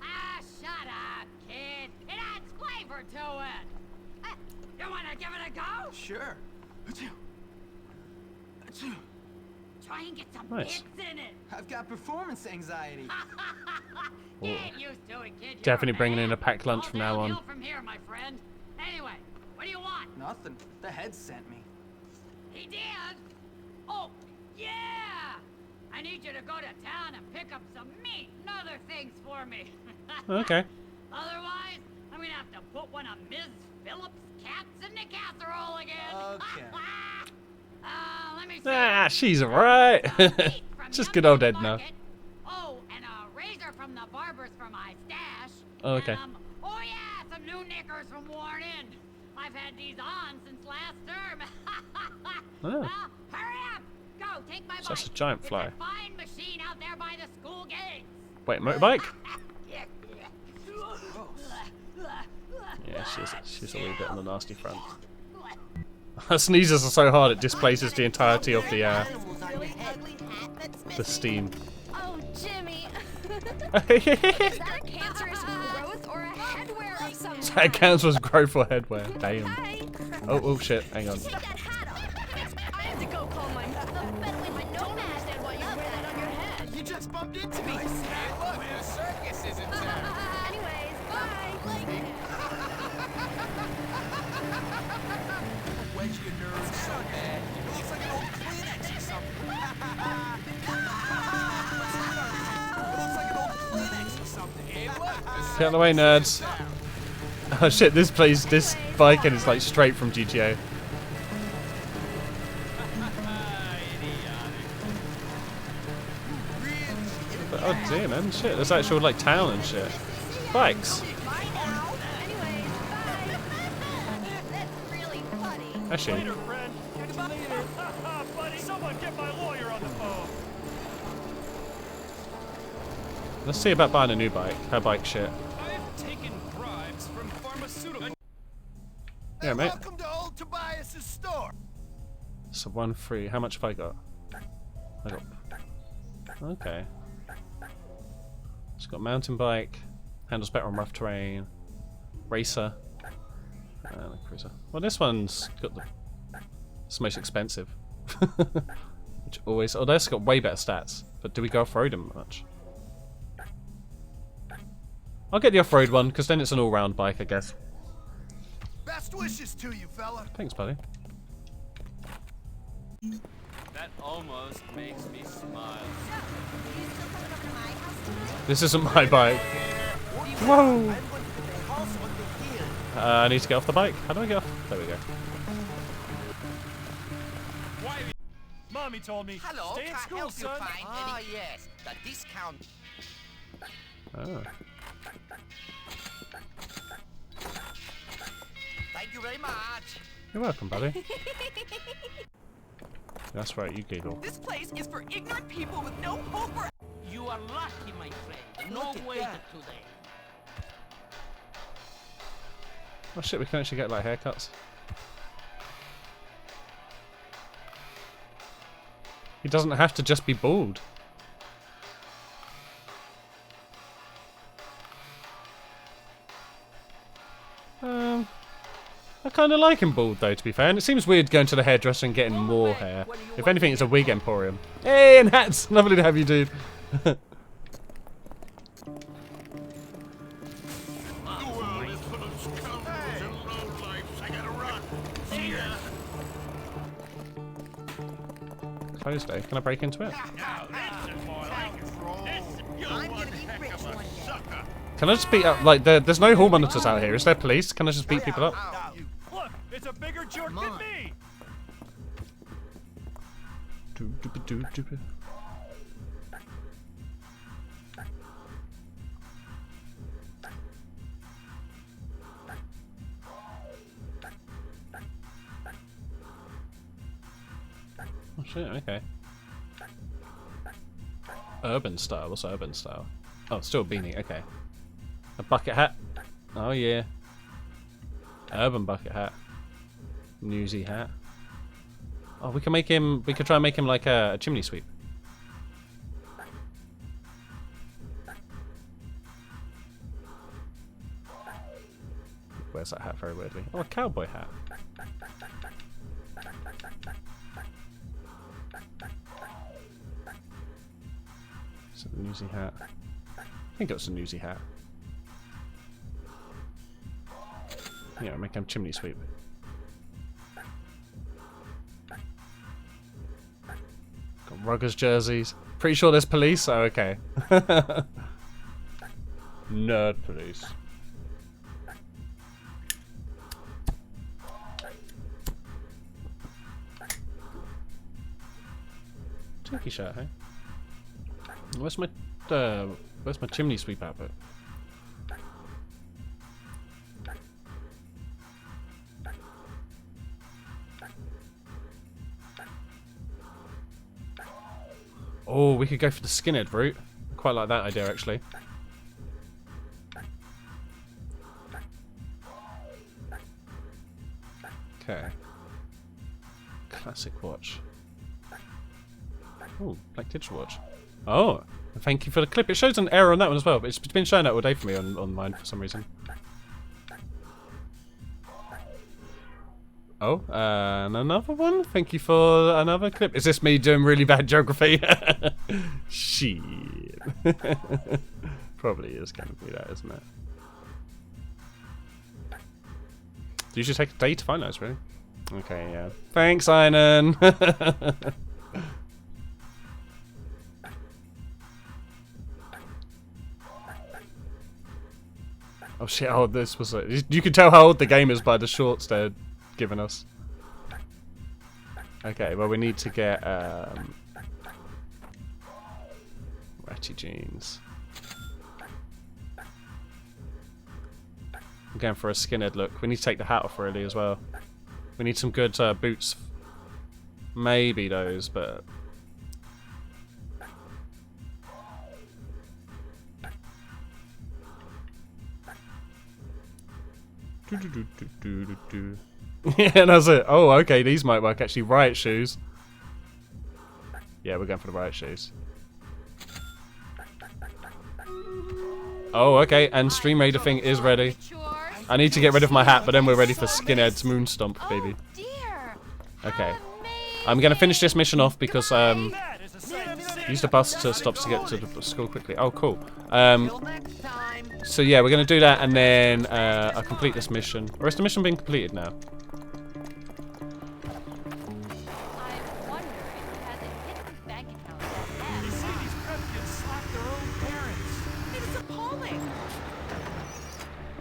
Ah, shut up, kid. It adds flavor to it. You want to give it a go? Sure. Try and get some Nice. hits in it. I've got performance anxiety. Get used to it, kid. You're Definitely a bringing man. in a packed lunch from now on. Downhill from here, my friend. Anyway, what do you want? Nothing. The head sent me. He did? Oh, yeah! I need you to go to town and pick up some meat and other things for me. Okay. Otherwise, I'm gonna have to put one of Ms. Phillips' cats in the casserole again. Okay. Let me see. Ah, she's alright. Just good old Edna. Oh, and a razor from the barber's for my stash. Oh, okay. And, oh yeah, some new knickers from Worn In. I've had these on since last term. Oh. Well, hurry up! Go, take my So that's bike. a giant fly. It's a fine machine out there by the school gates. Wait, motorbike? Yeah, she's a wee bit on the nasty front. Her sneezes are so hard it displaces the entirety of the steam. Oh, Jimmy. Is that a cancerous growth or a headwear of some Is that cancerous growth or headwear? Damn. Oh shit, hang on. Take that hat off. I have to go call my mother. I don't understand why you wear that on your head. You just bumped into me. Hey, look, the circus is in town. Anyways, bye. Wedge your nerves so bad. It looks like an old Kleenex or something. It looks like an old Kleenex or something. Hey, look. Get out of the way, nerds. Oh shit, this bike and it's like straight from GTA. Oh dear man, shit, there's actual like town and shit. Bikes. Actually, Buddy, someone get my lawyer on the phone. let's see about buying a new bike. Her bike shit. I've taken bribes from pharmaceutical. Yeah, mate. Welcome to old Tobias's store. So 1 free. How much have I got? I got. Okay. It's got mountain bike, handles better on rough terrain, racer, and a cruiser. Well, this one's got the. It's the most expensive. Which always. Oh, this got way better stats. But do we go off-road much? I'll get the off-road one because then it's an all-round bike, I guess. Best wishes to you, fella. Thanks, buddy. That almost makes me smile. This isn't my bike. Whoa! I need to get off the bike. How do I get off? There we go. Mommy told me. Hello, Stay in can I school, help you son. find yes, the discount. Oh. Thank you very much. You're welcome, buddy. That's right, you giggle. This place is for ignorant people with no hope or... You are lucky, my friend. No waited today. Oh shit, we can actually get like haircuts. He doesn't have to just be bald. I kind of like him bald though, to be fair. And it seems weird going to the hairdresser and getting more hair. If anything, it's a wig emporium. Hey, and hats! Lovely to have you, dude. Closed day. Can I break into it? Can I just beat up, like, there's no hall monitors out here. Is there police? Can I just beat people up? Look, it's a bigger jerk than me. Oh shit, okay. Urban style, what's urban style? Oh, still a beanie, okay. A bucket hat. Oh yeah. Urban bucket hat. Newsy hat. Oh, we can make him, we could try and make him like a chimney sweep. Wears that hat very weirdly. Oh, a cowboy hat. Is it the newsy hat? I think it was a newsy hat. Yeah, make him chimney sweep. Ruggers jerseys. Pretty sure there's police. Oh, okay. Nerd police. Turkey shirt, hey? Where's my chimney sweep outfit? Oh, we could go for the skinhead route. Quite like that idea, actually. Okay. Classic watch. Oh, Black Digital watch. Oh, thank you for the clip. It shows an error on that one as well, but it's been showing that all day for me on mine for some reason. Oh, and another one? Thank you for another clip. Is this me doing really bad geography? Shit. Probably is going to be that, isn't it? Do you should take a day to find those, really? Okay, yeah. Thanks, Einan. Oh shit, oh, this was you can tell how old the game is by the shorts they're giving us. Okay, well we need to get ratty jeans. I'm going for a skinhead look. We need to take the hat off really as well. We need some good boots. Maybe those, but yeah, that's it. Oh, okay, these might work actually. Riot shoes. Yeah, we're going for the riot shoes. Oh, okay, and Stream Raider thing is ready. I need to get rid of my hat, but then we're ready for Skinhead's Moonstomp, baby. Okay. I'm going to finish this mission off because use the bus to stop to get to the school quickly. Oh, cool. So yeah, we're going to do that and then I'll complete this mission. Or is the mission being completed now?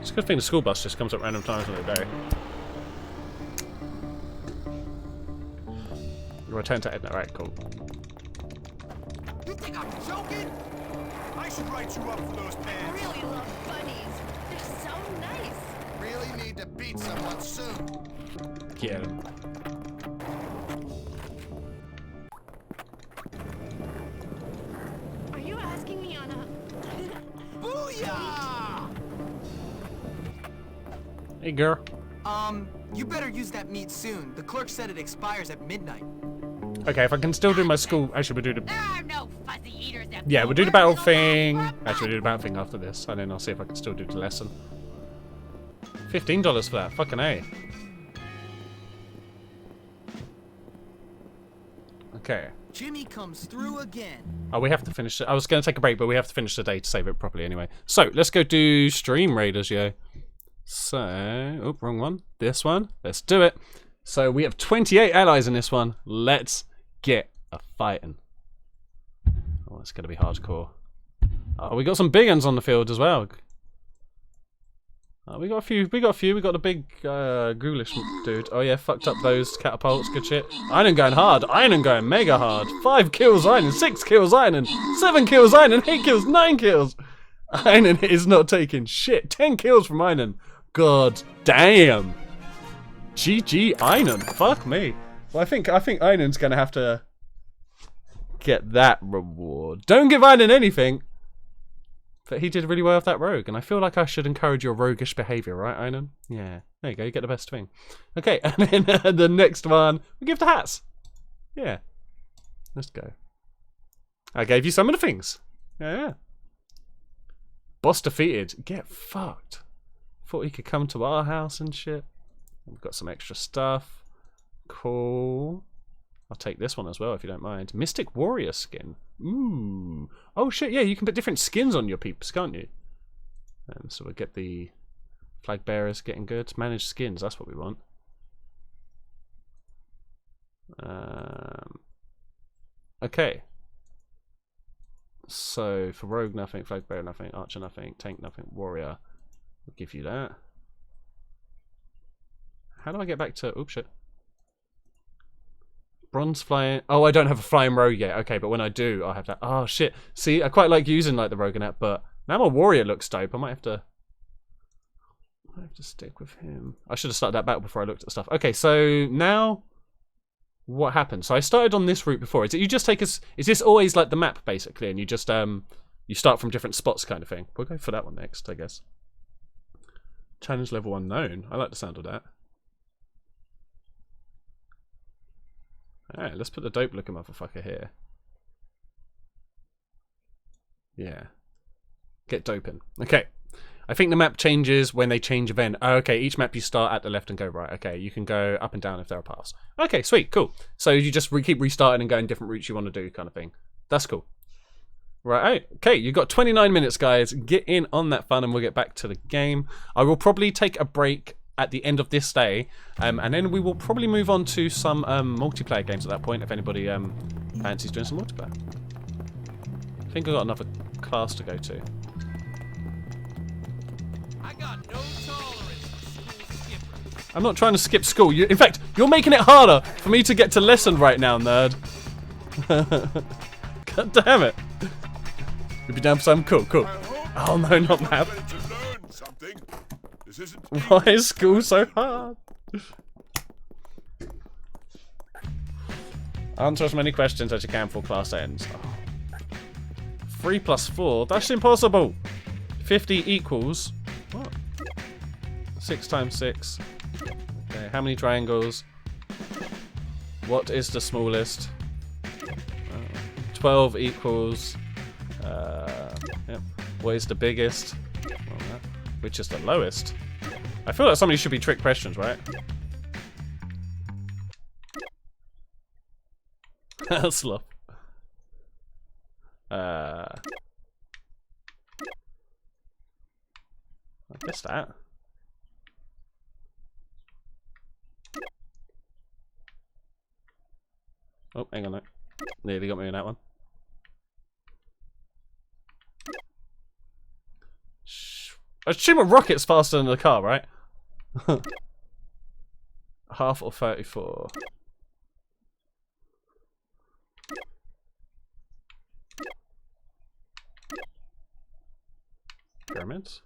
It's a good thing the school bus just comes at random times of the day. Return to Edna, right, cool. You think I'm joking? I should write you up for those pants. I really love bunnies. They're so nice. Really need to beat someone soon. Get him. Are you asking me on a... Booyah! Hey, girl. You better use that meat soon. The clerk said it expires at midnight. Okay, if I can still do my school... Actually, we'll do the... There are no fuzzy eaters at Yeah, we'll do the battle thing. Actually, we'll do the battle thing after this. And then I'll see if I can still do the lesson. $15 for that. Fucking A. Okay. Jimmy comes through again. Oh, we have to finish it. I was going to take a break, but we have to finish the day to save it properly anyway. So, let's go do Stream Raiders, yo. So, oh, wrong one. This one. Let's do it. So, we have 28 allies in this one. Let's get a fighting. Oh, it's going to be hardcore. Oh, we got some big ones on the field as well. Oh, we got a few. We got the big ghoulish dude. Oh yeah, fucked up those catapults. Good shit. Einan going hard. Einan going mega hard. 5 kills Einan. 6 kills Einan. 7 kills Einan. 8 kills. 9 kills. Einan is not taking shit. 10 kills from Einan. God damn. GG Einan. Fuck me. Well, I think Einan's gonna have to get that reward. Don't give Einan anything. But he did really well with that rogue, and I feel like I should encourage your roguish behaviour, right, Einan? Yeah. There you go, you get the best thing. Okay, and then the next one, we give the hats. Yeah. Let's go. I gave you some of the things. Yeah. Boss defeated. Get fucked. Thought he could come to our house and shit. We've got some extra stuff. Cool. I'll take this one as well if you don't mind. Mystic Warrior skin. Ooh. Oh shit, yeah, you can put different skins on your peeps, can't you? So we'll get the flag bearers getting good. Manage skins, that's what we want. Okay. So for rogue nothing, flag bearer nothing, archer nothing, tank nothing, warrior. We'll give you that. How do I get back to? Oops, shit. Bronze flying. Oh, I don't have a flying rogue yet. Okay, but when I do, I'll have that. Oh shit. See, I quite like using like the roguenet, but now my warrior looks dope. I might have to stick with him. I should have started that battle before I looked at the stuff. Okay, so now what happened? So I started on this route before. Is it you just take us? Is this always like the map basically, and you just you start from different spots kind of thing? We'll go for that one next, I guess. Challenge level unknown. I like the sound of that. Alright, let's put the dope looking motherfucker here. Yeah. Get doping. Okay. I think the map changes when they change event. Oh, okay, each map you start at the left and go right. Okay, you can go up and down if there are paths. Okay, sweet, cool. So you just keep restarting and going different routes you want to do kind of thing. That's cool. Right, okay, you've got 29 minutes, guys. Get in on that fun and we'll get back to the game. I will probably take a break at the end of this day, and then we will probably move on to some multiplayer games at that point if anybody fancies doing some multiplayer. I think I've got another class to go to. I got no tolerance for school skippers. I'm not trying to skip school. In fact, you're making it harder for me to get to lesson right now, nerd. God damn it. You'll be down for some? Cool, cool. Oh no, not math. Why is school so hard? Answer as many questions as you can before class ends. Oh. 3 plus 4? That's impossible! 50 equals... What? 6 times 6. Okay, how many triangles? What is the smallest? 12 equals... Yep. What is the biggest? Which is the lowest? I feel like some of these should be trick questions, right? Sloth. I guess that. Oh, hang on, no. Nearly got me in that one. I assume a rocket's faster than the car, right? Half or 34. Pyramids?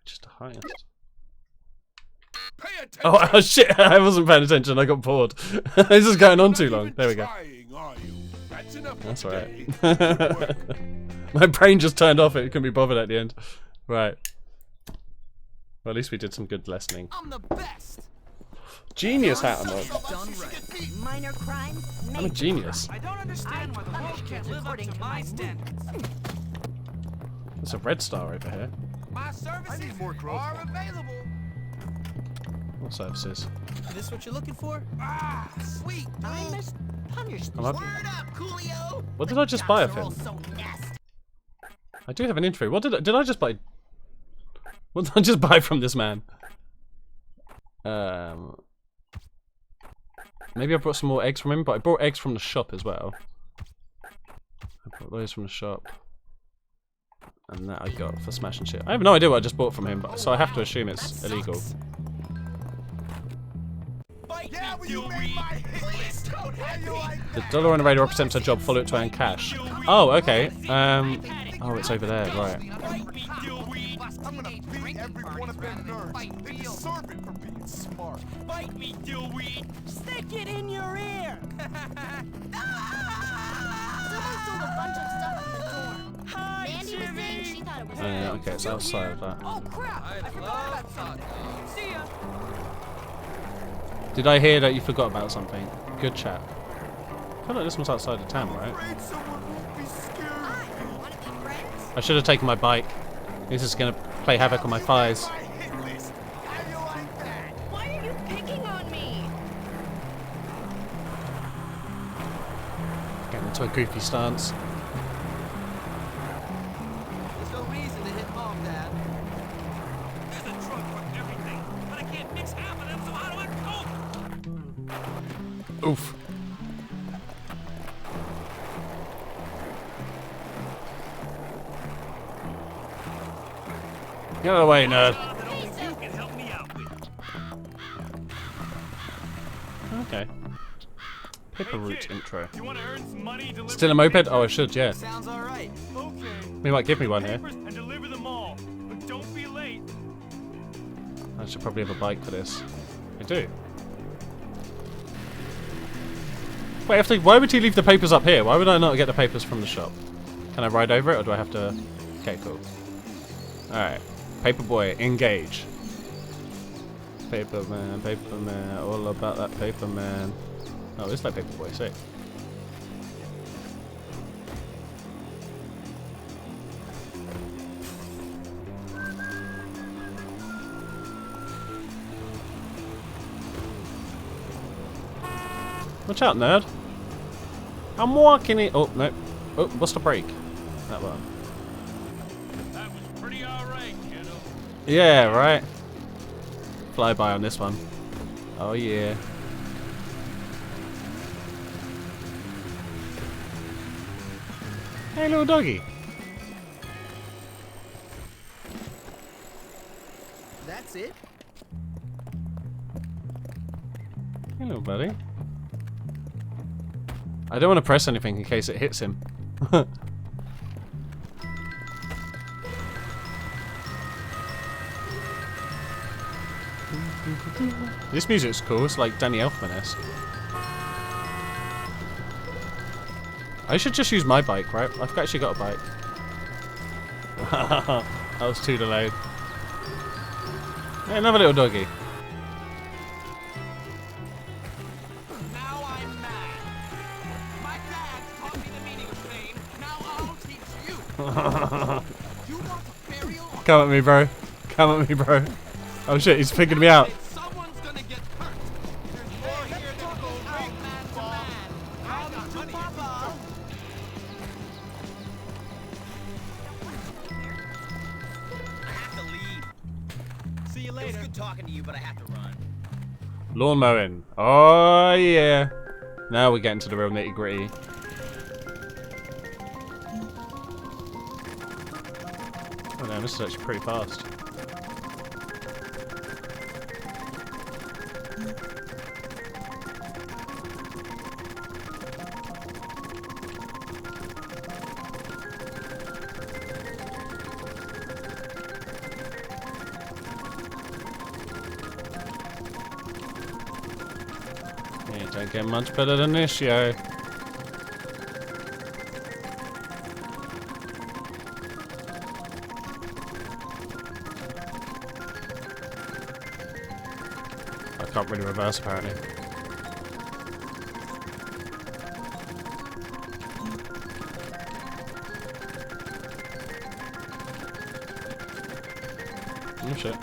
Which is the highest? Oh shit, I wasn't paying attention, I got bored. This is going on too long. There we go. That's alright. My brain just turned off, it couldn't be bothered at the end. Right. Well, at least we did some good lessoning. I'm the best. Genius hat unlocked. Done right. Minor crime. I'm a genius. I don't understand why the world can't live up to my standards. There's a red star over here. My services are available. What services? Is this what you're looking for? Ah, sweet. I must punish I'm up. Word up, Coolio. What did I just buy of him? I do have an intro. What did I just buy? What did I just buy from this man? Maybe I brought some more eggs from him, but I brought eggs from the shop as well. I brought those from the shop. And that I got for smashing shit. I have no idea what I just bought from him, but so I have to assume it's illegal. The dollar on the radio represents our job, follow it to earn cash. Oh, okay. Oh, it's over there, right. I'm gonna beat every one of them nerds. They deserve it for being smart. Bite me, Dillweed. Stick it in your ear. Someone stole a bunch of stuff from the door. Mandy was saying she thought it was Okay, it's outside of that. Oh crap! I forgot about something. See ya. Did I hear that you forgot about something? Good chat. I feel like this one's outside of town, right? I should have taken my bike. This is gonna play havoc on my thighs. Why are you picking on me? Getting into a goofy stance. There's no reason to hit mom, Dad. There's a trunk for everything, but I can't mix half of them, so how do I cope? Oof. Get out of the way, nerd. You can help me out with. Okay. Paper route intro. You want to earn some money delivering Still a moped? Oh, I should, yeah. Sounds alright. Okay. He might give me one here. Papers and deliver them all. But don't be late. I should probably have a bike for this. I do. Wait, why would he leave the papers up here? Why would I not get the papers from the shop? Can I ride over it, or do I have to... Okay, cool. Alright. Paperboy, engage. Paperman, all about that Paperman. Oh, it's like Paperboy, sick. Watch out, nerd. I'm walking it. Oh, no. Oh, what's the brake? That one. That was pretty alright, kiddo. Yeah, right. Fly by on this one. Oh, yeah. Hey, little doggy. That's it? Hello, buddy. I don't want to press anything in case it hits him. This music's cool. It's like Danny Elfman-esque. I should just use my bike, right? I've actually got a bike. That was too delayed. Hey, another little doggy. Now I'm mad. My dad taught me the meaning of pain. Now I'll teach you. You want a burial? Come at me, bro. Come at me, bro. Oh shit, he's figured me out. Someone's gonna get hurt. There's more here than gold ring, man to man. I got money. Papa. I have to leave. See you later. It was good talking to you, but I have to run. Lawn mowing. Oh yeah. Now we're getting to the real nitty gritty. Oh damn, this is actually pretty fast. Yeah, don't get much better than this, yo. I can't really reverse, apparently. Oh shit.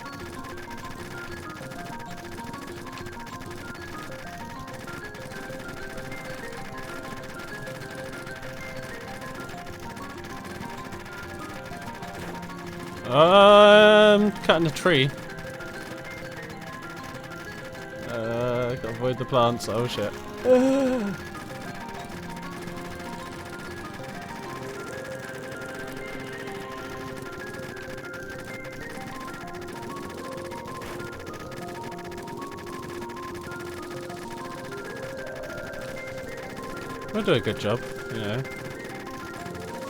Cutting a tree. Gotta avoid the plants. Oh shit. We'll do a good job, you know.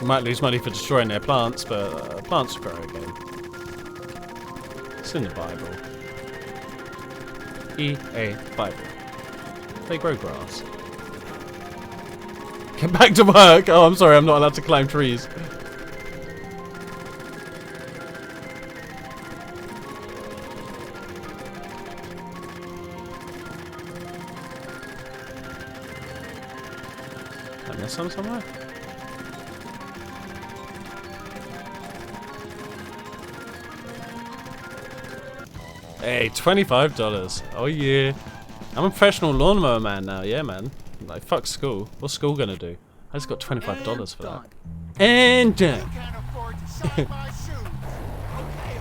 We might lose money for destroying their plants, but plants grow again. It's in the Bible. EA Bible. They grow grass. Get back to work! Oh, I'm sorry, I'm not allowed to climb trees. I missed some somewhere? Hey, $25. Oh yeah. I'm a professional lawnmower man now, yeah man. Like fuck school. What's school gonna do? I just got $25 for that. And done. You can't afford to shine my shoes. Okay.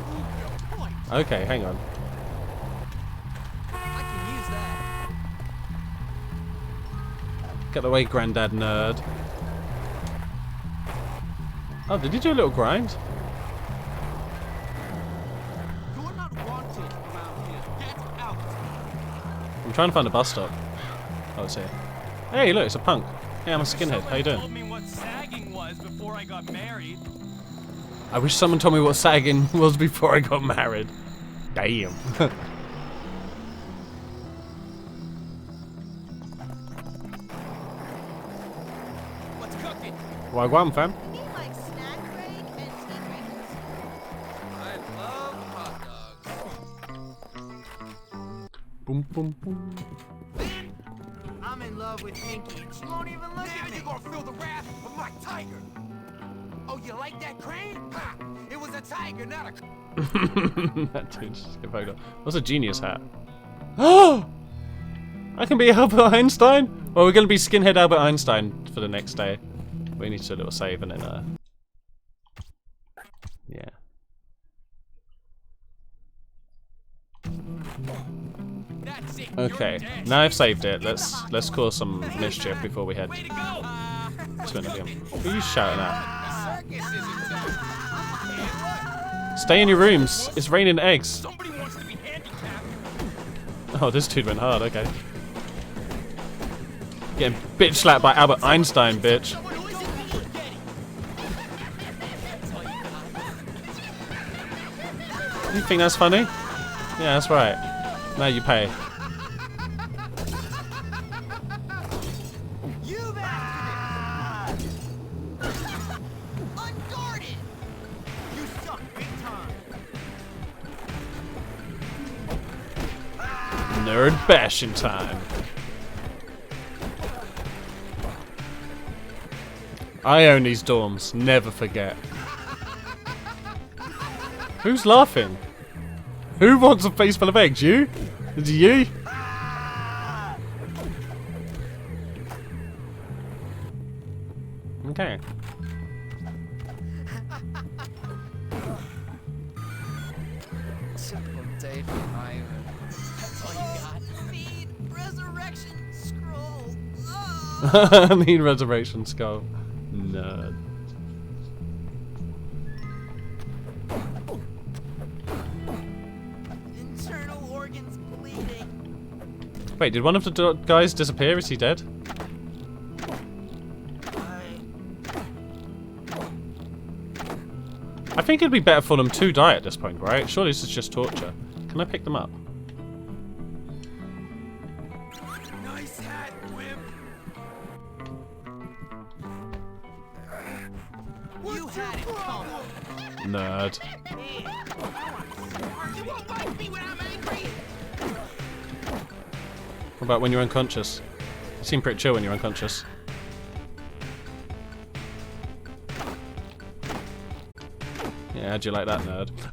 Prove your point. Okay, hang on. I can use that. Get away, granddad nerd. Oh, did you do a little grind? I'm trying to find a bus stop. Oh, it's here. Hey, look, it's a punk. Hey, I'm a skinhead. How you doing? Told me what sagging was before I got married. I wish someone told me what sagging was before I got married. Damn. What's cooking? Wagwan, fam. He likes snack break and tea drinks. I love hot dogs. Boom, boom, boom. I'm in love with Pinky and she won't even look at me. Now you're gonna feel the wrath of my tiger. Oh, you like that crane? Ha! It was a tiger, not a. That dude just get photo. What's a genius hat? Oh! I can be Albert Einstein? Well, we're going to be skinhead Albert Einstein for the next day. We need to do a little save and then, yeah. That's it. Okay, now I've saved it. Let's cause some mischief before we head to Intervium. Who are you shouting at? Stay in your rooms. It's raining eggs. Somebody wants to be handicapped. Oh, this dude went hard. Okay. Getting bitch slapped by Albert Einstein, bitch. You think that's funny? Yeah, that's right. Now you pay. You bastard! Unguarded! You suck big time. Nerd bashing time. I own these dorms. Never forget. Who's laughing? Who wants a face full of eggs? You? Is it you? Okay. Typical day for Ivan. That's all you got. Feed resurrection scroll. I need resurrection skull. Nerd. Internal organs bleeding. Wait, did one of the guys disappear? Is he dead? I think it'd be better for them to die at this point, right? Surely this is just torture. Can I pick them up? Nice hat, wimp. You had it coming. Nerd. You won't like me when I'm angry. What about when you're unconscious? You seem pretty chill when you're unconscious. Yeah, how'd you like that, nerd?